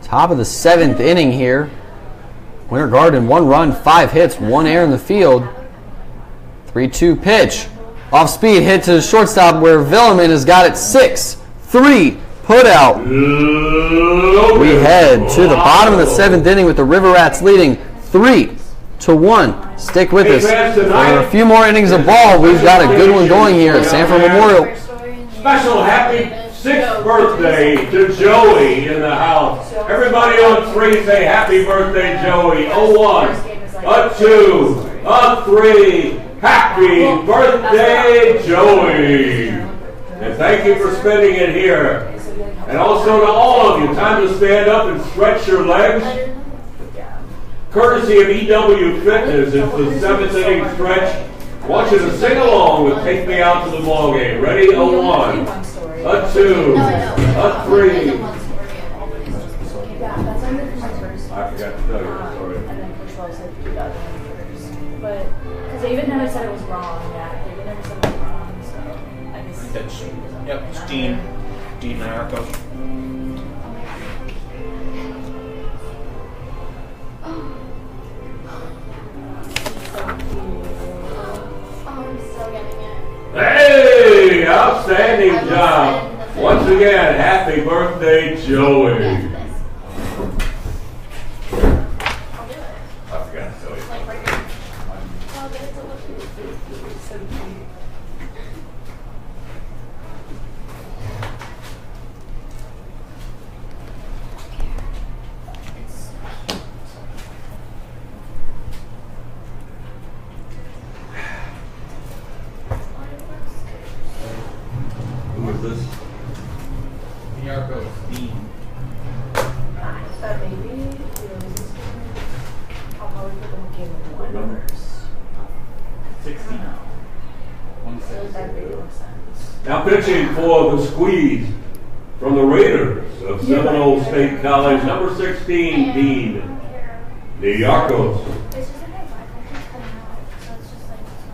Top of the 7th inning here. Winter Garden, 1 run, 5 hits, 1 error in the field. 3-2 pitch. Off speed, hit to the shortstop where Villeman has got it 6-3. Put out. We head to the bottom of the 7th inning with the River Rats leading 3-1. Stick with us. For a few more innings of ball, we've got a good one going here at Sanford Memorial. Special happy 6th birthday to Joey in the house. Everybody on 3 say happy birthday, Joey. 1, 2, 3. Happy birthday, Joey. And thank you for spending it here. And also to all of you, time to stand up and stretch your legs. Courtesy of EW Fitness, it's the 7th inning stretch. I want you to sing along with Take Me Out to the Ball Game. Ready? 1, 2, 3. I forgot to tell you, sorry. But, because they even never said it was wrong, yeah. They never said it was wrong, so I guess. Yep, it's Dean Marco. Hey, outstanding job. Once again, happy birthday, Joey. I forgot to tell you. Who is this? Yarko Dean. That maybe, I'll probably put them in game 1 numbers. 60. So that really makes sense. Now pitching for the Squeeze from the Raiders, of Seminole State College, number 16, Dean Niarchos. It's just that my Wi-Fi keeps cutting out, so it's just like it's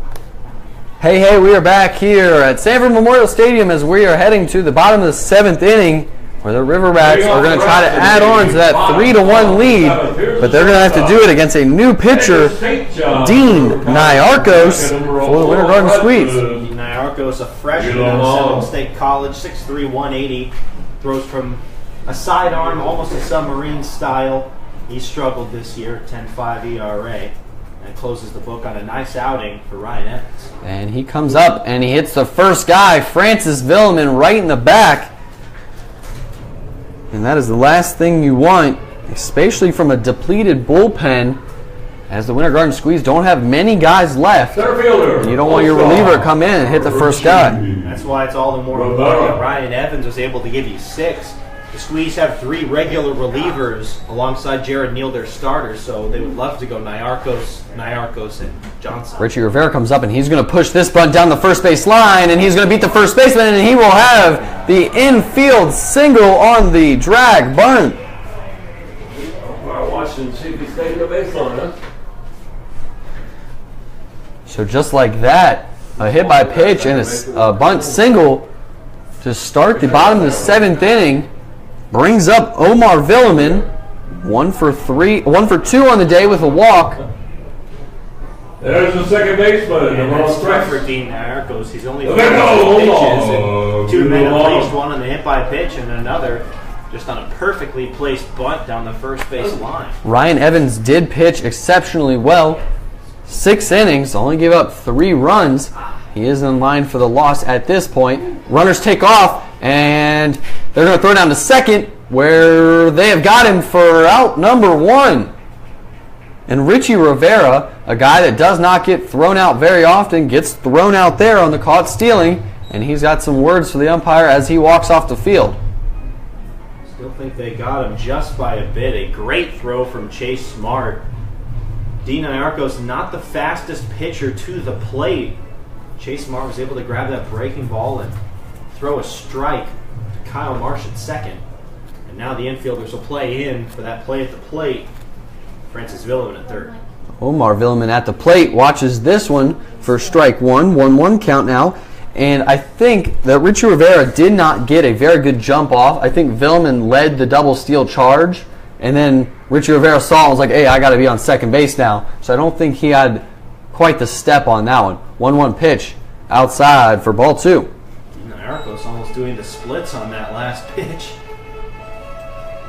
not. Hey, we are back here at Sanford Memorial Stadium as we are heading to the bottom of the 7th inning, where the Riverbacks are going to try to add on to that 3-1 lead, but they're going to have to do it against a new pitcher, Dean Niarchos, for the Winter Garden Squeeze. Dean Niarchos, a freshman out of Seminole State College, 6'3", 180, throws from a sidearm, almost a submarine style. He struggled this year, 10.5 ERA, and closes the book on a nice outing for Ryan Evans. And he comes up and he hits the first guy, Francis Villeman, right in the back. And that is the last thing you want, especially from a depleted bullpen, as the Winter Garden Squeeze don't have many guys left. And you don't want your reliever to come in and hit the first guy. That's why it's all the more important that Ryan Evans was able to give you 6. The Squeeze have 3 regular relievers alongside Jared Neal, their starters, so they would love to go Niarchos, and Johnson. Richie Rivera comes up and he's going to push this bunt down the first base line, and he's going to beat the first baseman, and he will have the infield single on the drag bunt. Watching, see if he stayed in the baseline, huh? So just like that, a hit by pitch and a bunt single to start the bottom of the 7th inning brings up Omar Villeman, 1 for 2 on the day with a walk. There's the second baseman. And that's tough for Dean Niarchos. He's only 4 pitches, and 2 men have placed, one on the hit by pitch and another just on a perfectly placed bunt down the first base line. Ryan Evans did pitch exceptionally well. 6 innings, only gave up 3 runs. He is in line for the loss at this point. Runners take off, and they're going to throw down to second, where they have got him for out number 1. And Richie Rivera, a guy that does not get thrown out very often, gets thrown out there on the caught stealing, and he's got some words for the umpire as he walks off the field. Still think they got him just by a bit. A great throw from Chase Smart. Dean Niarchos, not the fastest pitcher to the plate. Chase Smart was able to grab that breaking ball and throw a strike to Kyle Marsh at second. And now the infielders will play in for that play at the plate. Francis Villeman at third. Omar Villeman at the plate watches this one for strike 1, 1-1 count now. And I think that Richie Rivera did not get a very good jump off. I think Villeman led the double steal charge, and then Richie Rivera saw it and was like, hey, I got to be on second base now. So I don't think he had quite the step on that one. 1-1 pitch outside for ball 2. Niarchos almost doing the splits on that last pitch.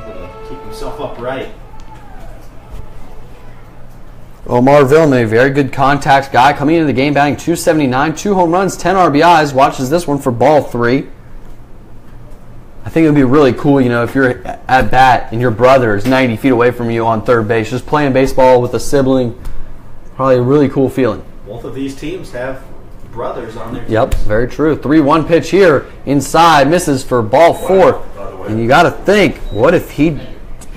Able to keep himself upright. Omar Villeman, a very good contact guy, coming into the game batting .279, 2 home runs, 10 RBIs, watches this one for ball 3. I think it would be really cool, if you're at bat and your brother is 90 feet away from you on third base, just playing baseball with a sibling. Probably a really cool feeling. Both of these teams have brothers on their teams. Yep, very true. 3-1 pitch here inside, misses for ball 4. And you got to think, what if they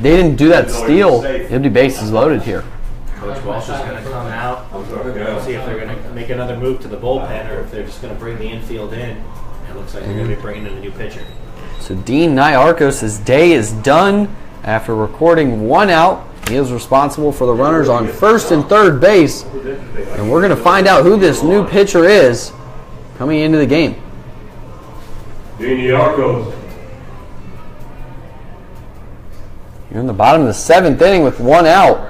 didn't do that steal? It'd be bases loaded here. Coach Walsh is going to come out. See if they're going to make another move to the bullpen or if they're just going to bring the infield in. It looks like they're going to be bringing in a new pitcher. So Dean Niarchos' day is done after recording 1 out. He is responsible for the runners on first and third base. And we're going to find out who this new pitcher is coming into the game. Dean Niarchos. You're in the bottom of the 7th inning with 1 out.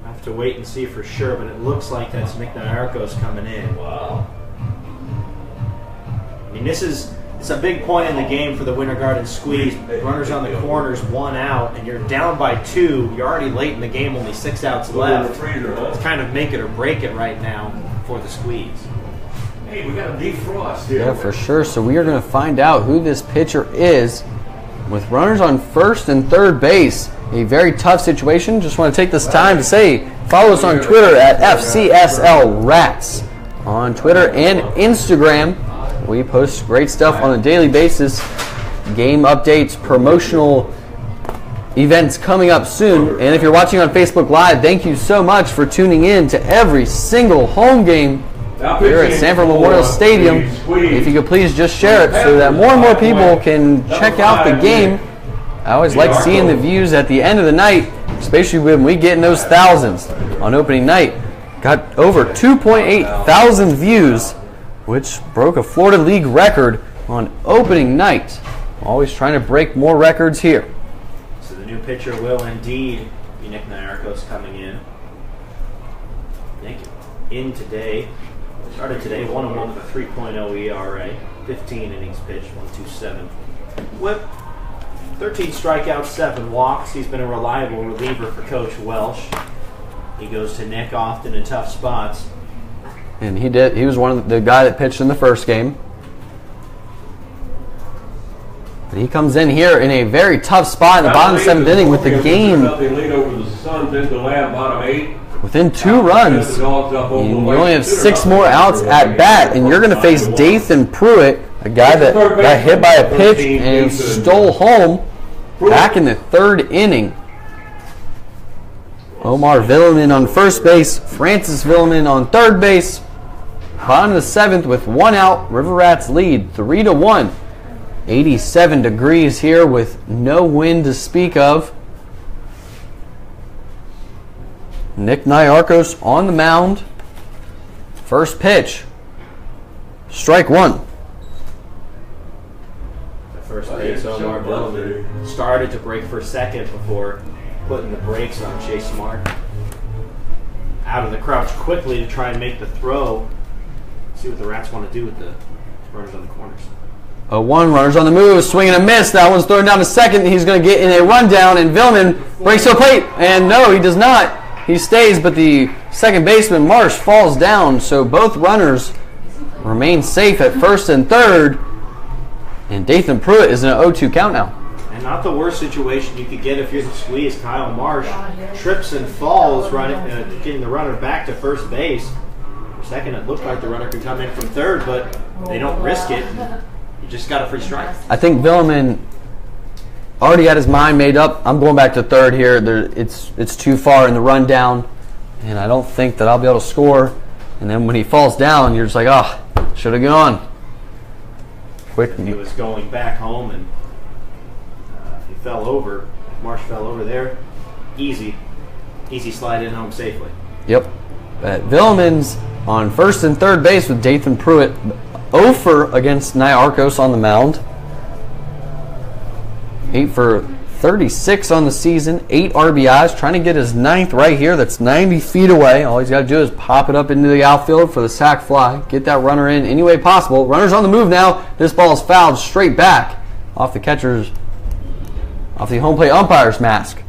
I have to wait and see for sure, but it looks like that's Nick Niarchos coming in. Wow. I mean, it's a big point in the game for the Winter Garden Squeeze. Runners on the corners, 1 out, and you're down by 2. You're already late in the game, only 6 outs left. It's kind of make it or break it right now for the Squeeze. Hey, we got a defrost here. Yeah, for sure. So we are going to find out who this pitcher is. With runners on first and third base, a very tough situation. Just want to take this time to say, follow us on Twitter at FCSLRats. On Twitter and Instagram, we post great stuff on a daily basis. Game updates, promotional events coming up soon. And if you're watching on Facebook Live, thank you so much for tuning in to every single home game here at Sanford Memorial Stadium. If you could please just share it so that more and more people can check out the game. I always like seeing the views at the end of the night, especially when we get in those thousands on opening night. Got over 2.8 thousand views, which broke a Florida League record on opening night. Always trying to break more records here. So the new pitcher will indeed be Nick Nyarkos coming in. Nick in today. Started today 1-1 with a 3.0 ERA, 15 innings pitched, 1.27 whip, 13 strikeouts, 7 walks. He's been a reliable reliever for Coach Welsh. He goes to Nick often in tough spots. And he did. He was one of the guy that pitched in the first game. But he comes in here in a very tough spot in the bottom of the 7th inning with the game within 2 runs. And you only have 6 more outs at bat, and you're going to face Dathan Pruitt, a guy that got hit by a pitch and stole home back in the 3rd inning. Omar Villeman on first base, Francis Villeman on 3rd base. Bottom of the 7th with 1 out. River Rats lead 3-1. 87 degrees here with no wind to speak of. Nick Nyarkos on the mound. First pitch. Strike 1. The first base, Omar Villeman started to break for second before putting the brakes on Chase Smart. Out of the crouch quickly to try and make the throw. See what the Rats want to do with the runners on the corners. 0-1, runners on the move, swing and a miss. That one's thrown down to second. He's going to get in a rundown, and Villeman breaks to a plate. And no, he does not. He stays, but the second baseman, Marsh, falls down. So both runners remain safe at first and third. And Dathan Pruitt is in an 0-2 count now. And not the worst situation you could get if you're the squeeze. Kyle Marsh trips and falls, getting the runner back to first base. For a second, it looked like the runner could come in from third, but they don't risk it. You just got a free strike. I think Villeman already had his mind made up. I'm going back to third here. It's too far in the rundown, and I don't think that I'll be able to score. And then when he falls down, you're just like, oh, should have gone. Quick. He was going back home, and he fell over. Marsh fell over there. Easy slide in home safely. Yep. Villeman's on first and third base with Dathan Pruitt. 0 for against Nyarkos on the mound. 8 for 36 on the season. 8 RBIs. Trying to get his 9th right here. That's 90 feet away. All he's got to do is pop it up into the outfield for the sac fly. Get that runner in any way possible. Runner's on the move now. This ball is fouled straight back off the home plate umpire's mask.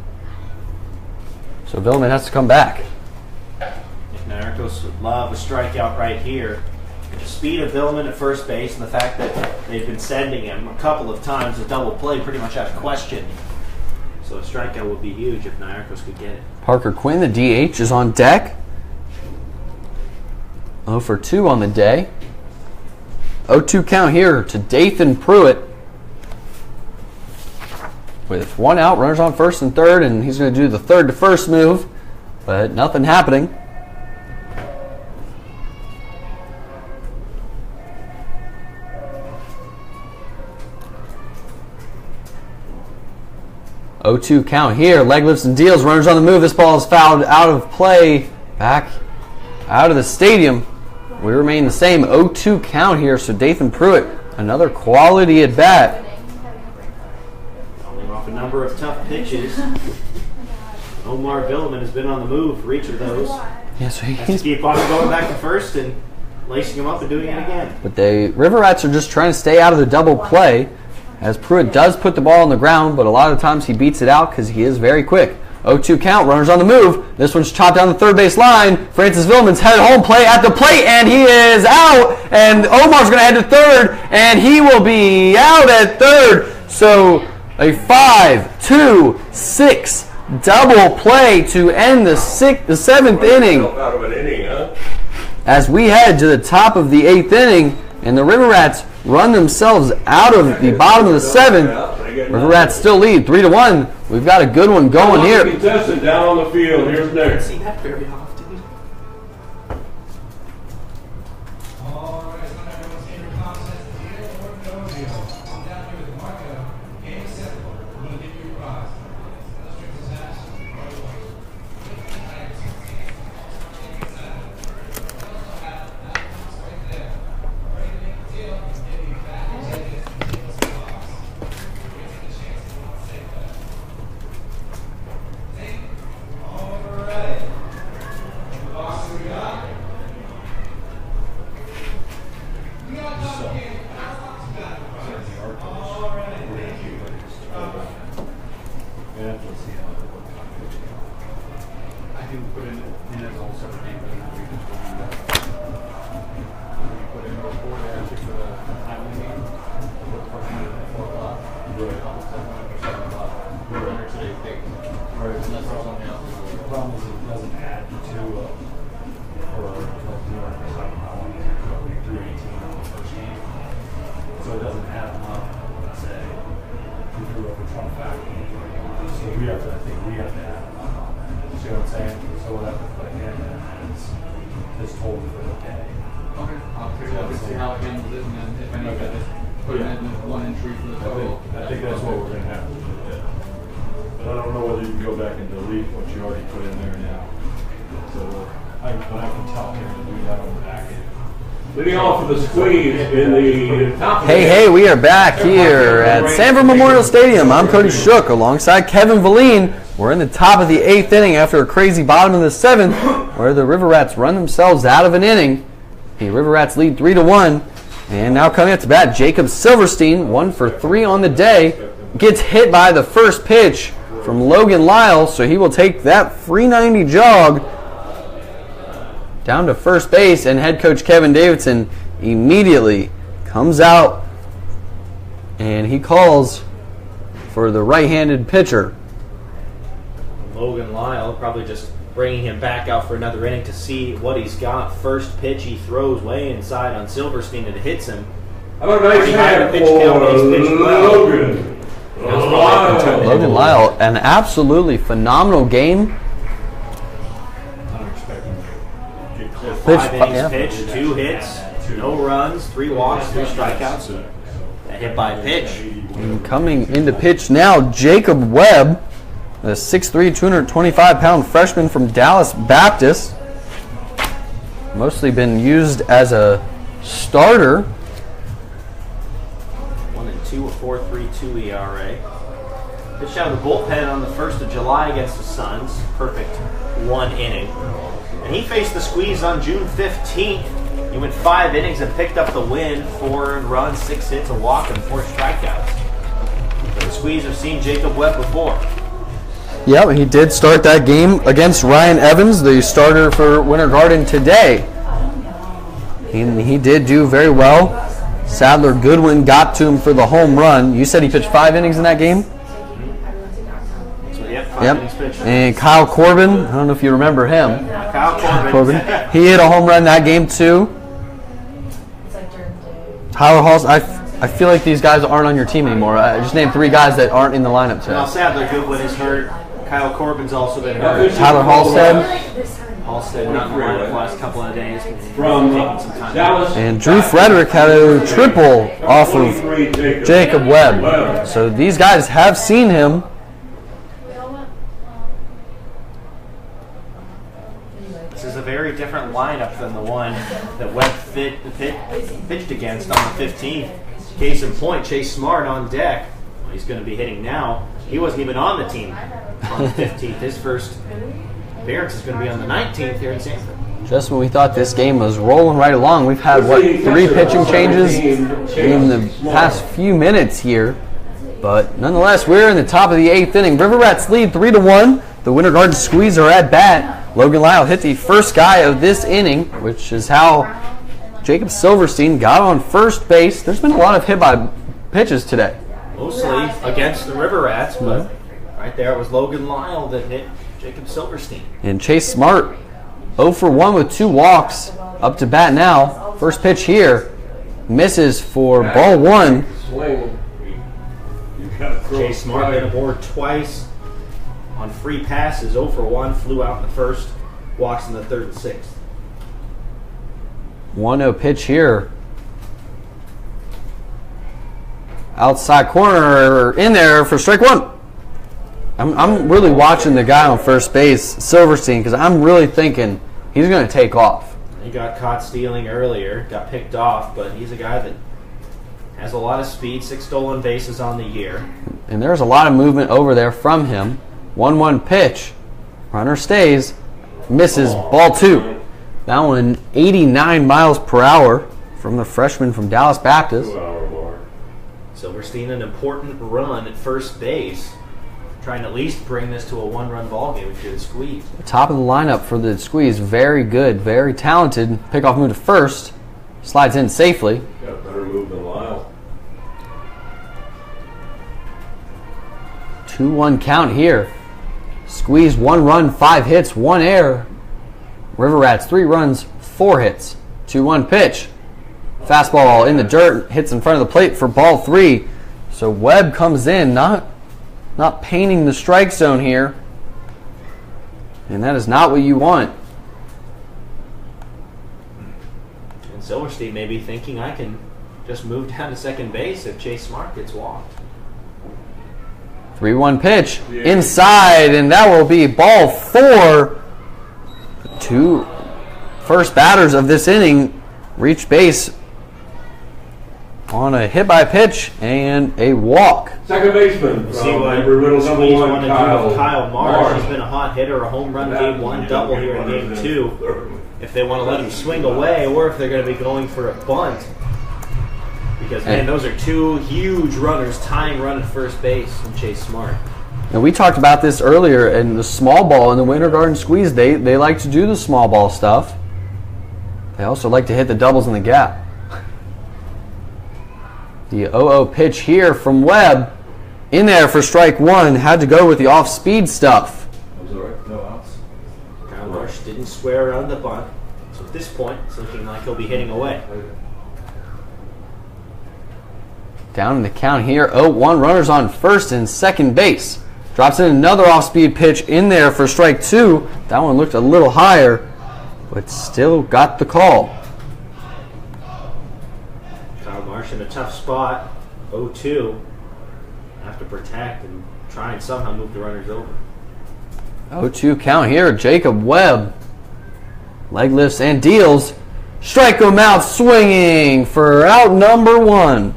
So Villeman has to come back. Nyarkos would love a strikeout right here. The speed of Villeman at first base and the fact that they've been sending him a couple of times a double play pretty much out of question. So a strikeout would be huge if Nyarkos could get it. Parker Quinn, the DH, is on deck. 0 for 2 on the day. 0-2 count here to Dathan Pruitt. With 1 out, runners on first and third, and he's going to do the third to first move, but nothing happening. Oh, 0-2 count here. Leg lifts and deals. Runners on the move. This ball is fouled out of play. Back out of the stadium. We remain the same. 0-2 count here. So Dathan Pruitt, another quality at bat. Off a number of tough pitches. Omar Villeman has been on the move for each of those. Yeah, so has to keep on going back to first and lacing him up and doing it again. But River Rats are just trying to stay out of the double play, as Pruitt does put the ball on the ground, but a lot of times he beats it out because he is very quick. 0-2 count, runners on the move. This one's chopped down the third base line. Francis Villeman's headed home, play at the plate, and he is out. And Omar's going to head to third, and he will be out at third. So a 5-2-6 double play to end the 7th inning. Out of an inning, huh? As we head to the top of the 8th inning, and the River Rats run themselves out of the bottom of the 7th. River Rats still lead 3-1. We've got a good one going here. Contestant down on the field. Here's Nick. See that very often. I think we put in as a whole separate game. We put in before they actually for the timely game. Put the first one at 4 o'clock. Right. Second one at 7 o'clock. We're actually big. Right. And that's all something else. The problem is it doesn't add to for like New York or something. I want to go 318 on the first game. So it doesn't add up, let's say, we threw up a trifecta. So we have to, I think we have to add them up on that. See what I'm saying? So we'll have to put in as this total for the day. Okay. I'll take a look and see how it handles it, and then if any of it, just put it in one entry for the total. I think that's what we're going to have to do. Yeah. But I don't know whether you can go back and delete what you already put in there now. So I can tell him to do that on the back end. Leading off for the Squeeze in the top. Hey, we are back here at Sanford Memorial Stadium. I'm Cody Shook alongside Kevin Valine. We're in the top of the 8th inning after a crazy bottom of the 7th where the River Rats run themselves out of an inning. The River Rats lead 3-1. And now coming up to bat, Jacob Silverstein, 1 for 3 on the day, gets hit by the first pitch from Logan Lyle, so he will take that free 90 jog down to first base, and head coach Kevin Davidson immediately comes out and he calls for the right-handed pitcher. Logan Lyle probably just bringing him back out for another inning to see what he's got. First pitch he throws way inside on Silverstein and it hits him. How about a nice hand for Logan? Logan Lyle, an absolutely phenomenal game. Five innings pitched, 2 hits, no runs, 3 walks, 3 strikeouts. A hit by pitch. And coming into pitch now, Jacob Webb, a 6'3", 225-pound freshman from Dallas Baptist. Mostly been used as a starter. 1-2, a 4.32 ERA. Pitched out of the bullpen on the 1st of July against the Suns. Perfect 1 inning. And he faced the Squeeze on June 15th. He went 5 innings and picked up the win. 4 earned runs, 6 hits, a walk, and 4 strikeouts. But the Squeeze have seen Jacob Webb before. Yep, he did start that game against Ryan Evans, the starter for Winter Garden today. He did do very well. Sadler Goodwin got to him for the home run. You said he pitched 5 innings in that game? So, yep, 5 innings pitched. And Kyle Corbin, I don't know if you remember him. Kyle Corbin. He hit a home run that game too. Tyler Halls, I feel like these guys aren't on your team anymore. I just named 3 guys that aren't in the lineup today. Now Sadler Goodwin is hurt. Kyle Corbin's also been hurt. Tyler Halstead. Halstead not in the lineup the last couple of days. From Dallas. And Drew Frederick had a triple off of Jacob Webb. So these guys have seen him. This is a very different lineup than the one that Webb pitched against on the 15th. Case in point, Chase Smart on deck. Well, he's going to be hitting now. He wasn't even on the team on the 15th. His first appearance is going to be on the 19th here in Sanford. Just when we thought this game was rolling right along, we've had, 3 pitching changes in the past few minutes here. But nonetheless, we're in the top of the 8th inning. River Rats lead 3-1. The Winter Garden Squeeze are at bat. Logan Lyle hit the first guy of this inning, which is how Jacob Silverstein got on first base. There's been a lot of hit by pitches today. Mostly against the River Rats, but right there it was Logan Lyle that hit Jacob Silverstein. And Chase Smart, 0 for 1 with 2 walks, up to bat now. First pitch here, misses for ball 1. Chase Smart hit aboard twice on free passes, 0 for 1, flew out in the first, walks in the 3rd and 6th. 1-0 pitch here. Outside corner, in there for strike 1. I'm really watching the guy on first base, Silverstein, because I'm really thinking he's going to take off. He got caught stealing earlier, got picked off, but he's a guy that has a lot of speed, 6 stolen bases on the year. And there's a lot of movement over there from him. 1-1 pitch. Runner stays, misses, ball 2. That one 89 miles per hour from the freshman from Dallas Baptist. Silverstein an important run at first base, trying to at least bring this to a one-run ball game if you're the Squeeze. Top of the lineup for the Squeeze. Very good, very talented. Pickoff move to first. Slides in safely. Got a better move than Lyle. 2-1 count here. Squeeze 1 run, 5 hits, 1 error. River Rats 3 runs, 4 hits. 2-1 pitch. Fastball in the dirt, hits in front of the plate for ball 3. So Webb comes in, not painting the strike zone here. And that is not what you want. And Silverstein may be thinking, I can just move down to second base if Chase Smart gets walked. 3-1 pitch inside, and that will be ball 4. Two first batters of this inning reach base on a hit by pitch and a walk. Second baseman See from what Embry-Riddle, number Squeeze 1, want to do with Kyle Marsh. He's been a hot hitter, a home run game 1, double here in game 2. If they want to let him swing away, or if they're going to be going for a bunt. Because, man, those are 2 huge runners, tying run at first base from Chase Smart. And we talked about this earlier in the small ball in the Winter Garden Squeeze. They like to do the small ball stuff. They also like to hit the doubles in the gap. The 0-0 pitch here from Webb. In there for strike 1. Had to go with the off-speed stuff. No outs. Kyle Marsh didn't square around the bunt. So at this point, it's looking like he'll be hitting away. Down in the count here. 0-1 runners on first and second base. Drops in another off-speed pitch in there for strike 2. That one looked a little higher, but still got the call. Kyle Marsh in a tough spot. 0-2. Have to protect and try and somehow move the runners over. 0-2 count here. Jacob Webb. Leg lifts and deals. Strike him out swinging for out number 1.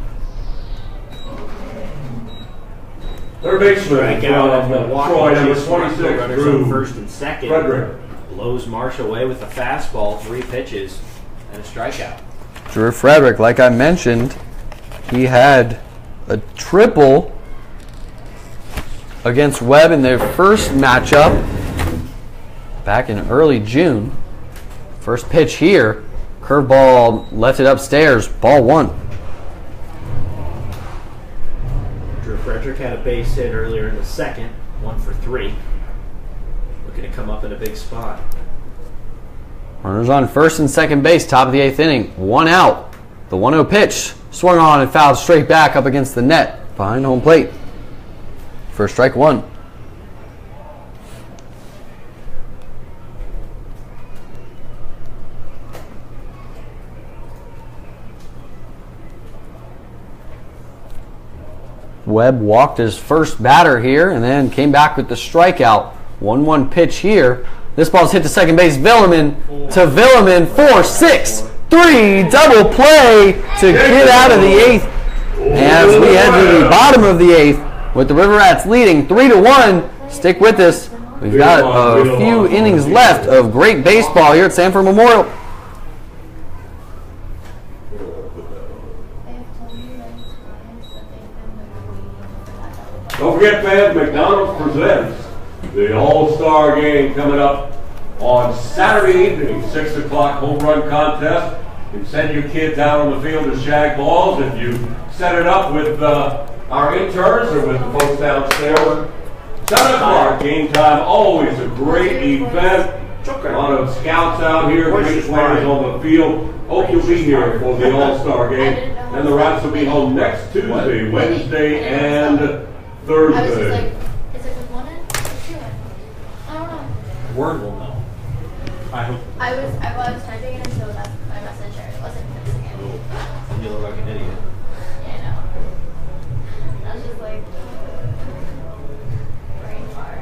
Third baseman Strikeout from of Milwaukee. Troy, number Chase Smart, 26, runners Drew on first and second. Frederick. Blows Marsh away with a fastball, 3 pitches, and a strikeout. Drew Frederick, like I mentioned, he had a triple against Webb in their first matchup back in early June. First pitch here, curveball left it upstairs, ball 1. Drew Frederick had a base hit earlier in the second, 1 for 3. Looking to come up in a big spot. Runners on first and second base, top of the 8th inning, 1 out. The 1-0 pitch, swung on and fouled straight back up against the net, behind home plate. For strike 1. Webb walked his first batter here and then came back with the strikeout. 1-1 pitch here. This ball's hit to second base. Villeman to Villeman. 4-6-3 double play to get out of the 8th. As we head to the bottom of the 8th with the River Rats leading 3-1. Stick with us. We've got a few innings left of great baseball here at Sanford Memorial. Don't forget, fans, McDonald's presents the All-Star Game coming up on Saturday evening, 6 o'clock home run contest. You can send your kids out on the field to shag balls if you set it up with our interns or with the folks downstairs. 7 o'clock game time, always a great event. A lot of scouts out here, great players on the field. Hope you'll be here for the All-Star Game. And the Rats will be home next Tuesday, Wednesday, and Thursday. I was just like, is it with 1 in or 2 in? I don't know. Word will know. I hope. I was typing it, so that's my message. It wasn't fixing it. You look like an idiot. Yeah, I know. I was just like, brain fart.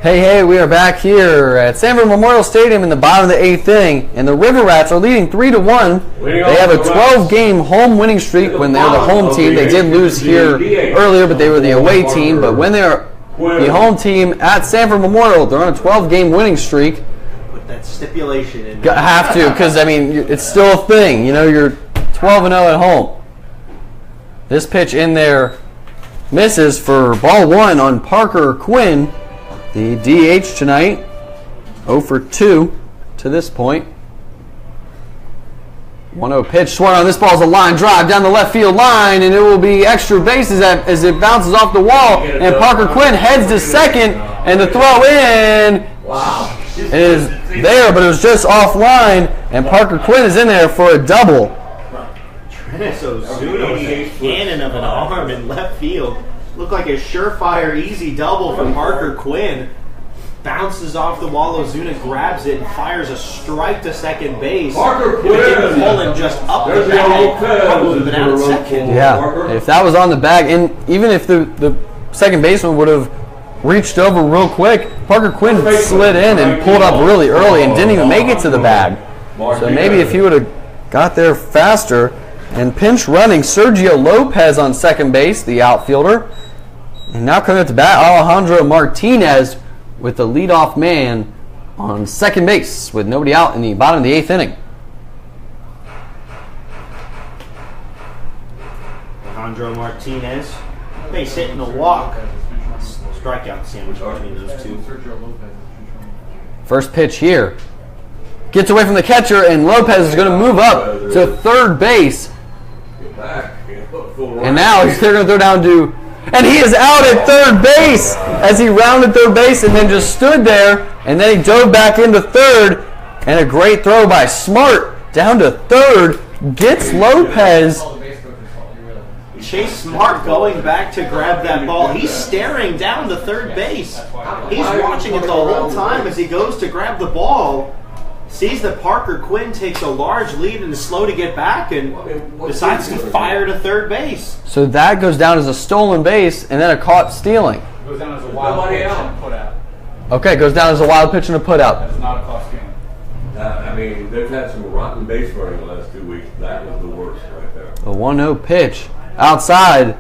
Hey, we are back here at Sanford Memorial Stadium in the bottom of the 8th inning, and the River Rats are leading 3-1. They have a 12-game home winning streak when they're the home team. They did lose here earlier, but they were the away team. But when they're the home team at Sanford Memorial, they're on a 12-game winning streak. Put that stipulation in. Have to, because, I mean, it's still a thing. You know, you're 12-0 at home. This pitch in there misses for ball 1 on Parker Quinn. The DH tonight, 0 for 2 to this point. 1-0 pitch. Swung on. This ball's a line drive down the left field line, and it will be extra bases as it bounces off the wall. And Parker Quinn heads to second, and the throw in is there, but it was just offline, and Parker Quinn is in there for a double. So Zuni, cannon of an arm in left field. Looked like a surefire, easy double from Parker Quinn. Bounces off the wall. Ozuna grabs it and fires a strike to second base. Parker Quinn. If it didn't pull him just up the bag, probably would have been out at second. Yeah, if that was on the bag, and even if the second baseman would have reached over real quick, Parker Quinn slid in and pulled up really early and didn't even make it to the bag. So maybe if he would have got there faster. And pinch running Sergio Lopez on second base, the outfielder. And now coming up to bat, Alejandro Martinez with the leadoff man on second base with nobody out in the bottom of the 8th inning. Alejandro Martinez, base hit and a walk. Strikeout sandwich between those two. First pitch here. Gets away from the catcher, and Lopez is going to move up to third base. And now they're going to throw down to, and he is out at third base as he rounded third base and then just stood there, and then he dove back into third, and a great throw by Smart down to third gets Lopez. Chase Smart going back to grab that ball. He's staring down to third base. He's watching it the whole time as he goes to grab the ball. Sees that Parker Quinn takes a large lead and is slow to get back and decides to fire to third base. So that goes down as a stolen base and then a caught stealing. It goes down as a wild pitch and put out. Okay, goes down as a wild pitch and a put out. That's not a caught stealing. I mean, they've had some rotten base running the last 2 weeks. That was the worst right there. A 1-0 pitch outside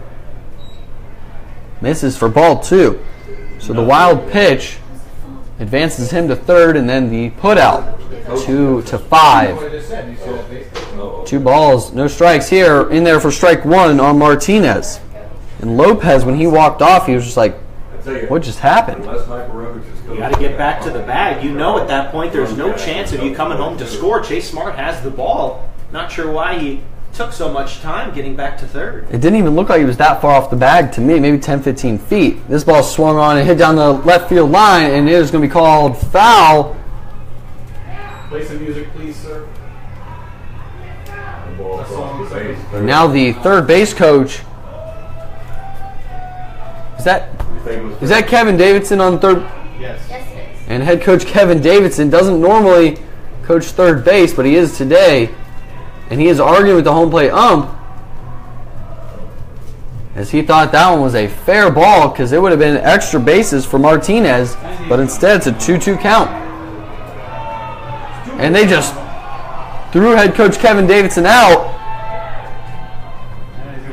misses for ball 2. So the wild pitch advances him to third, and then the put out 2-5. 2 balls, no strikes here. In there for strike 1 on Martinez. And Lopez, when he walked off, he was just like, what just happened? You got to get back to the bag. You know at that point there's no chance of you coming home to score. Chase Smart has the ball. Not sure why he took so much time getting back to third. It didn't even look like he was that far off the bag to me, maybe 10, 15 feet. This ball swung on and hit down the left field line, and it is going to be called foul. Play some music, please, sir. And now the third base coach. Is that Kevin Davidson on third? Yes. Yes, it is. And head coach Kevin Davidson doesn't normally coach third base, but he is today. And he is arguing with the home plate ump as he thought that one was a fair ball because it would have been extra bases for Martinez, but instead it's a 2-2 count. And they just threw head coach Kevin Davidson out.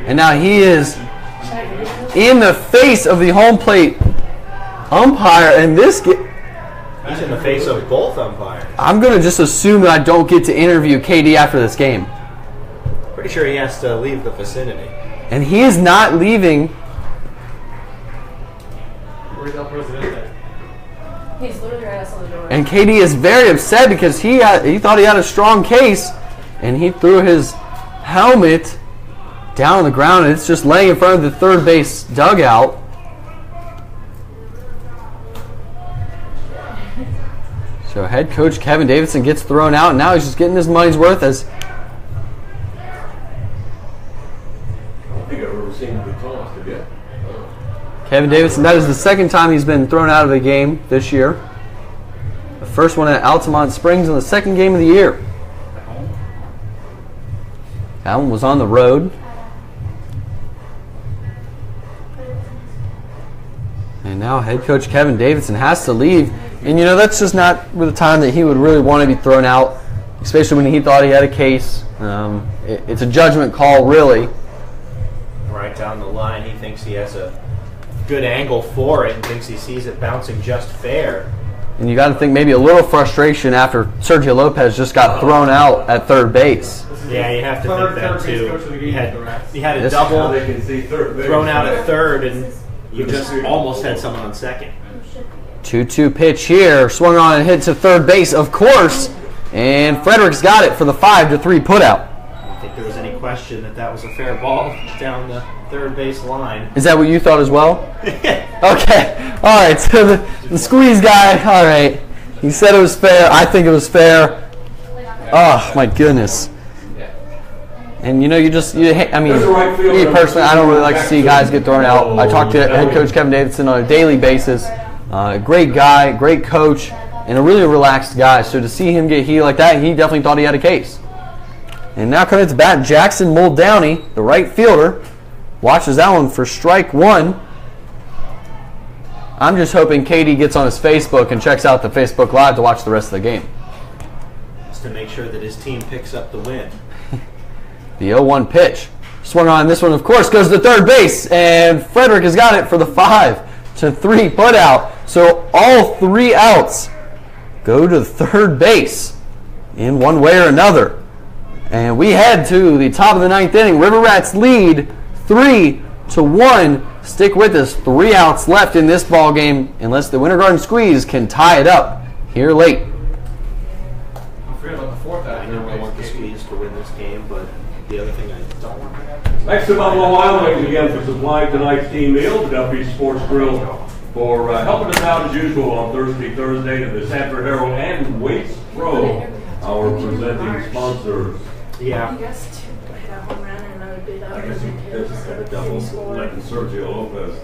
And now he is in the face of the home plate umpire, and this He's in the face of both umpires. I'm going to just assume that I don't get to interview KD after this game. Pretty sure he has to leave the vicinity. And he is not leaving. Where's El Presidente? He's literally right outside the door. And KD is very upset because he thought he had a strong case, and he threw his helmet down on the ground, and it's just laying in front of the third base dugout. So head coach Kevin Davidson gets thrown out, and now he's just getting his money's worth as I don't think I've ever seen him be tossed again. Kevin Davidson, that is the second time he's been thrown out of a game this year. The first one at Altamont Springs in the second game of the year. That one was on the road. And now head coach Kevin Davidson has to leave. And, you know, that's just not the time that he would really want to be thrown out, especially when he thought he had a case. It's a judgment call, really. Right down the line, he thinks he has a good angle for it and thinks he sees it bouncing just fair. And you got to think maybe a little frustration after Sergio Lopez just got thrown out at third base. Yeah, you have to think that too. He had a double thrown out at third, and you just almost had someone on second. 2-2 pitch here, swung on and hit to third base, of course, and Fredericks got it for the 5-3 putout. I don't think there was any question that that was a fair ball down the third base line. Is that what you thought as well? Okay, all right. So the squeeze guy, all right. He said it was fair. I think it was fair. Oh my goodness. And you know, me personally, I don't really like to see guys get thrown out. I talk to head coach Kevin Davidson on a daily basis. Great guy, great coach, and a really relaxed guy. So to see him get heat like that, he definitely thought he had a case. And now coming to bat, Jackson Muldowney, the right fielder, watches that one for strike one. I'm just hoping Cody gets on his Facebook and checks out the Facebook Live to watch the rest of the game. Just to make sure that his team picks up the win. The 0-1 pitch. Swung on. This one, of course, goes to third base, and Frederick has got it for the 5-3 putout. So all 3 outs go to third base in one way or another. And we head to the top of the 9th inning. River Rats lead 3-1. Stick with us. 3 outs left in this ball game, unless the Winter Garden Squeeze can tie it up here late. Don't forget about the 4th out. I know I want the Squeeze to win this game, but the other thing I don't want to happen. Thanks to Buffalo Wild Wings again for supplying tonight's team meal, the Duffy Sports Grill, for helping us out as usual on Thursday to the Sanford Herald and Waits Pro, our presenting sponsors. Yeah. You guys hit a home run and another big up. I guess you just had a double, letting Sergio Lopez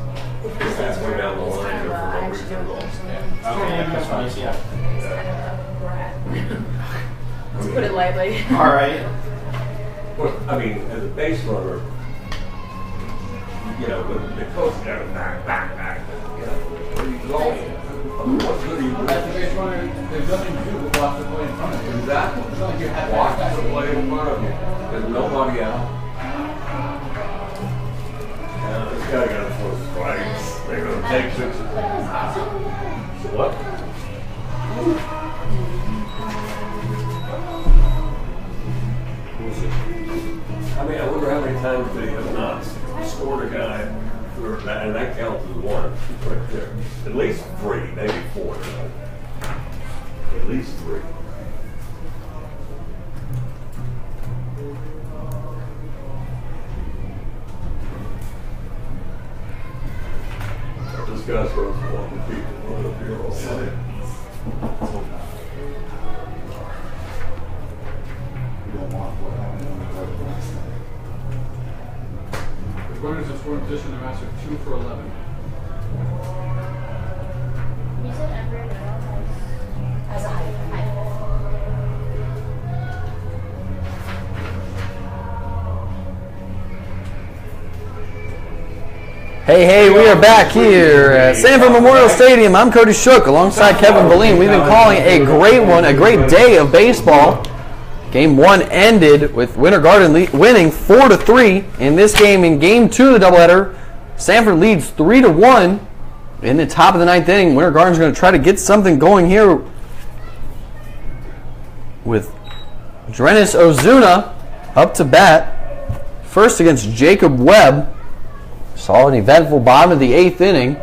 halfway down the line there for no reason at all. Okay, that's fine. Yeah. To put it lightly. All right. Well, I mean, as a base runner, you know, when the coach goes back, you know, where are you going? What good are you doing? As a base runner, there's nothing to do but watch the play in front of you. Exactly. It's not like you have Watch access the to play in front of you. There's nobody out. This guy got 4 strikes. They're going to take 6. What? I mean, I wonder how many times they have not scored a guy, and that counts as 1 right there. At least 3, maybe 4. At least 3. This guy's throwing for 1 people up here all day. The runners in scoring position, they're asked for 2 for 11. You said Everett as a height. Hey, we are back here at Sanford Memorial Stadium. I'm Cody Shook alongside Kevin Boleen. We've been calling a great one, a great day of baseball. Game 1 ended with Winter Garden winning 4-3. In this game, in Game 2 of the doubleheader, Sanford leads 3-1. In the top of the 9th inning, Winter Garden's going to try to get something going here with Drenis Ozuna up to bat. First against Jacob Webb. Saw an eventful bottom of the 8th inning.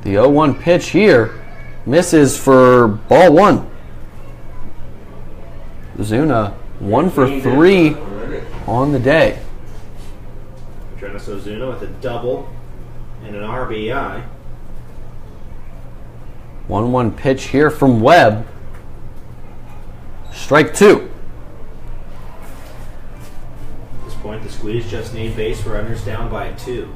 The 0-1 pitch here misses for ball 1. Ozuna 1 for 3 on the day. Drenis Ozuna with a double and an RBI. 1-1 pitch here from Webb. Strike 2. At this point, the Squeeze just named base runners down by 2.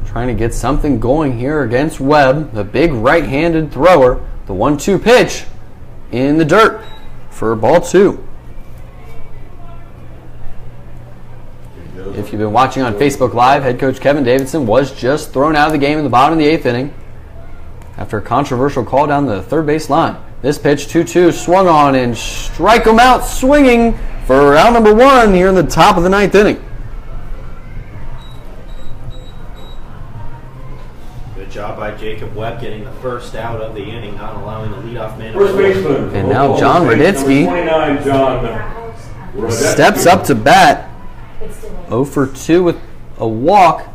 Trying to get something going here against Webb, the big right-handed thrower. The 1-2 pitch in the dirt for ball 2. If you've been watching on Facebook Live, head coach Kevin Davidson was just thrown out of the game in the bottom of the 8th inning after a controversial call down the third base line. This pitch, 2-2, swung on and strike him out swinging for out number 1 here in the top of the 9th inning. Good job by Jacob Webb getting the first out of the inning, not allowing the leadoff man to First baseman. And now John Raditsky 29, John Raditsky. steps up to bat. 0 for 2 with a walk.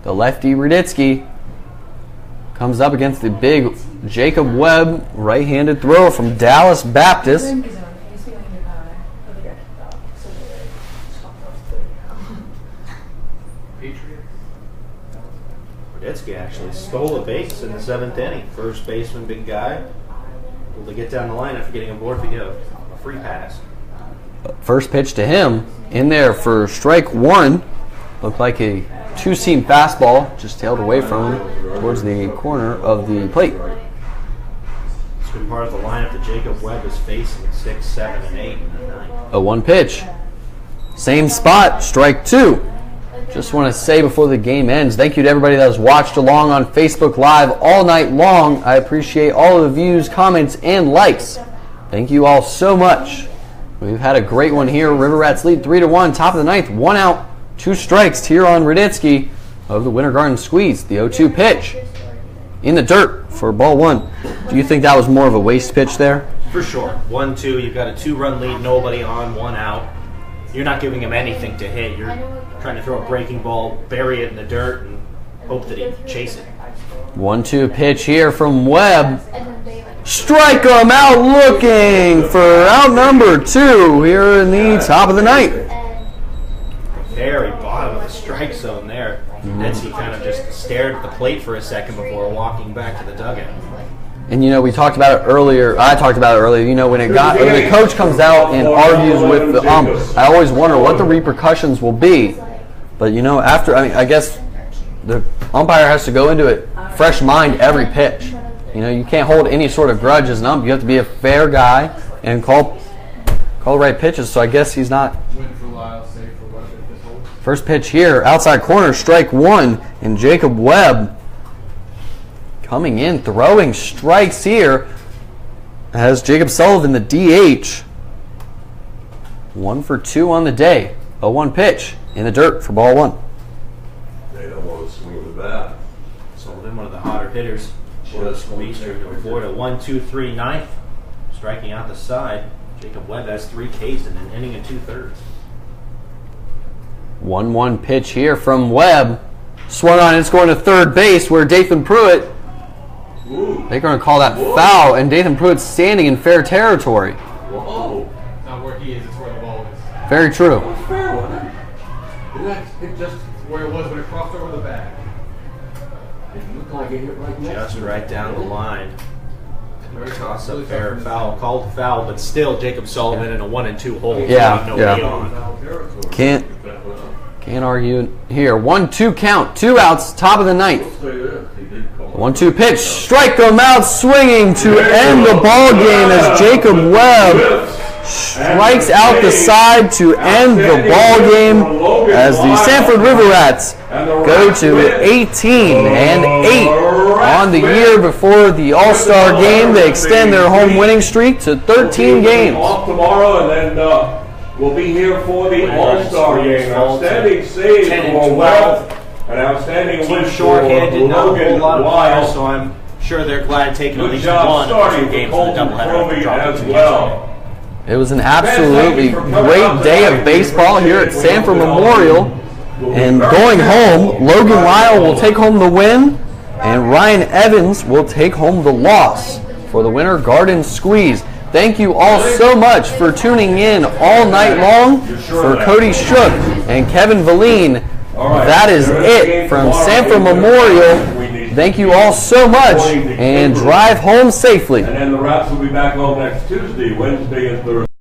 The lefty Raditsky comes up against the big Jacob Webb right-handed thrower from Dallas Baptist. Raditsky actually stole a base in the 7th inning. First baseman, big guy, able to get down the line after getting aboard to get a free pass. First pitch to him in there for strike 1. Looked like a two-seam fastball, just tailed away from him towards the corner of the plate. It's been part of the lineup that Jacob Webb is facing 6, 7, and 8 and 9. A 1 pitch. Same spot, strike 2. Just want to say before the game ends, thank you to everybody that has watched along on Facebook Live all night long. I appreciate all of the views, comments, and likes. Thank you all so much. We've had a great one here. River Rats lead 3-1, top of the 9th, 1 out, 2 strikes here on Raditsky of the Winter Garden Squeeze. The 0-2 pitch in the dirt for ball 1. Do you think that was more of a waste pitch there? For sure. 1-2, you've got a 2-run lead, nobody on, 1 out. You're not giving him anything to hit. You're trying to throw a breaking ball, bury it in the dirt, and hope that he chase it. 1-2 pitch here from Webb. Strike him out looking for out number 2 here in the top of the 9th. Very bottom of the strike zone there. Nancy kind of just stared at the plate for a second before walking back to the dugout. And we talked about it earlier. I talked about it earlier. When the coach comes out and argues with the ump, I always wonder what the repercussions will be. But after, I guess the umpire has to go into it fresh mind every pitch. You can't hold any sort of grudge as an ump. You have to be a fair guy and call the right pitches. So I guess he's not. First pitch here, outside corner, strike 1, and Jacob Webb coming in, throwing strikes here as Jacob Sullivan, the DH. 1 for 2 on the day. A 1 pitch in the dirt for ball 1. They don't want to swing the bat. Sullivan, one of the hotter hitters for the squeeze here to Florida. 1-2-3 9th, striking out the side. Jacob Webb has 3 Ks in an inning and 2/3. 1-1 pitch here from Webb. Swung on and scoring to third base where Dathan Pruitt. They're going to call that foul, and Dathan Pruitt's standing in fair territory. Whoa. It's not where he is, it's where the ball is. Very true. It's fair, wasn't it? It just Where it was when it crossed over the bag. looked like it hit right next Just to it. right down the line. Toss up fair foul, called foul, but still Jacob Sullivan in a 1-2 hold. Yeah, Nobody yeah. on. Can't argue here. 1-2 count, 2 outs, top of the 9th. 1-2 pitch, strike him out swinging to end the ball game as Jacob Webb strikes out the side to end the ball game as the Sanford River Rats go to 18-8 on the year before the All-Star game. They extend their home winning streak to 13 games. Off tomorrow, and then we'll be here for the All-Star game. Outstanding save for Webb, an outstanding win Team shorthanded, not a whole lot of Wild. players, so I'm sure they're glad taking at Good least job one of the starting 2 games for in the Colton doubleheader after Crowley dropping as 2 games well. It was an absolutely great day of baseball here at Sanford Memorial. And going home, Logan Lyle will take home the win, and Ryan Evans will take home the loss for the Winter Garden Squeeze. Thank you all so much for tuning in all night long. For Cody Shook and Kevin Valine, that is it from Sanford Memorial. Thank you all so much, and drive home safely. And then the Rats will be back home next Tuesday. Wednesday is the